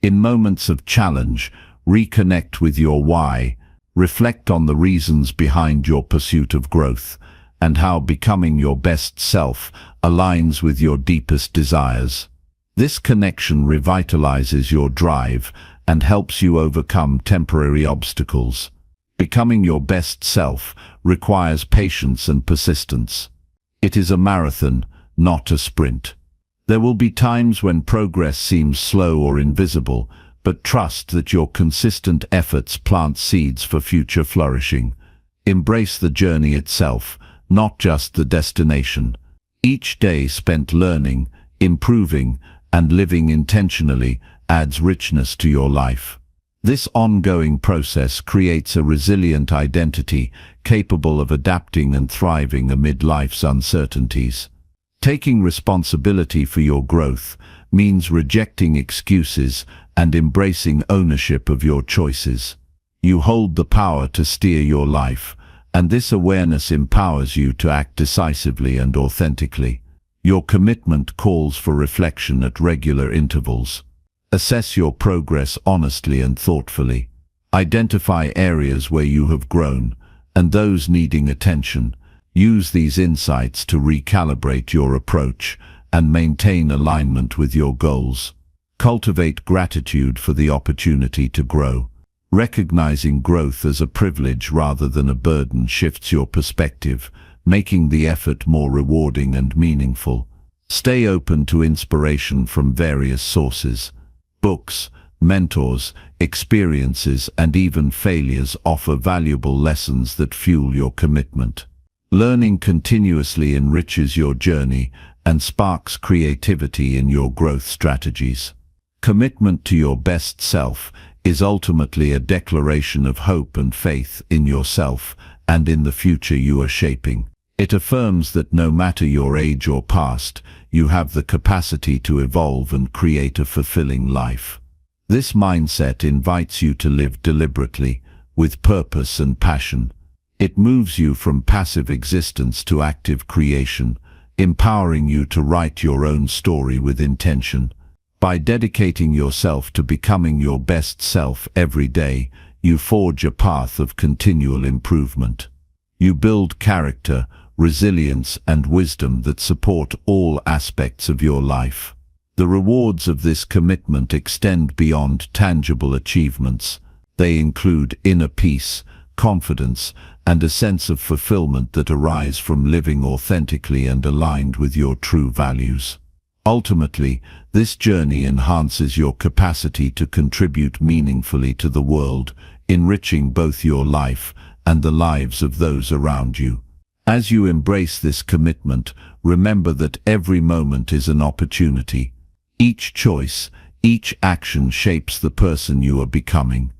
S1: In moments of challenge, reconnect with your why. Reflect on the reasons behind your pursuit of growth and how becoming your best self aligns with your deepest desires. This connection revitalizes your drive and helps you overcome temporary obstacles. Becoming your best self requires patience and persistence. It is a marathon, not a sprint. There will be times when progress seems slow or invisible, but trust that your consistent efforts plant seeds for future flourishing. Embrace the journey itself, not just the destination. Each day spent learning, improving, and living intentionally adds richness to your life. This ongoing process creates a resilient identity capable of adapting and thriving amid life's uncertainties. Taking responsibility for your growth means rejecting excuses and embracing ownership of your choices. You hold the power to steer your life, and this awareness empowers you to act decisively and authentically. Your commitment calls for reflection at regular intervals. Assess your progress honestly and thoughtfully. Identify areas where you have grown and those needing attention. Use these insights to recalibrate your approach and maintain alignment with your goals. Cultivate gratitude for the opportunity to grow. Recognizing growth as a privilege rather than a burden shifts your perspective, making the effort more rewarding and meaningful. Stay open to inspiration from various sources. Books, mentors, experiences, and even failures offer valuable lessons that fuel your commitment. Learning continuously enriches your journey and sparks creativity in your growth strategies. Commitment to your best self is ultimately a declaration of hope and faith in yourself and in the future you are shaping. It affirms that no matter your age or past, you have the capacity to evolve and create a fulfilling life. This mindset invites you to live deliberately, with purpose and passion. It moves you from passive existence to active creation, empowering you to write your own story with intention. By dedicating yourself to becoming your best self every day, you forge a path of continual improvement. You build character, resilience, and wisdom that support all aspects of your life. The rewards of this commitment extend beyond tangible achievements. They include inner peace, confidence, and a sense of fulfillment that arise from living authentically and aligned with your true values. Ultimately, this journey enhances your capacity to contribute meaningfully to the world, enriching both your life and the lives of those around you. As you embrace this commitment, remember that every moment is an opportunity. Each choice, each action shapes the person you are becoming.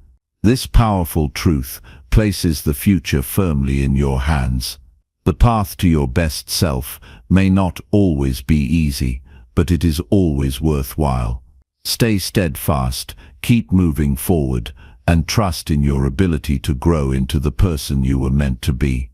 S1: This powerful truth places the future firmly in your hands. The path to your best self may not always be easy, but it is always worthwhile. Stay steadfast, keep moving forward, and trust in your ability to grow into the person you were meant to be.